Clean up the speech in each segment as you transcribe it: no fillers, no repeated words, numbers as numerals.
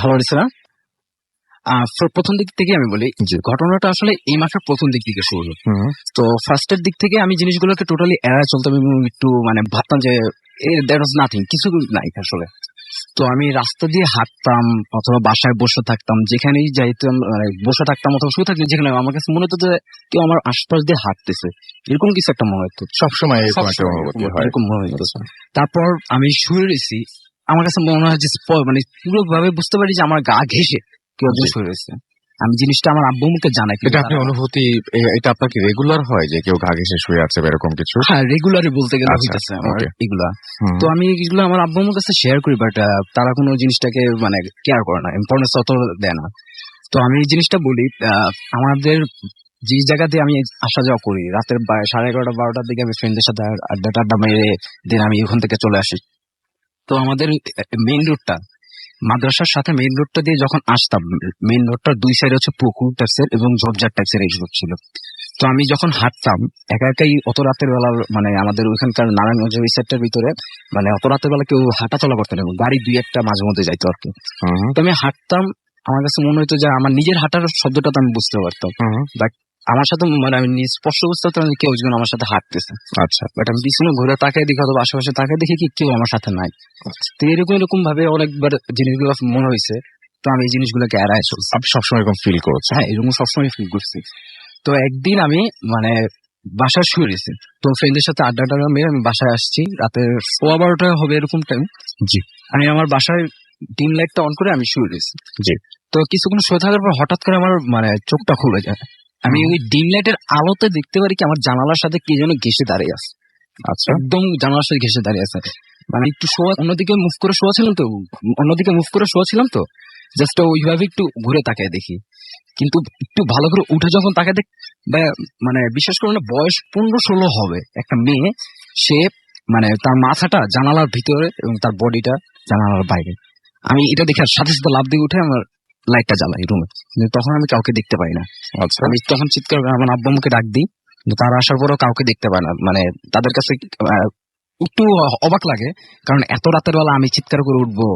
Hello রিসনা, প্রথম দিক থেকে আমি বলি যে ঘটনাটা আসলে এই মাসের প্রথম দিক থেকে শুরু হলো। তো ফার্স্টের দিক থেকে আমি জিনিসগুলোকে টোটালি এড়ায় চলতাম এবং একটু মানে ভাবতাম যে দ্যাট ওয়াজ নাথিং, কিছু নাই আসলে। তো আমি রাস্তা দিয়ে হাঁটতাম অথবা বাসায় বসে থাকতাম, যেখানেই যাইতাম মানে বসে থাকতাম অথবা শুয়ে থাকতাম, যেখানে আমার কাছে মনে হতো যে কেউ আমার আশপাশ দিয়ে হাঁটতেছে, এরকম কিছু একটা মনে হতো সবসময় এরকম মনে হতো। তারপর আমি শুয়ে রয়েছি, আমার কাছে মনে হয় যে মানে পুরোভাবে বুঝতে পারি যে আমার গা ঘেঁষে কেউ একজন শুয়ে রয়েছে। আমি জিনিসটা আমার আব্বু মুখে জানাই। এটা আপনি অনুভূতি, এটা আপনার কি রেগুলার হয় যে কেউ ঘা ঘেঁষে শুয়ে আছে এরকম কিছু? হ্যাঁ, রেগুলারই বলতে গেলে হইতেছে আমার এগুলা। তো আমি এগুলো আমার আব্বু মুখের কাছে শেয়ার করি, বাট তারা কোনো জিনিসটাকে মানে কেয়ার করে না, ইম্পর্টেন্স অত দেয় না। তো আমি এই জিনিসটা বলি, আমাদের যে জায়গাতে আমি আসা যাওয়া করি রাতের 11:30-12টার দিকে আমি ফ্রেন্ডদের সাথে আড্ডা মেরে দেন আমি ওখান থেকে চলে আসি। তো আমাদের মেইন রোডটা, মাদ্রাসার সাথে মেইন রোডটা দিয়ে যখন আসতাম, মেইন রোডটার দুই সাইড হচ্ছে পুকুর টাইপসের এবং ঝোপঝাড় টাইপসের এই রোড ছিল। তো আমি যখন হাঁটতাম একা একাই অত রাতের বেলা, মানে আমাদের ওইখানকার নারায়ণগঞ্জ ওই সাইডটার ভিতরে মানে অত রাতের বেলা কেউ হাঁটা চলা করতে না, গাড়ি দুই একটা মাঝে মধ্যে যাইতো আর কি। তো আমি হাঁটতাম, আমার কাছে মনে হতো যে আমার নিজের হাঁটার শব্দটা তো আমি বুঝতে পারতাম, বাট আমার সাথে মানে আমি স্পষ্ট বুঝতে পারতাম কেউ একজন আমার সাথে হাঁটতেছে। আচ্ছা, বাট আমি পিছনে ঘুরে তাকাই দেখি অথবা আশেপাশে তাকাই দেখি কি কেউ আমার সাথে নাই। তো এরকম ভাবে অনেকবার জিনিসগুলো মনে হয়েছে। তো আমি এই জিনিসগুলোকে এড়াই চলছি। আপনি সবসময় এরকম ফিল করছেন? হ্যাঁ, এরকম সবসময় ফিল করছি। তো একদিন আমি মানে বাসায় শুয়ে রয়েছি, তো ফ্রেন্ডের সাথে আড্ডা মেরে আমি বাসায় আসছি, রাতের 12:15 হবে এরকম টাইম। জি, আমি আমার বাসায় ডিম লাইটটা অন করে আমি শুয়ে রয়েছি। জি, তো কিছুক্ষণ শুয়ে থাকার পর হঠাৎ করে আমার মানে চোখটা খুলে যায়। আমি ওই ডিম লাইটের আলোতে দেখতে পারি কি আমার জানালার সাথে কি যেন ঘেঁষে দাঁড়িয়ে আছে। আচ্ছা, একদম জানালার সাথে ঘেঁষে দাঁড়িয়ে আছে। মানে একটু অন্যদিকে মুভ করে শোয়া ছিলাম তো জাস্ট ওইভাবে একটু ঘুরে তাকায় দেখি, কিন্তু একটু ভালো করে উঠে যখন তাকে দেখ, মানে বিশেষ করে বয়স 15-16 হবে একটা মেয়ে, সে মানে তার মাথাটা জানালার ভিতরে এবং তার বডিটা জানালার বাইরে। আমি এটা দেখে সাথে সাথে লাফ দিয়ে উঠে আমার লাইটটা জ্বালাই রুমে, কিন্তু তখন আমি কাউকে দেখতে পাই না। আচ্ছা, আমি তখন চিৎকার করে আমার আব্বু আম্মুকে ডাক দিই, কিন্তু তারা আসার পরেও কাউকে দেখতে পায় না। মানে তাদের কাছে একটু অবাক লাগে, কারণ এত রাতের বেলা আমি চিৎকার করে উঠবো,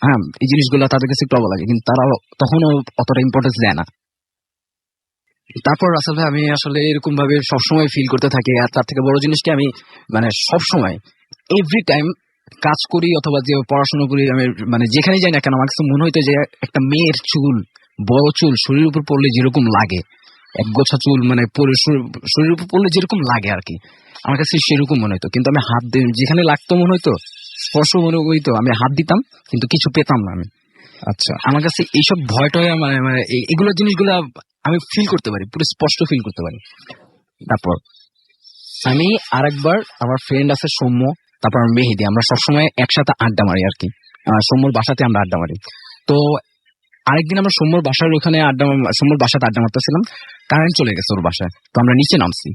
হ্যাঁ, এই জিনিসগুলো তাদের কাছে একটু অবাক লাগে, কিন্তু তারা তখনও অতটা ইম্পর্টেন্স দেয় না। তারপর রাসেল ভাই, আমি আসলে এরকম ভাবে সবসময় ফিল করতে থাকি। আর তার থেকে বড় জিনিস কি, আমি মানে সবসময় এভরি টাইম কাজ করি অথবা যে পড়াশোনা করি, আমি মানে যেখানে যাই না কেন আমার কাছে মনে হইতো যে একটা মেয়ের চুল, বড় চুল শরীরের উপর পড়লে যেরকম লাগে, একগোছা চুল মানে শরীরের উপর পড়লে যেরকম লাগে আর কি, আমার কাছে সেরকম মনে হইতো। কিন্তু আমি হাত দিই, যেখানে লাগতো মনে হইতো, স্পর্শ মনে হইতো, আমি হাত দিতাম কিন্তু কিছু পেতাম না আমি। আচ্ছা, আমার কাছে এইসব ভয়টয় মানে এগুলো জিনিসগুলো আমি ফিল করতে পারি, পুরো স্পষ্ট ফিল করতে পারি। তারপর আমি আরেকবার, আমার ফ্রেন্ড আছে সৌম্য, তারপর মেহেদি, আমরা সবসময় একসাথে আড্ডা মারি আর কি, সৌম্যর বাসাতে আমরা আড্ডা মারি। তো আরেকদিন আমরা সৌম্যর বাসার ওখানে সৌম্যর বাসাতে আড্ডা মারতেছিলাম, কারেন্ট চলে গেছে ওর বাসায়। তো আমরা নিচে নামছি,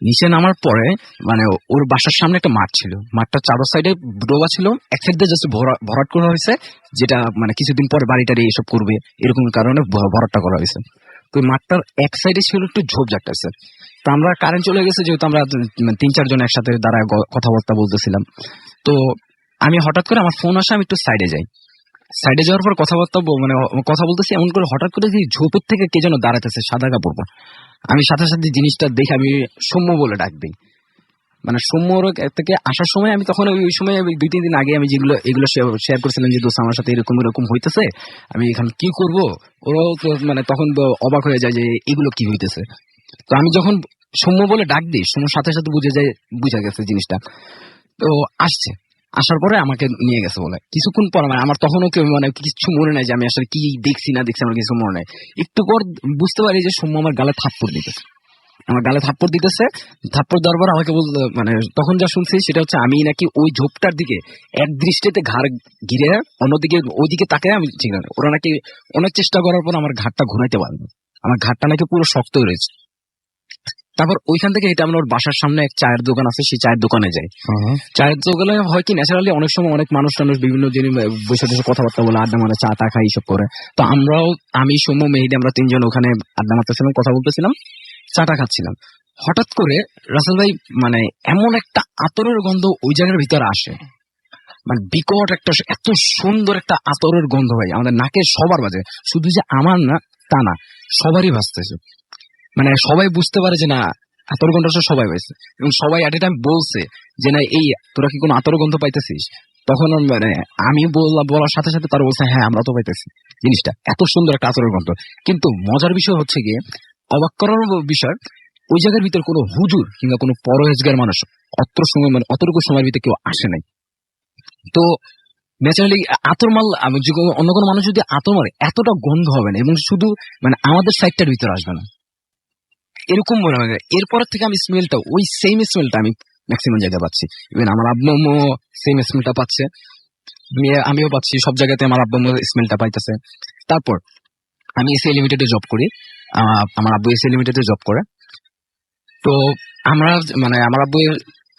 নিচে নামার পরে মানে ওর বাসার সামনে একটা মাঠ ছিল, মাঠটা চারো সাইডে ডোবা ছিল, এক সাইড দিয়ে জাস্ট ভরাট করা হয়েছে, যেটা মানে কিছুদিন পরে বাড়িটারি এসব করবে এরকম কারণে ভরাটটা করা হয়েছে। তো মাঠটার এক সাইডে ছিল একটু ঝোপঝাড় টাইপের। তো আমরা কারেন্ট চলে গেছে যেহেতু, আমরা 3-4 জন একসাথে দাঁড়ায় কথাবার্তা বলতেছিলাম। তো আমি হঠাৎ করে আমার ফোন আসে, আমি একটু সাইডে যাই, সাইডে যাওয়ার পর মানে কথা বলতেছি, এমন করে হঠাৎ করে ঝোপের থেকে কে যেন দাঁড়াতেছে সাদা কাপড় পরা। আমি সাথে সাথে জিনিসটা দেখে আমি সৌম্য বলে ডাক দিই। মানে সৌম্যর থেকে আসার সময় আমি তখন ওই সময় 2-3 দিন আগে আমি এগুলো শেয়ার করছিলাম যে দোস্ত আমার সাথে এরকম হইতেছে, আমি এখানে কি করব। ওরাও মানে তখন অবাক হয়ে যায় যে এগুলো কি হইতেছে। তো আমি যখন সৌম্য বলে ডাক দিই, সৌম্যর সাথে সাথে বুঝা গেছে জিনিসটা। তো আসার পরে আমাকে নিয়ে গেছে বলে কিছুক্ষণ পর, মানে আমার তখনও মানে কিছু মনে নাই যে আমি আসলে কি দেখছি না দেখছি, আমার কিছু মনে নাই। একটু পর বুঝতে পারি যে সৌম্য আমার গালে থাপ্পড় দিতেছে, থাপ্পড় দেওয়ার পর আমাকে বলতে, মানে তখন যা শুনছি সেটা হচ্ছে আমি নাকি ওই ঝোপটার দিকে এক দৃষ্টিতে ঘাড় ঘিরে অন্যদিকে ওইদিকে তাকায় আমি ঠিক না, ওরা নাকি অনেক চেষ্টা করার পর আমার ঘাটটা ঘুরাইতে পারবে, আমার ঘাটটা নাকি পুরো শক্ত রয়েছে। তারপর ওইখান থেকে এটা আমরা ওর বাসার সামনে এক চায়ের দোকান আছে, সেই চায়ের দোকানে যাই। চায়ের দোকানে হয় কি ন্যাচারালি অনেক সময় অনেক মানুষ বিভিন্ন জিনিস বসে বসে কথাবার্তা বলে, আড্ডা মারে, চা টা খাই, এইসব করে। তো আমি সৌম্য মেহেদি আমরা 3 জন ওখানে আড্ডা মারতেছিলাম, কথা বলতেছিলাম, চাটা খাচ্ছিলাম। হঠাৎ করে রাসেল ভাই মানে এমন একটা আতরের গন্ধ ওই জায়গার ভিতরে আসে, মানে বিকট একটা এত সুন্দর একটা আতরের গন্ধ ভাই আমাদের নাকে সবার বাজে, শুধু যে আমার না তা না, সবারই ভাসতেছে। মানে সবাই বুঝতে পারে যে না আতর গন্ধটা সবাই পাইছে, এবং সবাই এট এ টাইম বলছে যে না এই তোরা কি কোনো আতর গন্ধ পাইতেছিস? তখন মানে আমি বলার সাথে সাথে তারা বলছে হ্যাঁ আমরা তো পাইতেছি জিনিসটা, এত সুন্দর একটা আতরের গন্ধ। কিন্তু মজার বিষয় হচ্ছে গিয়ে, অবাক করার বিষয়, ওই জায়গার ভিতর কোনো হুজুর কিংবা কোনো পরহেজগার মানুষ অত সময় মানে অতটুকু সময়ের ভিতরে কেউ আসে নাই। তো ন্যাচারালি আতর মাল অন্য কোনো মানুষ যদি আতর মারে এতটা গন্ধ হবে না, এবং শুধু মানে আমাদের সাইডটার ভিতরে আসবে না, এরকম মনে হয়। এরপর থেকে আমি স্মেলটা, ওই সেম স্মেলটা আমি ম্যাক্সিমাম জায়গায় পাচ্ছি। ইভেন আমার আব্বু সেম স্মেলটা পাচ্ছে, আমিও পাচ্ছি, সব জায়গাতে আমার আব্বু স্মেলটা পাইতেছে। তারপর আমি এসএ লিমিটেডে জব করি, আমার আব্বু এসএ লিমিটেডে জব করে। তো আমরা মানে আমার আব্বু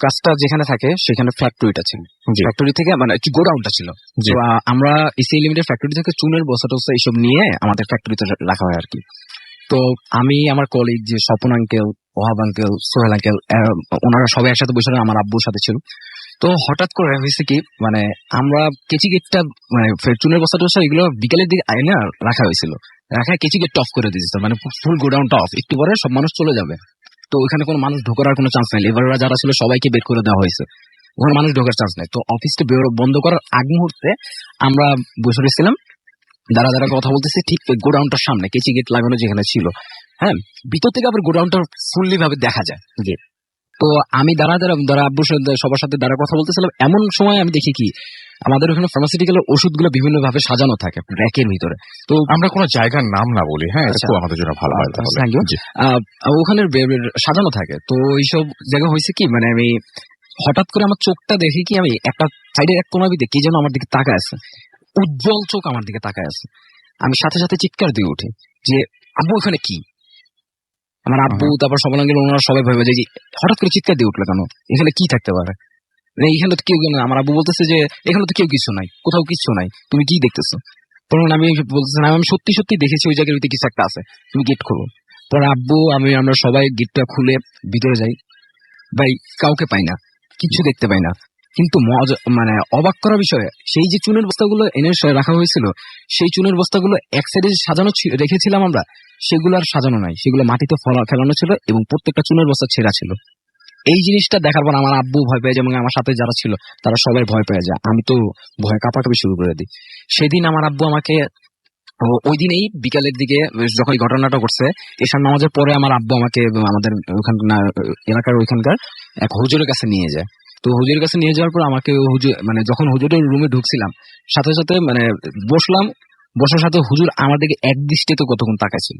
কাজটা যেখানে থাকে সেখানে ফ্যাক্টরিটা ছিল, ফ্যাক্টরি থেকে মানে গোডাউনটা ছিল। তো আমরা এসএ লিমিটেড ফ্যাক্টরি থেকে চুনের বস্তা টস্তা এইসব নিয়ে আমাদের ফ্যাক্টরিতে রাখা হয় আর কি। তো আমি আমার কলিগ যে Swapan uncle, Wahab uncle, Sohel uncle, ওনারা সবাই একসাথে বসে আমার আব্বুর সাথে ছিল। তো হঠাৎ করে হয়েছে কি, মানে আমরা কেচি গেটটা মানে চুনের বস্তা টস্তা এগুলো বিকেলের দিকে আইনা রাখা হয়েছিল, রাখা কেচি গেটটা অফ করে দিয়েছে, মানে ফুল গোডাউনটা অফ, একটু পরে সব মানুষ চলে যাবে। তো ওইখানে কোনো মানুষ ঢোকার আর কোনো চান্স নাই, লেবাররা যারা ছিল সবাইকে বের করে দেওয়া হয়েছে, ওখানে মানুষ ঢোকার চান্স নাই। তো অফিসটা বন্ধ করার আগ মুহূর্তে আমরা বসে রয়েছিলাম, দাঁড়া দাঁড়া কথা বলতেছি, ঠিক গোডাউনটার সামনে কেচি গেট লাগানো যেখানে ছিল, হ্যাঁ, ভিতর থেকে আবার গোডাউনটা ফুললি ভাবে দেখা যায়। তো আমি দাঁড়া আব্বুর সাথে সবার সাথে দাঁড়া কথা বলতেছিলাম, এমন সময় আমি দেখি কি আমাদের ওখানে ফার্মাসিউটিক্যাল ওষুধগুলো বিভিন্ন ভাবে সাজানো থাকে র্যাকের ভিতরে। তো আমরা কোনো জায়গার নাম না বলি, হ্যাঁ, একটু আমাদের জন্য ভালো হয় তাহলে। ওখানে সাজানো থাকে। তো এইসব জায়গা হয়েছে কি, মানে আমি হঠাৎ করে আমার চোখটা দেখি কি, আমি একটা সাইডের এক কোনা দিকে কি যেন আমার দিকে তাকায় আছে, উজ্জ্বল চোখ আমার দিকে তাকায় আছে। আমি সাথে সাথে চিৎকার দিয়ে উঠি যে আব্বু এখানে কি? আমার আব্বু তারপর সবাই ওনারা সবাই ভাবে যে হঠাৎ করে চিৎকার দিয়ে উঠলো কেন, এখানে কি থাকতে পারে, এখানে তো কেউ না। আমার আব্বু বলতেছে যে এখানে তো কেউ কিছু নাই, কোথাও কিছু নাই, তুমি কি দেখতেছো? তখন আমি বলতেছি আমি সত্যি সত্যি দেখেছি ওই জায়গার ভিতরে কিছু একটা আছে, তুমি গেট খোলো। পরে আব্বু আমরা সবাই গেটটা খুলে ভিতরে যাই, ভাই কাউকে পাই না, কিছু দেখতে পাই না। কিন্তু মানে অবাক করার বিষয়, সেই যে চুনের বস্তাগুলো এনে রাখা হয়েছিল, সেই চুনের বস্তাগুলো এক সাইডে সাজানো রেখেছিলাম আমরা, সেগুলো আর সাজানো নাই, সেগুলো মাটিতে ফেলানো ছিল, এবং প্রত্যেকটা চুনের বস্তা ছেঁড়া ছিল। এই জিনিসটা দেখার পর আমার আব্বু ভয় পেয়ে যায়, এবং আমার সাথে যারা ছিল তারা সবাই ভয় পেয়ে যায়, আমি তো ভয় কাঁপাকাঁপি শুরু করে দিই। সেদিন আমার আব্বু আমাকে ওই দিনেই বিকালের দিকে যখন ঘটনাটা ঘটছে, এশার নামাজের পরে আমার আব্বু আমাকে আমাদের ওখানকার এলাকার ওইখানকার এক হুজুরের কাছে নিয়ে যায়। তো হুজুরের কাছে নিয়ে যাওয়ার পর আমাকে হুজুর মানে যখন হুজুরের রুমে ঢুকছিলাম, সাথে সাথে মানে বসলাম, বসার সাথে হুজুর আমার দিকে এক দৃষ্টিতে কতক্ষণ তাকাইছিল।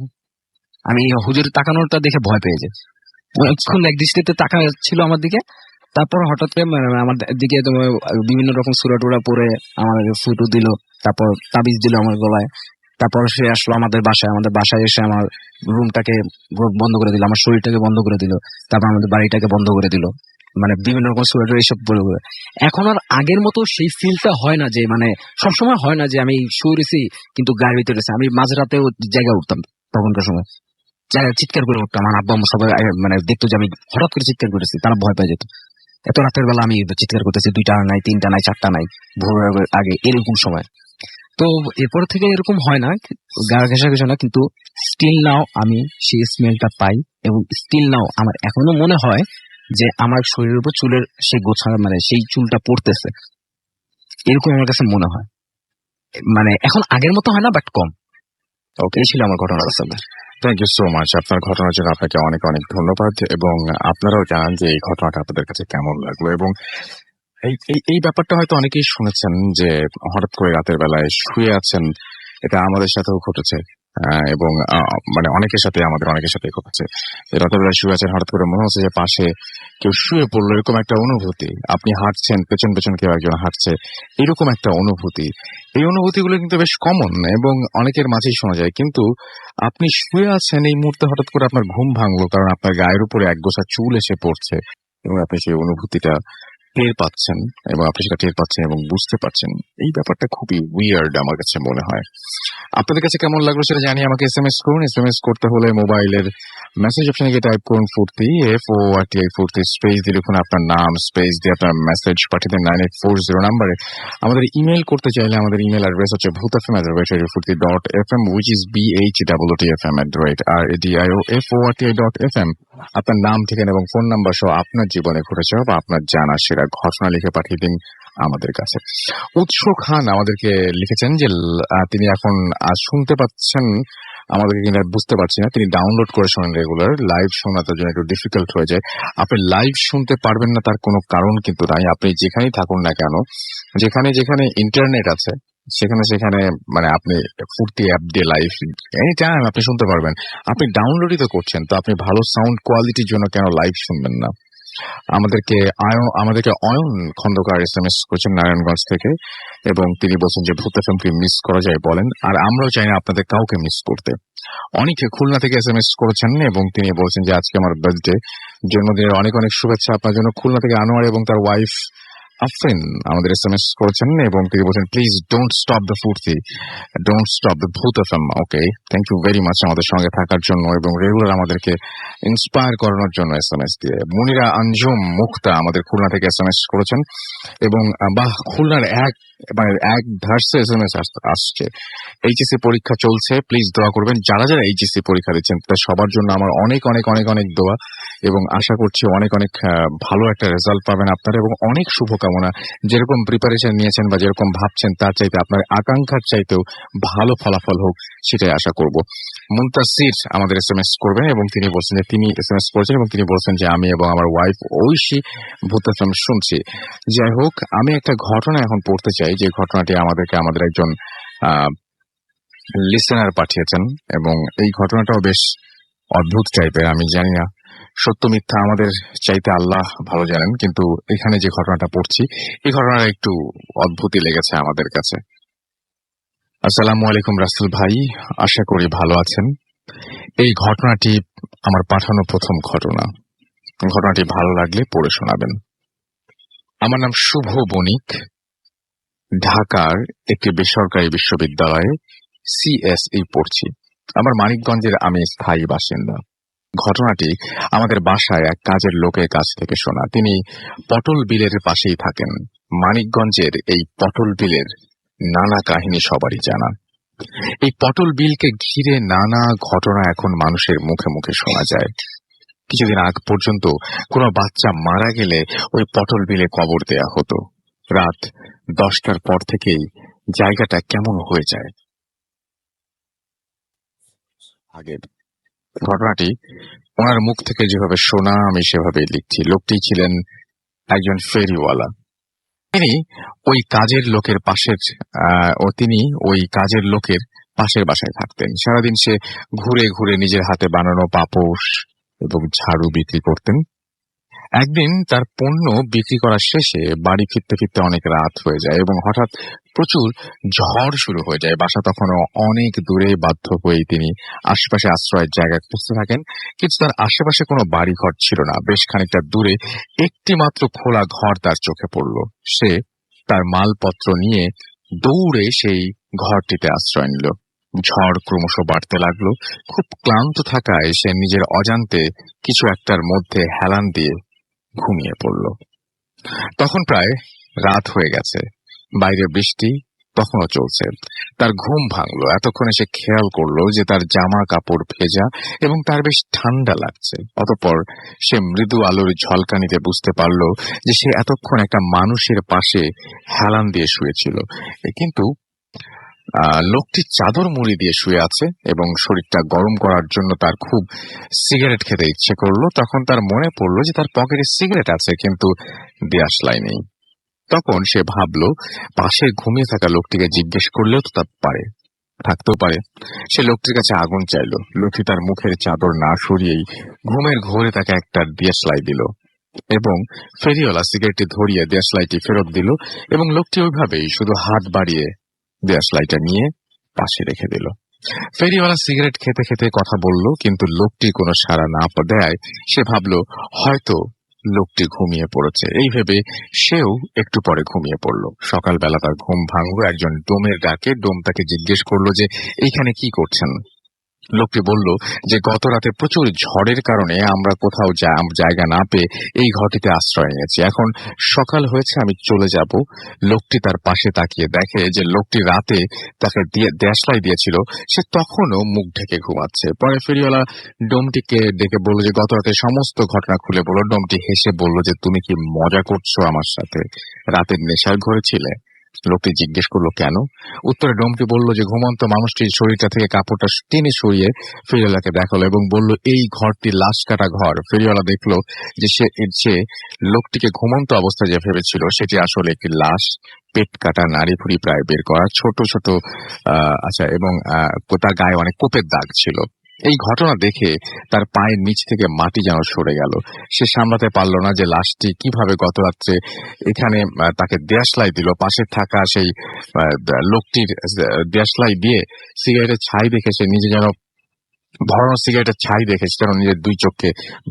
আমি হুজুরের তাকানোটা দেখে ভয় পেয়ে যাই, অনেকক্ষণ এক দৃষ্টিতে তাকাচ্ছিল আমার দিকে। তারপর হঠাৎ করে আমার দিকে বিভিন্ন রকম সূরা টুরা পরে আমার ফুটু দিল, তারপর তাবিজ দিল আমার গলায়। তারপর সে আসলো আমাদের বাসায় এসে আমার রুমটাকে বন্ধ করে দিল, আমার শরীরটাকে বন্ধ করে দিল, তারপর আমাদের বাড়িটাকে বন্ধ করে দিল, মানে বিভিন্ন রকম সূরা টুরা এইসব বলে। এখন আর আগের মতো সেই ফিলটা হয় না, যে মানে সবসময় হয় না যে আমি শুয়েছি কিন্তু গায়ের ভিতরে রয়েছে। আমি মাঝরাতেও জায়গা উঠতাম, তখনকার সময় চিৎকার করে উঠতাম, আমার আব্বা সবাই মানে দেখতো যে আমি হঠাৎ করে চিৎকার করেছি, তারা ভয় পেয়ে যেত। এত রাতের বেলা আমি চিৎকার করতেছি, 2টা নাই, 3টা নাই, 4টা নাই, ভোরের আগে এরকম সময়। তো এরপর থেকে এরকম হয় না, গা ঘেঁষা কিছু না, কিন্তু স্টিল নাও আমি সেই স্মেলটা পাই, এবং স্টিল নাও আমার এখনো মনে হয় যে আমার শরীরের উপর চুলের সেই গোছা মানে সেই চুলটা পড়তেছে, এরকম আমার কাছে মনে হয়। মানে এখন আগের মতো হয় না, বাট কম। ওকে, এই ছিল আমার ঘটনা। Thank you so much. আপনার ঘটনার জন্য আপনাকে অনেক অনেক ধন্যবাদ, এবং আপনারাও জানান যে এই ঘটনাটা আপনাদের কাছে কেমন লাগলো। এবং এই ব্যাপারটা হয়তো অনেকেই শুনেছেন যে হঠাৎ করে রাতের বেলায় শুয়ে আছেন, এটা আমাদের সাথেও ঘটেছে, এবং মানে অনেকের সাথে ঘটেছে। রাতের বেলায় শুয়ে আছেন, হঠাৎ করে মনে হচ্ছে যে পাশে কেউ শুয়ে পড়লো, এরকম একটা অনুভূতি। আপনি হাঁটছেন, পেছন পেছন কেউ একজন হাঁটছে, এরকম একটা অনুভূতি। এই অনুভূতিগুলো কিন্তু বেশ কমন এবং অনেকের মাঝেই শোনা যায়। কিন্তু আপনি শুয়ে আছেন, এই মুহূর্তে হঠাৎ করে আপনার ঘুম ভাঙলো, কারণ আপনার গায়ের উপরে একগোছা চুল এসে পড়ছে, এবং আপনি সেই অনুভূতিটা টের পাচ্ছেন এবং আপনি সেটা টের পাচ্ছেন এবং বুঝতে পারছেন, এই ব্যাপারটা খুবই উইয়ার্ড আমার কাছে মনে হয়। আপনাদের কাছে কেমন লাগলো সেটা জানিয়ে আমাকে SMS করুন। SMS করতে হলে মোবাইলের মেসেজ অপশনে গিয়ে টাইপ করুন ফুর্তি, FORTI ফুর্তি, স্পেস দিয়ে লিখুন আপনার নাম, স্পেস দিয়ে আপনার মেসেজ পাঠিয়ে দেন 9840 নাম্বারে। আমাদের ইমেল করতে চাইলে আমাদের ইমেল অ্যাড্রেস হচ্ছে bhutfm@radiofurti.fm, which is BHOOTFM@radioforti.fm। আপনার নাম, ঠিকানা এবং ফোন নাম্বার সহ আপনার জীবনে ঘটে যাওয়া বা আপনার জানা সেরা ঘটনা লিখে পাঠিয়ে দিন আমাদের কাছে। উৎস খান আমাদেরকে লিখেছেন যে তিনি এখন শুনতে পাচ্ছেন আমাদেরকে, কিনা বুঝতে পারছি না। তিনি ডাউনলোড করে শোনেন রেগুলার, লাইভ শোনা তার জন্য একটু ডিফিকাল্ট হয়ে যায়। আপনি লাইভ শুনতে পারবেন না তার কোনো কারণ কিন্তু নাই। আপনি যেখানেই থাকুন না কেন, যেখানে যেখানে ইন্টারনেট আছে সেখানে সেখানে মানে আপনি ফুর্তি অ্যাপ দিয়ে লাইভ এনি টাইম আপনি শুনতে পারবেন। আপনি ডাউনলোডই তো করছেন, তো আপনি ভালো সাউন্ড কোয়ালিটির জন্য কেন লাইভ শুনবেন না? আমাদেরকে অয়ন খন্দকার SMS করছেন নারায়ণগঞ্জ থেকে, এবং তিনি বলছেন যে ভূত এফএম কে মিস করা যায় বলেন, আর আমরাও চাই না আপনাদের কাউকে মিস করতে। অনেকে খুলনা থেকে SMS করেছেন এবং তিনি বলছেন যে আজকে আমার বার্থডে, জন্মদিনের অনেক অনেক শুভেচ্ছা আপনার জন্য। খুলনা থেকে আনোয়ার এবং তার ওয়াইফ আফরিন আমাদের SMS করেছেন এবং তিনি বলছেন please don't stop the Foorti, don't stop the Bhoot FM. Okay, thank you very much আমাদের সঙ্গে থাকার জন্য এবং রেগুলার আমাদেরকে ইন্সপায়ার করানোর জন্য SMS দিয়ে। মুনিরা আঞ্জুম মুক্তা আমাদের খুলনা থেকে SMS করেছেন এবং বাহ, খুলনার এক ধার্সে SMS আসছে। HSC পরীক্ষা চলছে, প্লিজ দোয়া করবেন। যারা যারা HSC পরীক্ষা দিচ্ছেন তাদের সবার জন্য আমার অনেক অনেক অনেক অনেক দোয়া, এবং আশা করছি অনেক অনেক ভালো একটা রেজাল্ট পাবেন আপনারা, এবং অনেক শুভকামনা। যেরকম প্রিপারেশন নিয়েছেন বা যেরকম ভাবছেন তার চাইতে আপনার আকাঙ্ক্ষার চাইতেও ভালো ফলাফল হোক, সেটাই আশা করব। মুনতাসির আমাদের SMS করবেন এবং তিনি বলছেন যে তিনি SMS করেছেন এবং তিনি বলছেন যে আমি এবং আমার ওয়াইফ ঐশী ভূত এফএম শুনছি। যাই হোক, আমি একটা ঘটনা এখন পড়তে চাই, যে ঘটনাটি আমাদের একজন লিসেনার পাঠিয়েছেন, এবং এই ঘটনাটাও বেশ অদ্ভুত টাইপের। আমি জানি না সত্য মিথ্যা, আমাদের চাইতে আল্লাহ ভালো জানেন, কিন্তু এখানে যে ঘটনাটা পড়ছি এই ঘটনাটা একটু অদ্ভুতই লেগেছে আমাদের কাছে। আসসালামু আলাইকুম রাসেল ভাই, আশা করি ভালো আছেন। এই ঘটনাটি আমার পাঠানো প্রথম ঘটনা। ঘটনাটি ভালো লাগলে পড়ে শোনাবেন। আমার নাম শুভ বণিক, ঢাকার একটি বেসরকারি বিশ্ববিদ্যালয়ে CSE পড়ছি। আমার মানিকগঞ্জের আমি স্থায়ী বাসিন্দা। ঘটনাটি আমাদের বাসায় এক কাজের লোকের কাছ থেকে শোনা। তিনি পটল বিলের পাশেই থাকেন। মানিকগঞ্জের এই পটল বিলের নানা কাহিনী সবারই জানা। এই পটল বিলকে ঘিরে নানা ঘটনা এখন মানুষের মুখে মুখে শোনা যায়। কিছুদিন আগ পর্যন্ত কোনো বাচ্চা মারা গেলে ওই পটল বিলে কবর দেয়া হতো। রাত 10টার পর থেকেই জায়গাটা কেমন হয়ে যায়। আগের ঘটনাটি ওনার মুখ থেকে যেভাবে শোনা আমি সেভাবেই লিখছি। লোকটি ছিলেন একজন ফেরিওয়ালা। তিনি ওই কাজের লোকের পাশের বাসায় থাকতেন। সারাদিন সে ঘুরে ঘুরে নিজের হাতে বানানো পাপোশ এবং ঝাড়ু বিক্রি করতেন। একদিন তার পণ্য বিক্রি করা শেষে বাড়ি ফিরতে ফিরতে অনেক রাত হয়ে যায় এবং হঠাৎ প্রচুর ঝড় শুরু হয়ে যায়। বাসা তখনও অনেক দূরে। বাধ্য হয়েই তিনি আশেপাশে আশ্রয়ের জায়গায় খুঁজতে থাকেন, কিন্তু তার আশেপাশে কোনো বাড়ি ঘর ছিল না। বেশ খানিকটা দূরে একটি মাত্র খোলা ঘর তার চোখে পড়ল। সে তার মালপত্র নিয়ে দৌড়ে সেই ঘরটিতে আশ্রয় নিল। ঝড় ক্রমশ বাড়তে লাগলো। খুব ক্লান্ত থাকায় সে নিজের অজান্তে কিছু একটার মধ্যে হেলান দিয়ে ঘুমিয়ে পড়ল। তখন প্রায় রাত হয়ে গেছে, বাইরে বৃষ্টি তখনও চলছে। তার ঘুম ভাঙলো। এতক্ষণে সে খেয়াল করলো যে তার জামা কাপড় ভেজা এবং তার বেশ ঠান্ডা লাগছে। অতঃপর সে মৃদু আলোর ঝলকানিতে বুঝতে পারল যে সে এতক্ষণ একটা মানুষের পাশে হেলান দিয়ে শুয়েছিল, কিন্তু লোকটি চাদর মুড়ি দিয়ে শুয়ে আছে এবং শরীরটা গরম করার জন্য তার খুব সিগারেট খেতে ইচ্ছে করলো। তখন তার মনে পড়লো যে তার পকেটে সিগারেট আছে, কিন্তু দেশলাই নেই। তখন সে ভাবলো পাশে ঘুমিয়ে থাকা লোকটিকে জিজ্ঞেস করলেও তো তা থাকতেও পারে। সে লোকটির কাছে আগুন চাইলো। লোকটি তার মুখের চাদর না সরিয়েই ঘুমের ঘোরে তাকে একটা দেশলাই দিল এবং ফেরিওয়ালা সিগারেটটি ধরিয়ে দেশলাইটি ফেরত দিল এবং লোকটি ওইভাবেই শুধু হাত বাড়িয়ে দেশলাইটা নিয়ে পাশে রেখে দিল। ফেরিওয়ালা সিগারেট খেতে খেতে কথা বলল, কিন্তু লোকটি কোনো সাড়া না দেয় সে ভাবল হয়তো লোকটি ঘুমিয়ে পড়েছে। এই ভেবে সেও একটু পরে ঘুমিয়ে পড়ল। সকালবেলা তার ঘুম ভাঙলো একজন ডোমের ডাকে। ডোম তাকে জিজ্ঞেস করলো যে এইখানে কি করছেন। লোকটি বলল যে গত রাতে প্রচুর ঝড়ের কারণে আমরা কোথাও জায়গা না পেয়ে এই ঘরটিতে আশ্রয় নিয়েছি। এখন সকাল হয়েছে, আমি চলে যাব। লোকটি তার পাশে তাকিয়ে দেখে যে লোকটি রাতে তাকে দেশলাই দিয়েছিল সে তখনও মুখ ঢেকে ঘুমাচ্ছে। পরে ফেরিওয়ালা ডোমটিকে ডেকে বলল যে গত রাতে সমস্ত ঘটনা খুলে বলল। ডোমটি হেসে বলল যে তুমি কি মজা করছো আমার সাথে? রাতের নেশার ঘরে ছিলে? লোকটি জিজ্ঞেস করলো কেন? উত্তরে ডোমটি বলল যে ঘুমন্ত মানুষটির শরীরটা থেকে কাপড়টা টেনে সরিয়ে ফেরিওয়ালাকে দেখালো এবং বলল এই ঘরটি লাশ কাটা ঘর। ফেরিওয়ালা দেখলো যে সে লোকটিকে ঘুমন্ত অবস্থায় যে ভেবেছিল সেটি আসলে একটি লাশ, পেট কাটা, নাড়ি ভুড়ি প্রায় বের করা, ছোট ছোট আচ্ছা, এবং তার গায়ে অনেক কোপের দাগ ছিল। এই ঘটনা দেখে তার পায়ের নিচ থেকে মাটি যেন সরে গেল। সে সামলাতে পারল না যে লাশটি কিভাবে গত রাত্রে এখানে তাকে দেশলাই দিল। পাশে থাকা সেই লোকটির দেশলাই দিয়ে সিগারেটের ছাই দেখে সে নিজে যেন ধরানো সিগারেটের ছাই দেখে সে যেন নিজের দুই চোখকে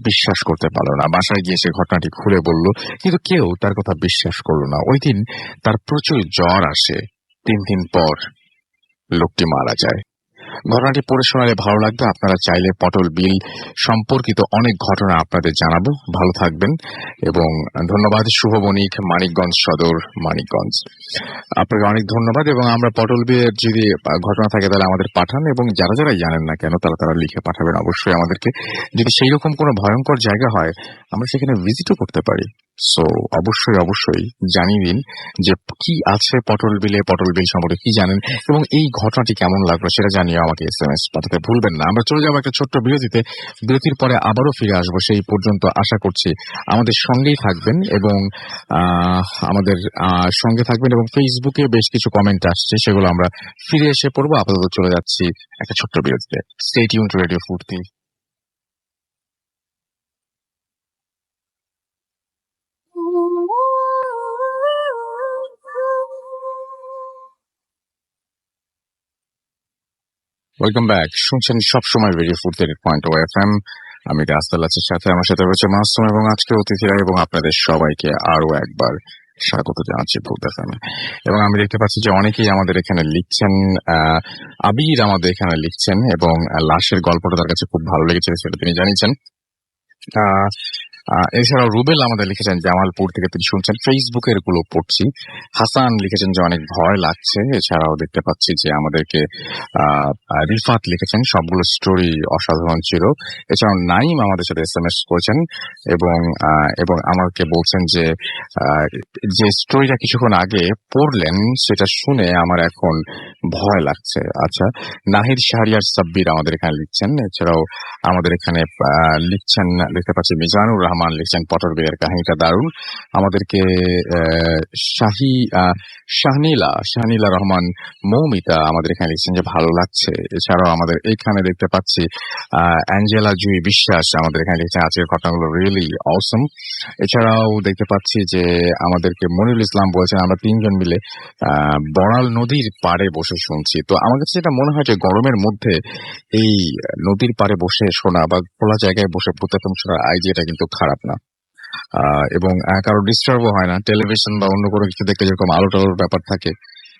বিশ্বাস করতে পারলো না। বাসায় গিয়ে সে ঘটনাটি খুলে বলল, কিন্তু কেউ তার কথা বিশ্বাস করলো না। ওই দিন তার প্রচুর জ্বর আসে। 3 দিন পর লোকটি মারা যায়। ঘটনাটি পড়ে শোনালে ভালো লাগবে। আপনারা চাইলে পটল বিল সম্পর্কিত অনেক ঘটনা আপনাদের জানাবো। ভালো থাকবেন এবং ধন্যবাদ। শুভ বণিক, মানিকগঞ্জ সদর, মানিকগঞ্জ। আপনাকে অনেক ধন্যবাদ। এবং আমরা পটল বিলের যদি ঘটনা থাকে তাহলে আমাদের পাঠান, এবং যারা যারা জানেন না কেন তারা লিখে পাঠাবেন অবশ্যই আমাদেরকে। যদি সেই রকম কোনো ভয়ঙ্কর জায়গা হয় আমরা সেখানে ভিজিটও করতে পারি। সো অবশ্যই জানিয়ে দিন যে কি আছে পটল বিল সম্পর্কে কি জানেন এবং এই ঘটনাটি কেমন লাগলো সেটা জানিয়ে আমাকে SMS পাঠাতে ভুলবেন না। আমরা চলে যাবো একটা ছোট্ট বিরতিতে। বিরতির পরে আবারও ফিরে আসবো। সেই পর্যন্ত আশা করছি আমাদের সঙ্গেই থাকবেন এবং আমাদের সঙ্গে থাকবেন। এবং ফেসবুকে বেশ কিছু কমেন্ট আসছে, সেগুলো আমরা ফিরে এসে পড়বো। আপাতত চলে যাচ্ছি একটা ছোট্ট বিরতিতে। স্টে টিউন টু রেডিও ফুর্তি। Welcome back. শুনছেন সবসময় রেডিও ফুর্তি FM। আমি রাস্তাল আছি, সাথে আমার সাথে রয়েছে মাসুম এবং আজকের অতিথিরা, এবং আপনাদের সবাইকে আরো একবার স্বাগত জানাচ্ছি ফুর্তি FM। এবং আমি দেখতে পাচ্ছি যে অনেকেই আমাদের এখানে লিখছেন। আবির আমাদের এখানে লিখছেন এবং লাশের গল্পটা তার কাছে খুব ভালো লেগেছে, সেটা তিনি জানিয়েছেন। এছাড়াও রুবেল আমাদের লিখেছেন জামালপুর থেকে, তিনি শুনছেন। ফেসবুকের গুলো পড়ছি। হাসান লিখেছেন যে অনেক ভয় লাগছে। এছাড়াও দেখতে পাচ্ছি যে আমাদেরকে রিফাত লিখেছেন সবগুলো স্টোরি অসাধারণ ছিল। এছাড়াও নাইম আমাদের সাথে SMS করেছেন এবং আমাকে বলছেন যে যে স্টোরিটা কিছুক্ষণ আগে পড়লেন সেটা শুনে আমার এখন ভয় লাগছে। আচ্ছা, নাহিদ শাহরিয়ার সাব্বির আমাদের এখানে লিখছেন। এছাড়াও আমাদের এখানে লিখছেন, দেখতে পাচ্ছি মিজানুর রহমান লিখছেন পটল বিলের কাহিনীটা দারুণ। আমাদেরকে শাহনীলা রহমান মৌমিতা আমাদের এখানে লিখছেন যে ভালো লাগছে। এছাড়াও আমাদের এখানে দেখতে পাচ্ছি অ্যাঞ্জেলা জুই বিশ্বাস আমাদের এখানে লিখছেন আজকের ঘটনাগুলো রিয়েলি অসম। এছাড়াও দেখতে পাচ্ছি যে আমাদেরকে মনিরুল ইসলাম বলছেন আমরা 3 জন মিলে বড়াল নদীর পাড়ে বসে শুনছি। তো আমার কাছে যেটা মনে হয় যে গরমের মধ্যে এই নদীর পাড়ে বসে শোনা বা খোলা জায়গায় বসে ভূত FM শোনার আইডিয়াটা কিন্তু খারাপ না। এবং কারো ডিস্টার্বও হয় না। টেলিভিশন বা অন্য কোনো কিছু দেখতে যেরকম আলো টালোর ব্যাপার থাকে,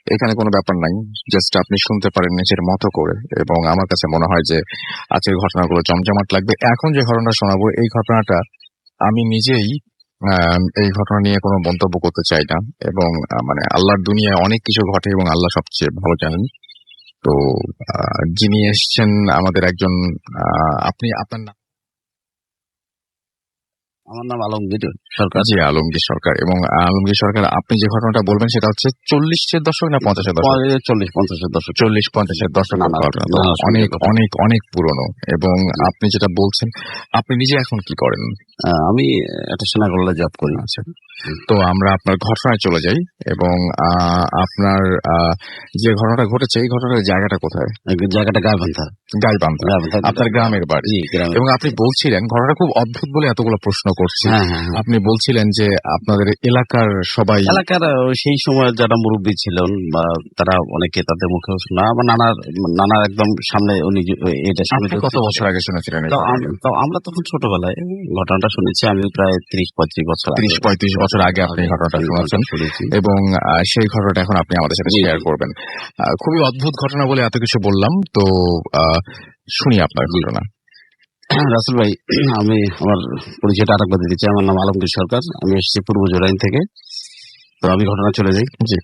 এখানে কোনো ব্যাপার নাই। জাস্ট আপনি শুনতে পারেন নিজের মতো করে। এবং আমার কাছে মনে হয় যে আজকের ঘটনাগুলো জমজমাট লাগবে। এখন যে ঘটনা শোনাবো এই ঘটনাটা আমি নিজেই এই ঘটনা নিয়ে কোনো মন্তব্য করতে চাই না। এবং মানে আল্লাহর দুনিয়ায় অনেক কিছু ঘটে এবং আল্লাহ সবচেয়ে ভালো জানেন। তো যিনি এসছেন আমাদের একজন, আপনি আপনার নাম? আমার নাম আলমগীর সরকার। জি, আলমগীর সরকার। এবং আলমগীর সরকার, আপনি যে ঘটনাটা বলবেন সেটা হচ্ছে 40-এর দশক না 50-এর দশক? 40-50-এর দশক। 40-50-এর দশকের ঘটনা। তো অনেক অনেক অনেক পুরনো। এবং আপনি যেটা বলছেন, আপনি নিজে এখন কি করেন? আমি একটা সেনাগোল্লা জব করি। আচ্ছা, তো আমরা আপনার ঘটনায় চলে যাই। এবং আপনার যে ঘটনাটা ঘটেছে এই ঘটনার জায়গাটা কোথায়? জায়গাটা গাইবান্ধা। আপনার গ্রামের বাড়ি। এবং আপনি বলছিলেন ঘটনাটা খুব অদ্ভুত বলে এতগুলো প্রশ্ন করছি। হ্যাঁ হ্যাঁ হ্যাঁ। আপনি বলছিলেন যে আপনাদের এলাকার সবাই এলাকার সেই সময় যারা মুরব্বী ছিলেন বা তারা অনেকে তাদের মুখেও শোনা, আমার নানার একদম সামনে উনি এটা শুনে আপনি কত বছর আগে শুনেছিলেন এই ঘটনাটা? তো আমরা তখন ছোটবেলায় ঘটনাটা শুনেছি, আমি প্রায় 30-35 বছর 30-35 বছর আগে আপনি এই ঘটনাটা শুনেছেন শুনেছি। এবং সেই ঘটনাটা এখন আপনি আমাদের সাথে জি, শেয়ার জি। করবেন। খুবই অদ্ভুত ঘটনা বলে এত কিছু বললাম, তো শুনি আপনার জি। ঘটনা। রাসেল ভাই, আমি আমার পরিচয়টা আরেকবার দিতে চাই। আমার নাম আলমগীর সরকার, আমি এসেছি পূর্ব জোরাইন থেকে। তো আমি ঘটনা চলে যাই। জি।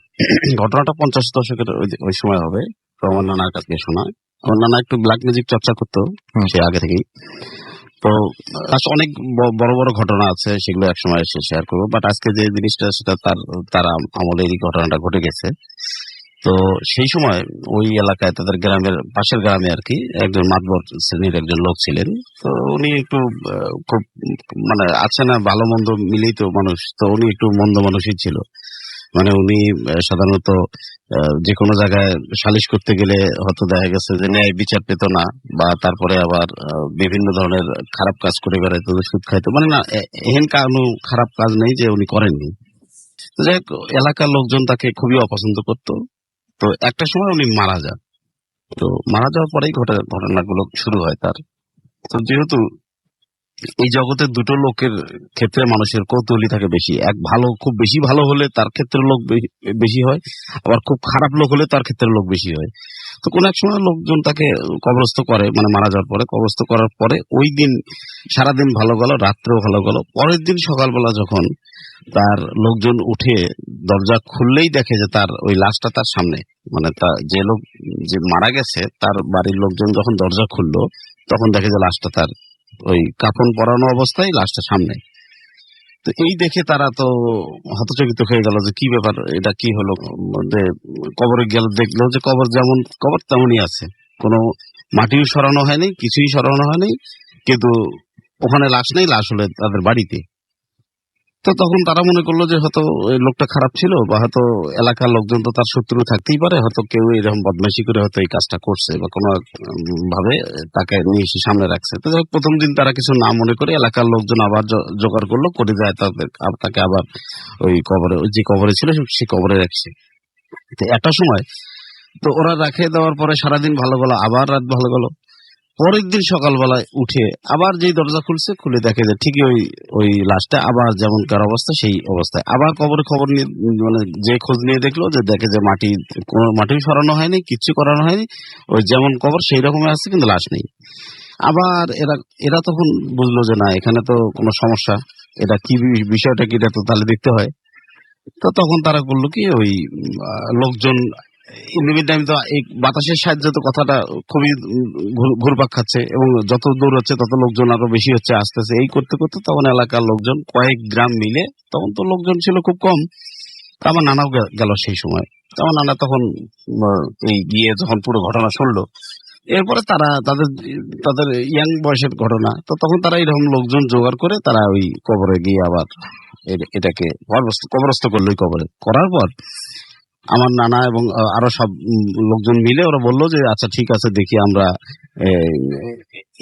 ঘটনাটা 50 দশকের ওই সময় হবে। তো আমার নানার কাছে শোনা। আমার নানা একটু ব্ল্যাক ম্যাজিক চর্চা করতো হুম। সে আগে থেকেই। তো অনেক বড় বড় ঘটনা আছে, সেগুলো একসময় এসে শেয়ার করবো। বাট আজকে যে জিনিসটা সেটা তার আমলের এই ঘটনাটা ঘটে গেছে। তো সেই সময় ওই এলাকায় তাদের গ্রামের পাশের গ্রামে আর কি একজন মাতবর শ্রেণীর একজন লোক ছিলেন। তো উনি একটু খুব মানে আছে না, ভালো মন্দ মিলেই তো মানুষ, তো উনি একটু মন্দ মানুষই ছিল। মানে উনি সাধারণত যে কোনো জায়গায় সালিশ করতে গেলে হয়তো দেখা গেছে যে ন্যায় বিচার পেত না, বা তারপরে আবার বিভিন্ন ধরনের খারাপ কাজ করে বেড়াইতো, সুদ খাইতো, মানে না এহেন কোনো খারাপ কাজ নেই যে উনি করেননি। তো যাই হোক, এলাকার লোকজন তাকে খুবই অপছন্দ করতো। তো একটা সময় উনি মারা যান। তো মারা যাওয়ার পরেই ঘটনাগুলো শুরু হয় তার। তো যেহেতু এই জগতে দুটো লোকের ক্ষেত্রে মানুষের কৌতূহলী থাকে বেশি, এক ভালো, খুব বেশি ভালো হলে তার ক্ষেত্রে লোক বেশি হয়, আবার খুব খারাপ লোক হলে তার ক্ষেত্রে লোক বেশি হয়। তো কোন এক সময় লোকজন তাকে কবরস্থ করে, মানে মারা যাওয়ার পরে কবরস্থ করার পরে ওই দিন সারাদিন ভালো গেল, রাত্রেও ভালো গেল। পরের দিন সকালবেলা যখন তার লোকজন উঠে দরজা খুললেই দেখে যে তার ওই লাশটা তার সামনে, মানে যে লোক যে মারা গেছে তার বাড়ির লোকজন যখন দরজা খুললো তখন দেখে যে লাশটা তার ওই কাফন পরানো অবস্থায় লাশটা সামনে। তো এই দেখে তারা তো হতচকিত হয়ে গেল যে কি ব্যাপার, এটা কি হলো। যে কবরে গেল, দেখলো যে কবর যেমন কবর তেমনই আছে, কোনো মাটিও সরানো হয়নি, কিছুই সরানো হয়নি, কিন্তু ওখানে লাশ নেই, লাশ হলে তাদের বাড়িতে। তো তখন তারা মনে করলো যে হয়তো ওই লোকটা খারাপ ছিল, বা হয়তো এলাকার লোকজন তো তার শত্রু থাকতেই পারে, হয়তো কেউ এরকম বদমাইশি করে হয়তো এই কাজটা করছে, বা কোনো ভাবে তাকে নিয়ে এসে সামনে রাখছে। তো যাই হোক, প্রথম দিন তারা কিছু না মনে করে এলাকার লোকজন আবার জোগাড় করলো, করে যায় তাকে আবার ওই কবরে, ওই যে কবরে ছিল সেই কবরে রাখছে। তো একটা সময় তো ওরা রাখে দেওয়ার পরে সারাদিন ভালো গেল, আবার রাত ভালো গেল। পরের দিন সকালবেলায় উঠে আবার যেই দরজা খুলছে, খুলে দেখে যে ঠিকই ওই লাশটা আবার যেমনকার অবস্থা সেই অবস্থায়। আবার খবর নিয়ে, মানে যে খোঁজ নিয়ে দেখলো যে দেখে যে কোনো মাটি সরানো হয়নি, কিচ্ছু করানো হয়নি, ওই যেমন কবর সেই রকমই আছে, কিন্তু লাশ নেই। আবার এরা তখন বুঝলো যে না, এখানে তো কোনো সমস্যা, এটা কি বিষয়টা কি, এটা তো তাহলে দেখতে হয়। তো তখন তারা করলো কি, ওই লোকজন ইন্ডিভিজুয়াল তো এই বাতাসের সাহায্যে তো কথাটা খুবই ঘুরপাক খাচ্ছে, এবং যত দূর হচ্ছে তত লোকজন আরো বেশি হচ্ছে, আসতেছে। এই করতে করতে তখন এলাকার লোকজন কয়েক গ্রাম মিলে, তখন তো লোকজন ছিল খুব কম। তা আমার নানাও গেল সেই সময়। তো আমার নানা তখন এই গিয়ে যখন পুরো ঘটনা শুনলো, এরপরে তারা তাদের ইয়াং বয়সের ঘটনা, তো তখন তারা এরকম লোকজন জোগাড় করে তারা ওই কবরে গিয়ে আবার এটাকে কবরস্থ করলো। কবরে করার পর আমার নানা এবং আরো সব লোকজন মিলে ওরা বললো যে আচ্ছা ঠিক আছে, দেখি আমরা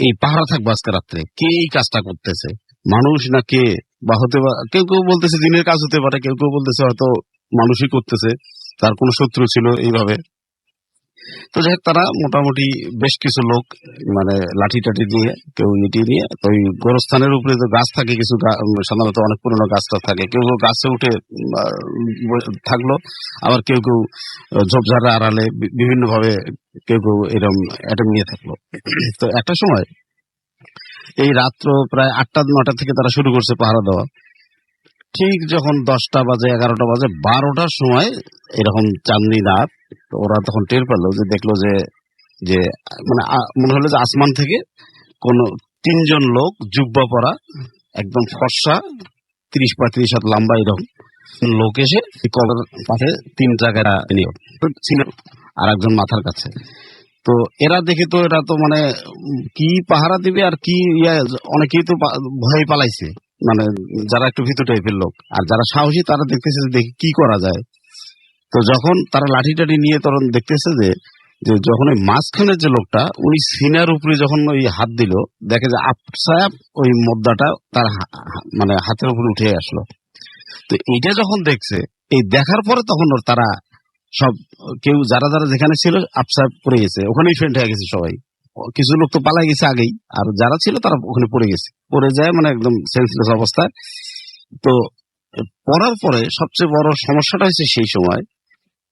এই পাহারা থাকবো আজকে রাত্রে, কে এই কাজটা করতেছে, মানুষ না কে, বা হতে পারে কেউ কেউ বলতেছে দিনের কাজ হতে পারে, কেউ কেউ বলতেছে হয়তো মানুষই করতেছে, তার কোনো শত্রু ছিল এইভাবে। তো যাই হোক, তারা মোটামুটি বেশ কিছু লোক, মানে লাঠি টাঠি দিয়ে, কেউ ইটি নিয়ে, তো ওই গোরস্থানের উপরে তো গাছ থাকে কিছু, সাধারণত অনেক পুরনো গাছটা থাকে, কেউ কেউ গাছে উঠে থাকলো, আবার কেউ কেউ ঝোপঝাড়ের আড়ালে বিভিন্ন ভাবে কেউ কেউ এরকম অ্যাটেম্প নিয়ে থাকলো। তো একটা সময় এই রাত্র প্রায় 8টা-9টা থেকে তারা শুরু করছে পাহারা দেওয়া। ঠিক যখন 10টা বাজে, 11টা বাজে, 12টার সময় এরকম চাঁদনি রাত, ওরা তখন টের পেলো যে, দেখলো যে মানে মনে হলো যে আসমান থেকে কোন 3জন লোক জুব্বা পরা, একদম ফর্সা, 30-35 হাত লম্বা এরকম লোক এসে কবর পাশে 3 জায়গায় ছিল, আর একজন মাথার কাছে। তো এরা দেখে তো, এরা তো মানে কি পাহারা দিবে আর কি, অনেকেই তো ভয়ে পালাইছে, মানে যারা একটু ভীতু টাইপের লোক, আর যারা সাহসী তারা দেখতেছে দেখি কি করা যায়। তো যখন তারা লাঠি টাঠি নিয়ে তখন দেখতেছে যে যখন ওই মাঝখানের যে লোকটা উনি সিনার উপরে যখন ওই হাত দিল, দেখে যে আপসাপ ওই মোদ্দাটা তার মানে হাতের উপরে উঠে আসলো। তো এইটা যখন দেখছে, এই দেখার পরে তখন তারা সব কেউ যারা যারা যেখানে ছিল আপসাপ পড়ে গেছে, ওখানেই ফেন্ট হয়ে গেছে সবাই। কিছু লোক তো পালাই গেছে আগেই, আর যারা ছিল তারা ওখানে পড়ে গেছে, পড়ে যায় মানে একদম সেন্সলেস অবস্থায়। তো পড়ার পরে সবচেয়ে বড় সমস্যাটা হয়েছে সেই সময়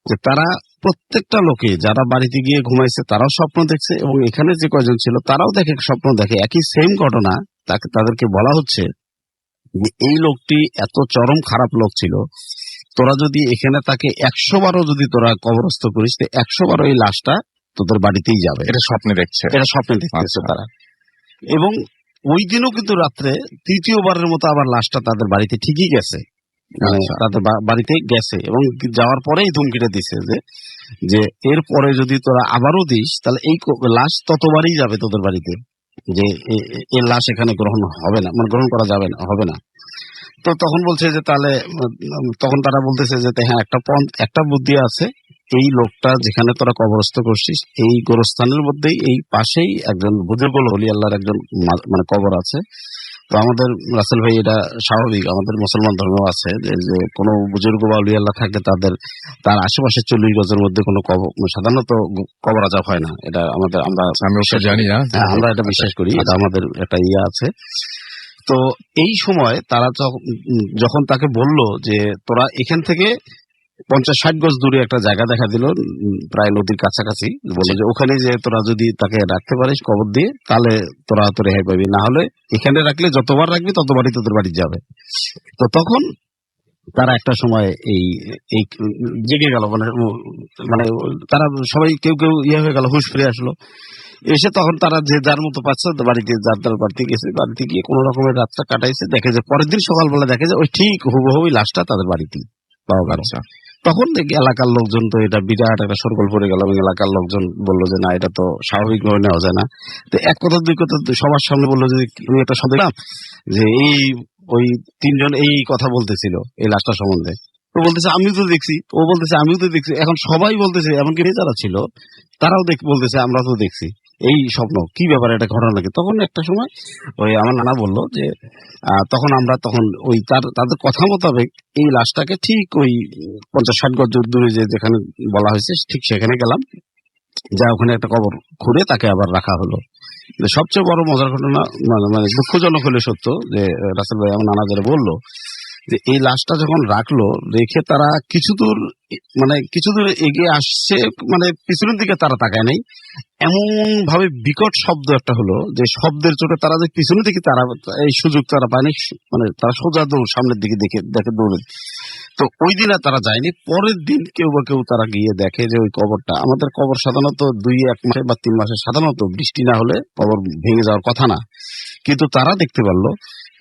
যে তারা প্রত্যেকটা লোকে যারা বাড়িতে গিয়ে ঘুমাইছে তারাও স্বপ্ন দেখছে, এবং এখানে যে কয়জন ছিল তারাও দেখে স্বপ্ন দেখে একই সেম ঘটনা। তাদেরকে বলা হচ্ছে যে এই লোকটি এত চরম খারাপ লোক ছিল, তোরা যদি এখানে তাকে 100 বারও যদি তোরা কবরস্থ করিস, 100 বারও এই লাশটা তোদের বাড়িতেই যাবে। এটা স্বপ্নে দেখছে। এটা স্বপ্নে দেখতেছে তারা। এবং ওই দিনও কিন্তু রাত্রে তৃতীয়বারের মতো আবার লাশটা তাদের বাড়িতে ঠিকই গেছে, মানে তাদের বাড়িতে গেছে, এবং যাওয়ার পরেই ধুমকিটা দিছে যে এরপরে যদি তোরা আবারও দিস তাহলে এই লাশ ততবারই যাবে তোদের বাড়িতে, যে এই লাশ এখানে গ্রহণ হবে না, মানে গ্রহণ করা যাবে না, হবে না। তো তখন বলছে যে তাহলে তখন তারা বলতেছে যে হ্যাঁ, একটা বুদ্ধি আছে, এই লোকটা যেখানে তোরা কবরস্থ করছিস এই গোরস্থানের মধ্যেই এই পাশেই একজন বুজুর্গ ওলি আল্লাহর একজন মানে কবর আছে। তো আমাদের রাসেল ভাই, এটা স্বাভাবিক, আমাদের মুসলমান ধর্ম আছে যে কোনো বুজুর্গ বা ওলি আল্লাহ থাকলে তার আশেপাশে 40 গজের মধ্যে কোনো সাধারণত কবর আজাব হয় না। এটা আমাদের আমরা জানি না, আমরা এটা বিশ্বাস করি, এটা আমাদের একটা ইয়ে আছে। তো এই সময় তারা যখন তাকে বলল যে তোরা এখান থেকে 50-60 গজ দূরে একটা জায়গা দেখা দিল, প্রায় নদীর কাছাকাছি, বললো যে ওখানে যে তোরা যদি তাকে রাখতে পারিস কবর দিয়ে তাহলে তোরা তো রেহাই পাবি, না হলে এখানে রাখলে যতবার রাখবি ততবারই তোদের বাড়ি যাবে। তো তখন তারা একটা সময় এই জেগে গেল, মানে তারা সবাই কেউ কেউ ইয়ে হয়ে গেল, হুঁশ ফিরে আসলো। এসে তখন তারা যে যার মতো পাচ্ছে বাড়িতে, যার বাড়িতে গেছে, বাড়িতে গিয়ে কোন রকমের রাতটা কাটাইছে। দেখে যে পরের দিন সকালবেলা দেখে যে ওই ঠিক হুবহু লাশটা তাদের বাড়িতেই পাওয়া গেল। তখন দেখি এলাকার লোকজন, তো এটা বিরাট একটা সরগোল পড়ে গেল, এবং এলাকার লোকজন বললো যে না, এটা তো স্বাভাবিকভাবে নেওয়া যায় না। তো এক কথা দুই কথা সবার সামনে বললো যে আমি একটা দেখলাম যে ওই 3 জন এই কথা বলতেছিল এই লাশটা সম্বন্ধে। ও বলতেছে আমিও তো দেখছি, ও বলতেছে আমিও তো দেখছি। এখন সবাই বলতেছে, এমনকি যারা ছিল তারাও বলতেছে আমরা তো দেখছি এই স্বপ্ন, কি ব্যাপারে, এটা ঘটনা নাকি? তখন একটা সময় ওই আমার নানা বললো যে তখন ওই তাদের কথা মোতাবেক এই লাশটাকে ঠিক ওই 50-60 গজ দূরে যেখানে বলা হয়েছে ঠিক সেখানে গেলাম, যা ওখানে একটা কবর খুঁড়ে তাকে আবার রাখা হলো। সবচেয়ে বড় মজার ঘটনা, মানে দুঃখজনক হলে সত্য, যে রাসেল ভাই আমার নানা যারা বললো যে এই লাশটা যখন রাখলো, রেখে তারা কিছু দূর এগিয়ে আসছে, মানে পিছনের দিকে তারা তাকায় নাই, এমন ভাবে বিকট শব্দ একটা হলো যে শব্দের চোটে তারা যে পিছনের দিকে তারা এই সুযোগ তারা পায়নি, মানে তারা সোজা দৌড় সামনের দিকে দেখে দৌড়ে। তো ওই দিন আর তারা যায়নি। পরের দিন কেউ তারা গিয়ে দেখে যে ওই কবরটা, আমাদের কবর সাধারণত 2-1 মাসে বা 3 মাসে সাধারণত বৃষ্টি না হলে কবর ভেঙে যাওয়ার কথা না, কিন্তু তারা দেখতে পারলো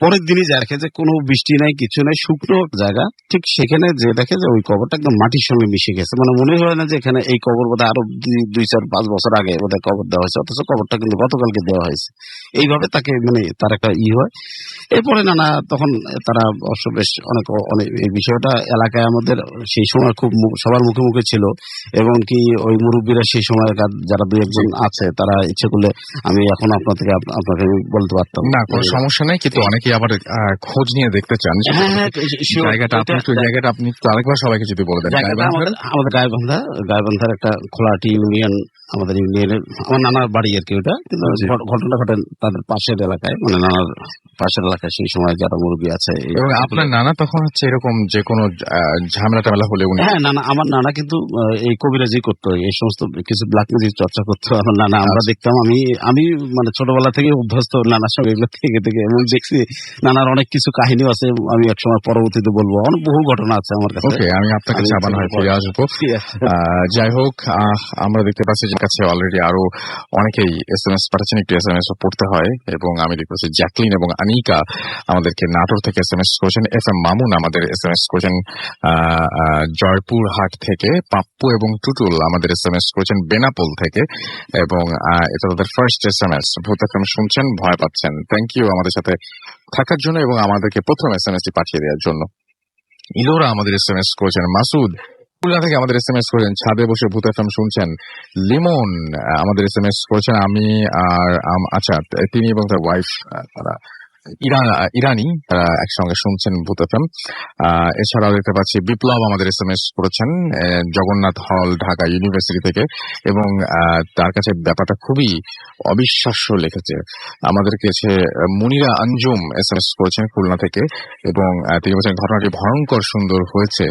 পরের দিনই দেখে যে কোনো বৃষ্টি নাই, কিছু নাই, শুকনো জায়গা, ঠিক সেখানে যে দেখে যে ওই কবরটা একদম মাটির সঙ্গে মিশে গেছে। মানে মনে হয় না যে এখানে এই কবর বোধহয় আরো 2-4-5 বছর আগে বোধহয় কবর দেওয়া হয়েছে, অথচ কবরটা কিন্তু গতকালকে দেওয়া হয়েছে। এইভাবে তাকে মানে তার একটা হয়। এরপরে নানা তখন তারা অবশ্য বেশ অনেক এই বিষয়টা এলাকায় আমাদের সেই সময় খুব সবার মুখে মুখে ছিল, এবং কি ওই মুরব্বীরা সেই সময় যারা 2-1 জন আছে তারা ইচ্ছে করলে আমি এখন আপনাকে বলতে পারতাম না, কোনো সমস্যা নেই, কিন্তু অনেকে আবার খোঁজ নিয়ে দেখতে চান জায়গাটা, আপনি আরেকবার সবাইকে যদি বলে দেন। আমাদের গাইবান্ধার একটা খোলাটি ইউনিয়ন, আমাদের ইউনিয়নের আমার নানার বাড়ি আর কি ওটা, কিন্তু ঘটনা ঘটে তাদের পাশের এলাকায়, মানে নানার পাশের এলাকায় সেই সময় যারা মুরব্বী আছে। এবং আপনার নানা তখন হচ্ছে এরকম যে কোনো ঝামেলা টামেলা হলে উনি? হ্যাঁ, আমার নানা কিন্তু এই কবিরাজি করতো, এই সমস্ত কিছু ব্ল্যাক ম্যাজিক চর্চা করতো আমার নানা। আমরা দেখতাম, আমি মানে ছোটবেলা থেকে অভ্যস্ত নানার সঙ্গে এগুলো থেকে এবং দেখছি নানার অনেক কিছু কাহিনীও আছে, আমি একসময় পরবর্তীতে বলবো, অনেক বহু ঘটনা আছে আমার কাছে। আমি আপনার কাছে আবার ফিরে আসবো। যাই হোক, আমরা দেখতে পাচ্ছি যে কাছে অলরেডি আরো অনেকেই SMS পাঠাচ্ছেন, একটু SMS পড়তে হয়, এবং আমি দেখতে পাচ্ছি জ্যাকলিন এবং আনিকা আমাদেরকে নাটোর থেকে SMS করেছেন। FM মামুন আমাদের SMS করেছেন জয়পুরহাট থেকে। পাপ্পু এবং টুটুল আমাদের SMS করেছেন বেনাপোল থেকে, এবং এটা তাদের ফার্স্ট SMS। ভূত FM শুনছেন, ভয় পাচ্ছেন। থ্যাংক ইউ আমাদের সাথে থাকার জন্য এবং আমাদেরকে প্রথম SMS পাঠিয়ে দেওয়ার জন্য। ইলোরা আমাদের SMS করেছেন। মাসুদ খুলনা থেকে আমাদের এসএমএস করেছেন, ছাদে বসে ভূত এফএম শুনছেন। লিমন আমাদের এসএমএস করেছেন, আমি আর আচ্ছা তিনি এবং তার ওয়াইফ তারা ইরানি তারা একসঙ্গে শুনছেন ভূত এফএম। এছাড়াও দেখতে পাচ্ছি বিপ্লব আমাদের এসএমএস করেছেন জগন্নাথ হল ঢাকা ইউনিভার্সিটি থেকে, এবং তার কাছে ব্যাপারটা খুবই অবিশ্বাস্য লিখেছে। আমাদের কাছে মুনিরা আঞ্জুম এসএমএস করেছেন খুলনা থেকে, এবং তিনি বলছেন ঘটনাটি ভয়ঙ্কর সুন্দর হয়েছে।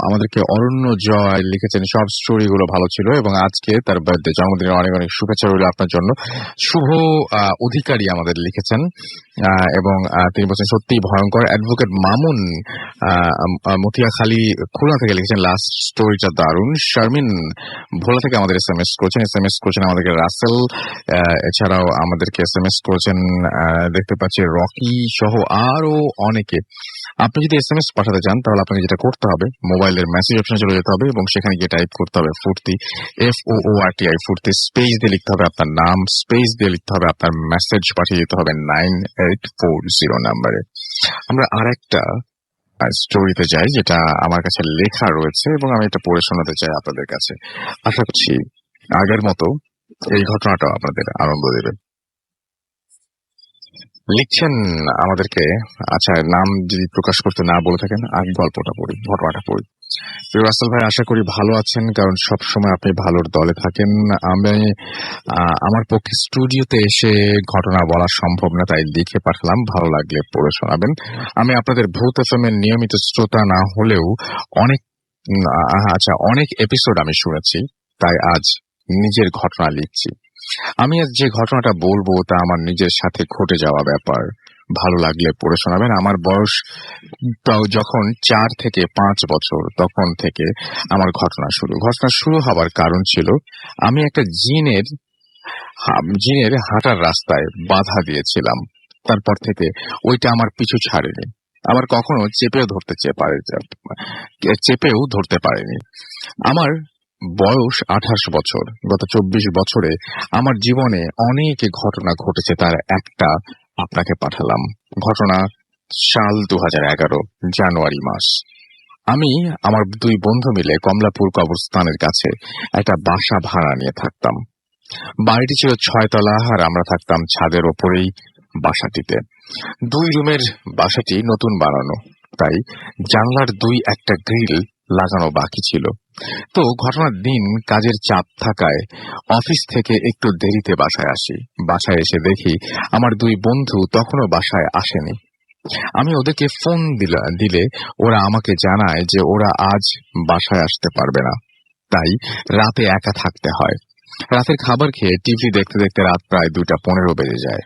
আমাদেরকে অরণ্য জয় লিখেছেন, সব স্টোরিগুলো ভালো ছিল, এবং আজকে তার বার্থডে, জন্মদিনের অনেক অনেক শুভেচ্ছা রইল আপনার জন্য। শুভ অধিকারী আমাদের লিখেছেন, এবং তিনি বলছেন সত্যি ভয়ঙ্কর। অ্যাডভোকেট মামুন মতিয়াখালী খুলনা থেকে লিখেছেন লাস্ট স্টোরিটা দারুণ। শারমিন ভোলা থেকে আমাদের এসএমএস করেছেন আমাদেরকে রাসেল। এছাড়াও আমাদেরকে এসএমএস করেছেন দেখতে পাচ্ছি রকি সহ আরো অনেকে। আপনি যদি এসএমএস পাঠাতে চান তাহলে আপনাকে যেটা করতে হবে, মোবাইলের মেসেজ অপশনে চলে যেতে হবে এবং সেখানে গিয়ে টাইপ করতে হবে ফুর্তি, FOORTI ফুর্তি, স্পেস দিয়ে লিখতে হবে আপনার নাম, স্পেস দিয়ে লিখতে হবে আপনার মেসেজ, পাঠিয়ে দিতে হবে 9840 নাম্বারে। আমরা আরেকটা স্টোরিতে যাই যেটা আমার কাছে লেখা রয়েছে এবং আমি এটা পড়ে শোনাতে চাই আপনাদের কাছে। আশা করছি আগের মতো এই ঘটনাটা আপনাদের আনন্দ দেবে। লিখছেন আমাদেরকে, আচ্ছা নাম যদি প্রকাশ করতে না বলে থাকেন, আমি ঘটনাটা পড়ি। রাসেল ভাই, আশা করি ভালো আছেন, কারণ সব সময় আপনি ভালোর দলে থাকেন। আমি আমার পক্ষে স্টুডিওতে এসে ঘটনা বলা সম্ভব না, তাই লিখে পাঠালাম, ভালো লাগলে পড়ে শোনাবেন। আমি আপনাদের ভূত এফএম এর নিয়মিত শ্রোতা না হলেও অনেক এপিসোড আমি শুনেছি, তাই আজ নিজের ঘটনা লিখছি। আমি আজ যে ঘটনাটা বলবো তা আমার নিজের সাথে ঘটে যাওয়া ব্যাপার, ভালো লাগলে পড়ে শোনাবেন। আমার বয়স যখন 4 থেকে 5 বছর, তখন থেকে আমার ঘটনা শুরু হবার কারণ ছিল আমি একটা জিনের হাঁটার রাস্তায় বাধা দিয়েছিলাম। তারপর থেকে ওইটা আমার পিছু ছাড়েনি, আবার কখনো চেপেও ধরতে পারেনি। আমার বয়স 28 বছর। গত 24 বছরে আমার জীবনে অনেক ঘটনা ঘটেছে, তার একটা আপনাকে পাঠালাম। ঘটনা সাল 2011 জানুয়ারি মাস। আমি আমার 2 বন্ধু মিলে কমলাপুর কবরস্থানের কাছে একটা বাসা ভাড়া নিয়ে থাকতাম। বাড়িটি ছিল 6 তলা আর আমরা থাকতাম ছাদের ওপরেই বাসাটিতে। 2 রুমের বাসাটি নতুন বানানো, তাই জানলার 2-1টা গ্রিল লাগানো বাকি ছিল। তো ঘটনার দিন কাজের চাপ থাকায় অফিস থেকে একটু দেরিতে বাসায় আসি। বাসায় এসে দেখি আমার 2 বন্ধু তখনও বাসায় আসেনি। আমি ওদেরকে ফোন দিলে ওরা আমাকে জানায় যে ওরা আজ বাসায় আসতে পারবে না, তাই রাতে একা থাকতে হয়। রাতের খাবার খেয়ে টিভি দেখতে দেখতে রাত প্রায় 2:15 বেজে যায়।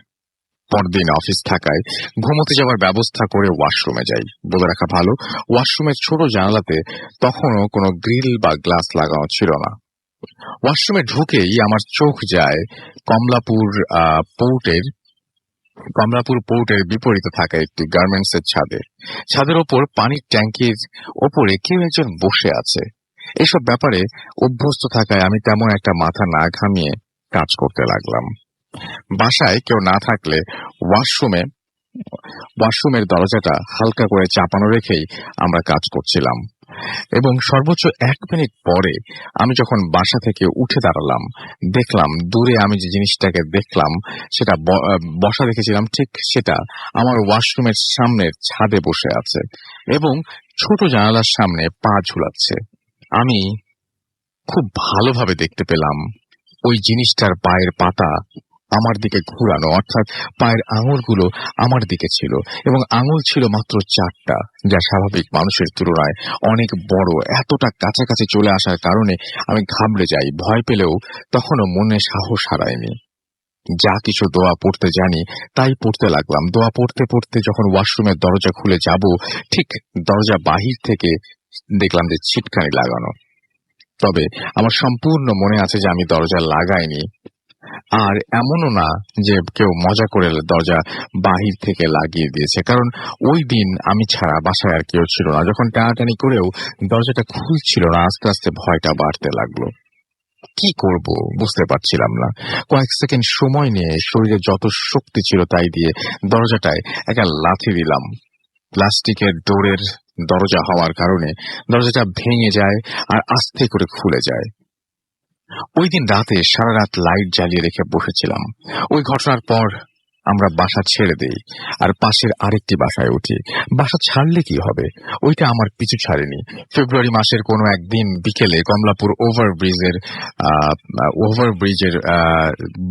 পরদিন অফিস থাকায় ঘুমোতে যাওয়ার ব্যবস্থা করে ওয়াশরুমে যাই। বলে রাখা ভালো, ওয়াশরুমের ছোট জানালাতে তখনও কোনো গ্রিল বা গ্লাস লাগানো ছিল না। ওয়াশরুমে ঢুকেই আমার চোখ যায় কমলাপুর পোর্টের বিপরীতে থাকা একটি গার্মেন্টস এর ছাদের ওপর পানির ট্যাঙ্কির ওপরে কেউ একজন বসে আছে। এসব ব্যাপারে অভ্যস্ত থাকায় আমি তেমন একটা মাথা না ঘামিয়ে কাজ করতে লাগলাম। বাসায় কেউ না থাকলে ওয়াশরুমের দরজাটা হালকা করে চাপানো রেখেই আমরা কাজ করছিলাম, এবং সর্বোচ্চ 1 মিনিট পরে আমি যখন বাসা থেকে উঠে দাঁড়ালাম, দেখলাম দূরে আমি যে জিনিসটাকে দেখলাম সেটা বসা দেখেছিলাম, ঠিক সেটা আমার ওয়াশরুমের সামনের ছাদে বসে আছে এবং ছোট জানালার সামনে পা ঝুলাচ্ছে। আমি খুব ভালোভাবে দেখতে পেলাম ওই জিনিসটার পায়ের পাতা আমার দিকে ঘুরানো, অর্থাৎ পায়ের আঙুলগুলো আমার দিকে ছিল, এবং আঙুল ছিল মাত্র 4টা, যা স্বাভাবিক মানুষের তুলনায় অনেক বড়। এতটা কাছাকাছি চলে আসার কারণে আমি ঘাবড়ে যাই। ভয় পেলেও তখনও মনে সাহস হারায়নি। যা কিছু দোয়া পড়তে জানি তাই পড়তে লাগলাম। দোয়া পড়তে পড়তে যখন ওয়াশরুমের দরজা খুলে যাব, ঠিক দরজা বাহির থেকে দেখলাম যে ছিটকানি লাগানো। তবে আমার সম্পূর্ণ মনে আছে যে আমি দরজা লাগাইনি, আর এমনও না যে কেউ মজা করে দরজা বাহির থেকে লাগিয়ে দিয়েছে, কারণ ওই দিন আমি ছাড়া বাসায় আর কেউ ছিল না। যখন টানাটানি করেও দরজাটা খুলছিল না, আস্তে আস্তে ভয়টা বাড়তে লাগলো। কি করব বুঝতে পারছিলাম না। কয়েক সেকেন্ড সময় নিয়ে শরীরে যত শক্তি ছিল তাই দিয়ে দরজাটায় একটা লাথি দিলাম। প্লাস্টিকের ডোরের দরজা হওয়ার কারণে দরজাটা ভেঙে যায় আর আস্তে করে খুলে যায়। ওই দিন রাতে সারা রাত লাইট জ্বালিয়ে রেখে বসেছিলাম। ওই ঘটনার পর আমরা বাসা ছেড়ে দেই আর পাশের আরেকটি বাসায় উঠি। বাসা ছাড়লে কি হবে, ওইটা আমার পিছু ছাড়েনি। ফেব্রুয়ারি মাসের কোনো একদিন বিকেলে কমলাপুর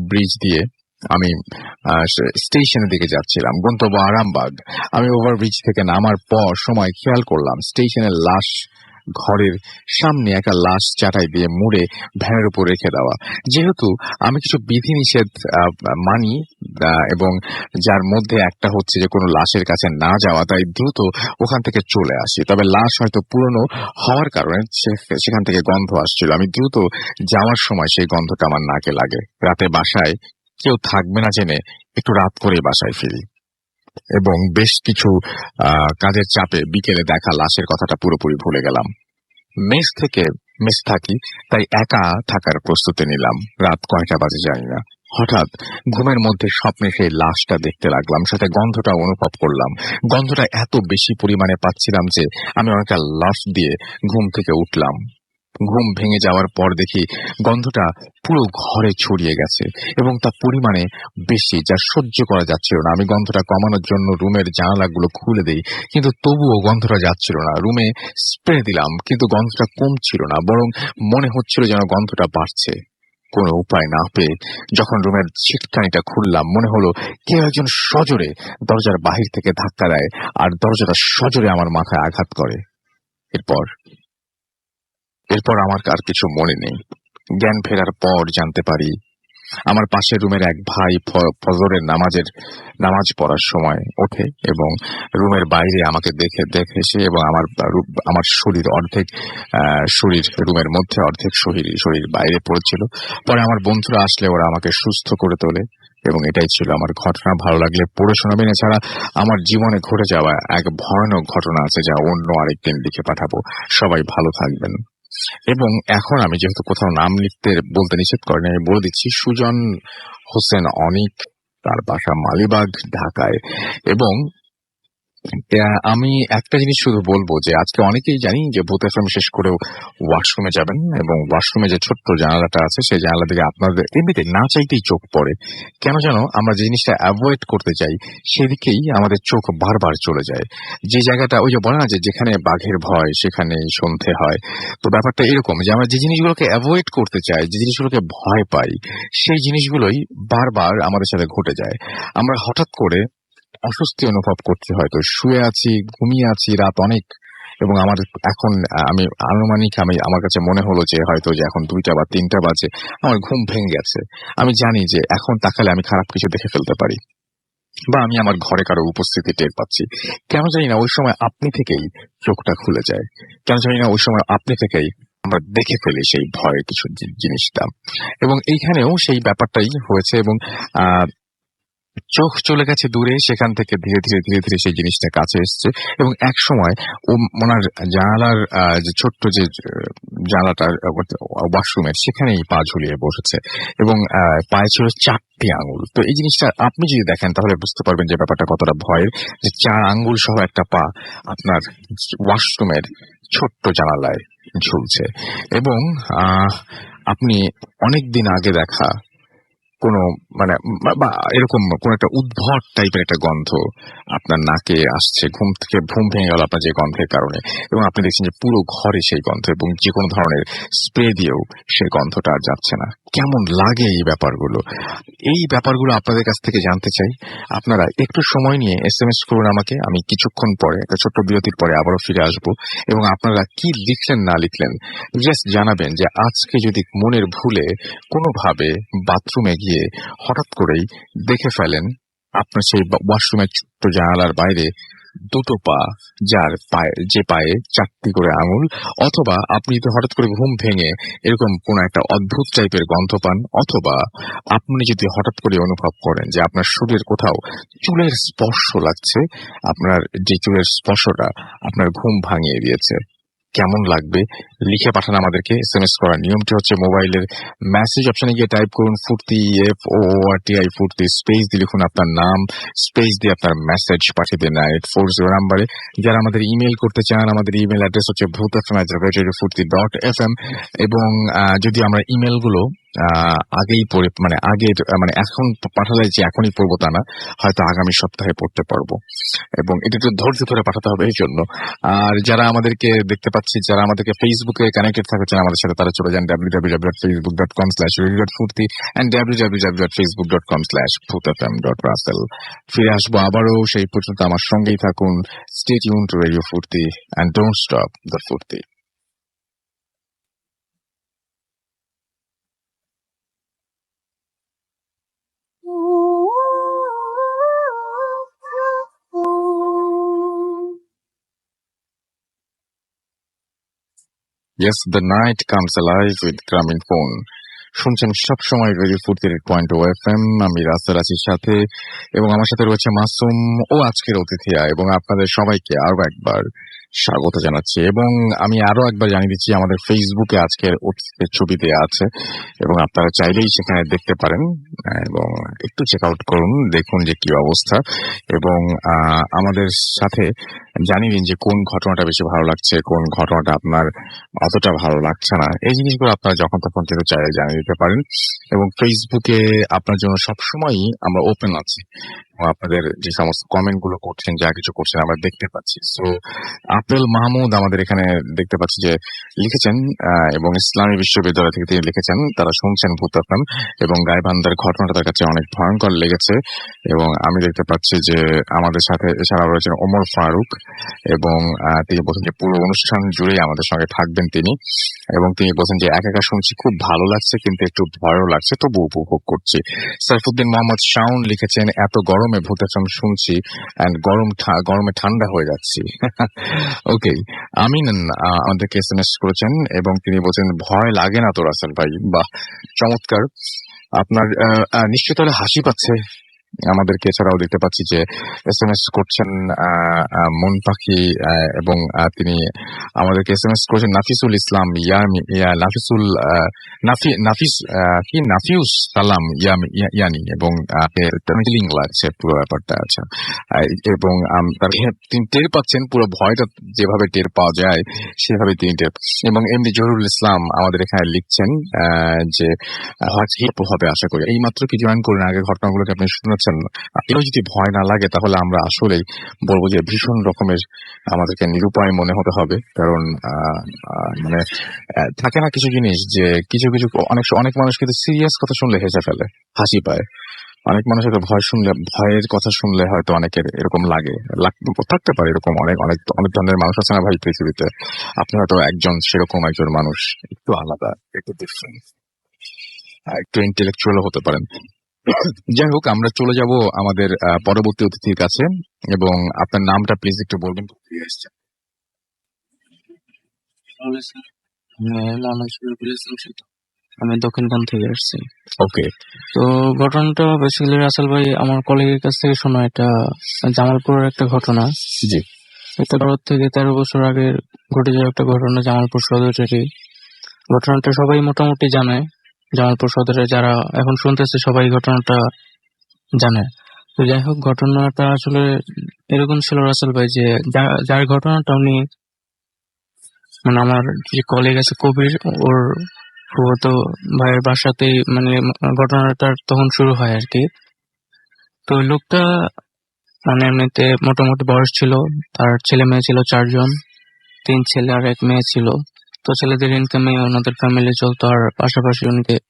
ব্রিজ দিয়ে আমি স্টেশনের দিকে যাচ্ছিলাম, গন্তব্য আরামবাগ। আমি ওভারব্রিজ থেকে নামার পর সময় খেয়াল করলাম স্টেশনের লাশ ঘরের সামনে একটা লাশ চাটাই দিয়ে মুড়ে ভ্যানের উপর রেখে দেওয়া। যেহেতু আমি কিছু বিধিনিষেধ মানি এবং যার মধ্যে একটা হচ্ছে যে কোনো লাশের কাছে না যাওয়া, তাই দ্রুত ওখান থেকে চলে আসি। তবে লাশ হয়তো পুরনো হওয়ার কারণে সেখান থেকে গন্ধ আসছিল। আমি দ্রুত যাওয়ার সময় সেই গন্ধটা আমার নাকে লাগে। রাতে বাসায় কেউ থাকবে না জেনে একটু রাত করে বাসায় ফিরি এবং বেশ কিছু কাজের চাপে বিকেলে দেখা লাশের কথাটা পুরোপুরি ভুলে গেলাম। মেস থাকি, তাই একা থাকার প্রস্তুতি নিলাম। রাত কয়টা বাজে জানি না, হঠাৎ ঘুমের মধ্যে স্বপ্নে সেই লাশটা দেখতে লাগলাম, সাথে গন্ধটা অনুভব করলাম। গন্ধটা এত বেশি পরিমাণে পাচ্ছিলাম যে আমি অনেকটা লাফ দিয়ে ঘুম থেকে উঠলাম। ঘুম ভেঙে যাওয়ার পর দেখি গন্ধটা পুরো ঘরে ছড়িয়ে গেছে এবং তা পরিমাণে বেশি, যা সহ্য করা যাচ্ছিল না। আমি গন্ধটা কমানোর জন্য রুমের জানালাগুলো খুলে দেই, কিন্তু তবুও গন্ধটা যাচ্ছিল না। রুমে স্প্রে দিলাম, কিন্তু গন্ধটা কমছিল না, বরং মনে হচ্ছিল যেন গন্ধটা বাড়ছে। কোনো উপায় না পেয়ে যখন রুমের ছিটকানিটা খুললাম, মনে হলো কেউ একজন সজোরে দরজার বাহির থেকে ধাক্কা দেয় আর দরজাটা সজোরে আমার মাথায় আঘাত করে। এরপর আমার আর কিছু মনে নেই। জ্ঞান ফেরার পর জানতে পারি আমার পাশের রুমের এক ভাই ফজরের নামাজ পড়ার সময় ওঠে এবং রুমের বাইরে আমাকে দেখেছে এবং আমার শরীর রুমের মধ্যে, অর্ধেক শরীর বাইরে পড়েছিল। পরে আমার বন্ধুরা আসলে ওরা আমাকে সুস্থ করে তোলে এবং এটাই ছিল আমার ঘটনা। ভালো লাগলে পড়ে শোনাবেন। এছাড়া আমার জীবনে ঘটে যাওয়া এক ভয়ানক ঘটনা আছে, যা অন্য আরেকদিন লিখে পাঠাবো। সবাই ভালো থাকবেন। এবং এখন আমি যেহেতু কোথাও নাম বলতে নিষেধ করেন, আমি বলে দিচ্ছি সুজন হোসেন অনিক, তার বাসা মালিবাগ, ঢাকায়। এবং আমি একটা জিনিস শুধু বলবো যে আজকে অনেকেই জানি যে ভূত এফএম শেষ করেও ওয়াশরুমে যাবেন এবং ওয়াশরুমে যে ছোট্ট জানালাটা আছে সেই জানালা দিকে আপনাদের এমনিতে না চাইতেই চোখ পড়ে। কেন যেন আমরা যে জিনিসটা অ্যাভয়েড করতে চাই সেদিকেই আমাদের চোখ বারবার চলে যায়। যে জায়গাটা ওই যে বলে না যে যেখানে বাঘের ভয় সেখানেই সন্ধে হয়, তো ব্যাপারটা এরকম যে আমরা যে জিনিসগুলোকে অ্যাভয়েড করতে চাই, যে জিনিসগুলোকে ভয় পাই, সেই জিনিসগুলোই বারবার আমাদের সাথে ঘটে যায়। আমরা হঠাৎ করে অস্বস্তি অনুভব করছি, হয়তো শুয়ে আছি, ঘুমিয়ে আছি, রাত অনেক, এবং আমি আনুমানিক আমার কাছে মনে হলো যে হয়তো যে এখন 2টা বা 3টা বাজে, আমার ঘুম ভেঙে গেছে। আমি জানি যে এখন তাকালে আমি খারাপ কিছু দেখে ফেলতে পারি বা আমি আমার ঘরে কারো উপস্থিতি টের পাচ্ছি। কেন জানি না ওই সময় আপনি থেকেই চোখটা খুলে যায়, কেন জানি না ওই সময় আপনি থেকেই আমরা দেখে ফেলি সেই ভয়ের কিছু জিনিসটা। এবং এইখানেও সেই ব্যাপারটাই হয়েছে এবং চোখ চলে গেছে দূরে, সেখান থেকে ধীরে ধীরে সেই জিনিসটা কাছে এসছে এবং এক সময় ওনার জানালার যে ছোট্ট যে জানালাটা ওয়াশরুমের সেখানেই পা ঝুলিয়ে বসেছে এবং পায়ে ছিল 4টি আঙুল। তো এই জিনিসটা আপনি যদি দেখেন তাহলে বুঝতে পারবেন যে ব্যাপারটা কতটা ভয়ের, যে 4 আঙ্গুল সহ একটা পা আপনার ওয়াশরুমের ছোট্ট জানালায় ঝুলছে এবং আপনি অনেকদিন আগে দেখা কোনো বা এরকম কোন একটা উদ্ভট টাইপের একটা গন্ধ আপনার নাকে আসছে, ঘুম ভেঙে গেল আপনার যে গন্ধের কারণে, এবং আপনি দেখছেন যে পুরো ঘরে সেই গন্ধ এবং যে কোনো ধরনের স্প্রে দিয়েও সেই গন্ধটা আর যাচ্ছে না। কেমন লাগে এই ব্যাপারগুলো আপনাদের কাছ থেকে জানতে চাই। আপনারা একটু সময় নিয়ে SMS করুন আমাকে। আমি কিছুক্ষণ পরে একটা ছোট্ট বিরতির পরে আবারও ফিরে আসবো এবং আপনারা কি লিখলেন না লিখলেন জাস্ট জানাবেন যে আজকে যদি মনের ভুলে কোনোভাবে বাথরুমে গিয়ে হঠাৎ করেই দেখে ফেলেন আপনার সেই ওয়াশরুমের ছোট্ট জানালার বাইরে 2টো পা, যে পায়ে 4টি করে আঙুল, অথবা আপনি যদি হঠাৎ করে ঘুম ভেঙে এরকম কোন একটা অদ্ভুত টাইপের গন্ধ পান, অথবা আপনি যদি হঠাৎ করে অনুভব করেন যে আপনার শরীরের কোথাও চুলের স্পর্শ লাগছে, আপনার যে চুলের স্পর্শটা আপনার ঘুম ভাঙিয়ে দিয়েছে, কেমন লাগবে লিখে পাঠান আমাদেরকে। SMS করার নিয়মটি হচ্ছে মোবাইলের মেসেজ অপশনে গিয়ে টাইপ করুন ফুর্তি, FOORTI ফুর্তি, স্পেস দিয়ে লিখুন আপনার নাম, স্পেস দিয়ে আপনার মেসেজ পাঠিয়ে দিন 9840 নাম্বারে। যারা আমাদের ইমেল করতে চান, আমাদের ইমেল অ্যাড্রেস হচ্ছে bhutfm@radio.furti.fm। এবং যদি আমরা ইমেল গুলো আগেই পড়ে মানে আগের মানে এখন পাঠালে যে এখনই পড়বো তা না, হয়তো আগামী সপ্তাহে পড়তে পারবো, এবং এটা একটু ধৈর্য ধরে পাঠাতে হবে এই জন্য। আর যারা আমাদেরকে দেখতে পাচ্ছি, যারা আমাদেরকে ফেসবুকে কানেক্টেড থাকছেন আমাদের সাথে, তারা চলে যান www.facebook.com/radio.furti and www.facebook.com/bhutfm.russell। ফিরে আসবো আবারও, সেই পর্যন্ত আমার সঙ্গেই থাকুন। Stay tuned to Radio Furti and don't stop the Furti. Yes, the night comes alive with Gramophone. শুনছেন সবসময় রেডিও ফুর্তি 8.0 FM। আমি রাসেল আছি সাথে, এবং আমার সাথে রয়েছে মাসুম ও আজকের অতিথিয়া, এবং আপনাদের সবাইকে আরো একবার স্বাগত জানাচ্ছি। এবং আমি আরো একবার জানিয়ে দিচ্ছি, আমাদের ফেসবুকে আজকের অতিথিদের ছবি দেওয়া আছে, এবং আপনারা চাইলেই সেখানে দেখতে পারেন, এবং একটু চেক আউট করুন, দেখুন যে কি অবস্থা, এবং আমাদের সাথে জানিয়ে দিন যে কোন ঘটনাটা বেশি ভালো লাগছে, কোন ঘটনাটা আপনার অতটা ভালো লাগছে না। এই জিনিসগুলো আপনারা যখন তখন কিন্তু চাইলে জানিয়ে দিতে পারেন, এবং ফেসবুকে আপনার জন্য সবসময়ই আমরা ওপেন আছি, এবং আপনাদের যে সমস্ত কমেন্ট গুলো করছেন, যা কিছু করছেন আমরা দেখতে পাচ্ছি। সো আপেল মাহমুদ আমাদের এখানে দেখতে পাচ্ছি যে লিখেছেন, এবং ইসলামী বিশ্ববিদ্যালয় থেকে তিনি লিখেছেন তারা শুনছেন ভূত FM, এবং গাইবান্ধার ঘটনাটা তার কাছে অনেক ভয়ঙ্কর লেগেছে। এবং আমি দেখতে পাচ্ছি যে আমাদের সাথে এছাড়া রয়েছেন ওমর ফারুক, এবং তিনি বলছেন যে পুরো অনুষ্ঠান জুড়েই আমাদের সঙ্গে থাকবেন তিনি, এবং তিনি বলছেন যে একা একা শুনছি, খুব ভালো লাগছে কিন্তু একটু ভয়ও লাগছে, তবু উপভোগ করছি। সাইফুদ্দিন মোহাম্মদ শাওন লিখেছেন এত গরমে ভূত FM শুনছি এন্ড গরমে ঠান্ডা হয়ে যাচ্ছি। ওকে, আমিন আমাদেরকে SMS করেছেন, এবং তিনি বলছেন ভয় লাগে না তো রাসেল ভাই। বাহ, চমৎকার। আপনার নিশ্চয়ই তাহলে হাসি পাচ্ছে আমাদেরকে। এছাড়াও দেখতে পাচ্ছি যে SMS করছেন মন পাখি, এবং তিনি আমাদেরকে SMS করেছেন নাফিসুল ইসলাম নাফিউস সালাম ইয়ানি, এবং থ্রিলিং লাগছে পুরো ব্যাপারটা। আচ্ছা, এবং তিনি টের পাচ্ছেন পুরো ভয়টা যেভাবে টের পাওয়া যায় সেভাবে তিনি টের পাচ্ছেন। এবং এমনি জহুরুল ইসলাম আমাদের এখানে লিখছেন যে হয়তো হবে আশা করি। এই মাত্র কি জয়েন করেন, আগে ঘটনাগুলোকে আপনি শুনেছেন। এও যদি ভয় না লাগে তাহলে আমরা আসলেই বলবো যে ভীষণ রকমের আমাদেরকে নিরুপায় মনে হতে হবে, কারণ মানে থাকে না কিছু জিনিস যে কিছু কিছু অনেক মানুষ কিন্তু সিরিয়াস কথা শুনলে হেসে ফেলে, হাসি পায়। অনেক মানুষের ভয়ের কথা শুনলে হয়তো অনেকের এরকম লাগে, থাকতে পারে এরকম অনেক অনেক অনেক ধরনের মানুষ আছে না ভাই পৃথিবীতে। আপনি হয়তো সেরকম একজন মানুষ, একটু আলাদা, একটু ডিফারেন্ট, একটু ইন্টেলেকচুয়াল হতে পারেন। যাই হোক, আমরা চলে যাব আমাদের পরবর্তী অতিথির কাছে, এবং আপনার নামটা প্লিজ একটু বলবেন। আমি দক্ষিণখান থেকে আসছি। ওকে, তো ঘটনাটা বেসিক্যালি রাসেল ভাই আমার কলিগের কাছ থেকে শোনা, এটা জামালপুরের একটা ঘটনা। জি, এটা 13 বছর আগে ঘটে যাওয়া একটা ঘটনা জামালপুর সদরেরই। ঘটনাটা সবাই মোটামুটি জানে, জামালপুর সদরে যারা এখন শুনতেছে সবাই ঘটনাটা জানে। তো যাই হোক, ঘটনাটা আসলে এরকম ছিল রাসেল ভাই, যে যার ঘটনাটা উনি মানে আমার যে কলিগ আছে কবির, ওর ফুফাতো ভাইয়ের বাসাতেই মানে ঘটনাটা তখন শুরু হয় আর কি। তো ওই লোকটা মানে এমনিতে মোটামুটি বয়স ছিল, তার ছেলে মেয়ে ছিল 4 জন, 3 ছেলে আর 1 মেয়ে ছিল। তো ছেলেদের ইনকামে ওনাদের ফ্যামিলি চলতো, আর পাশাপাশি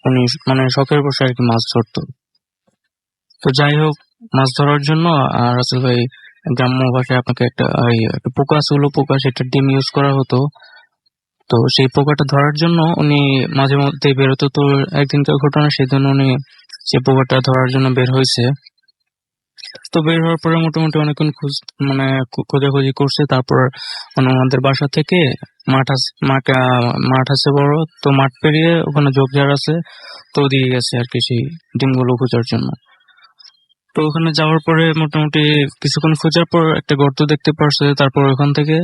উনি মানে শখের বসে আর কি মাছ ধরতো। তো যাই হোক, মাছ ধরার জন্য রাসেল ভাই গ্রাম্য ভাষায় আপনাকে একটা পোকা ছিল, পোকা, সেটা ডিম ইউজ করা হতো। তো সেই পোকাটা ধরার জন্য উনি মাঝে মধ্যে বেরোতো। তো একদিনকার ঘটনা, সেদিন উনি সেই পোকাটা ধরার জন্য বের হয়েছে। তো বের হওয়ার পরে মোটামুটি অনেকক্ষণ খোঁজাখুঁজি করছে। তারপর আমাদের বাসা থেকে মাঠ আছে বড়, তো মাঠ পেরিয়ে ওখানে ঝোপঝাড় আছে, তো ওদিকে গেছে আর কি সেই ডিমগুলো খোঁজার জন্য। তো ওখানে যাওয়ার পরে মোটামুটি কিছুক্ষণ খোঁজার পর একটা গর্ত দেখতে পারছে। তারপর ওখান থেকে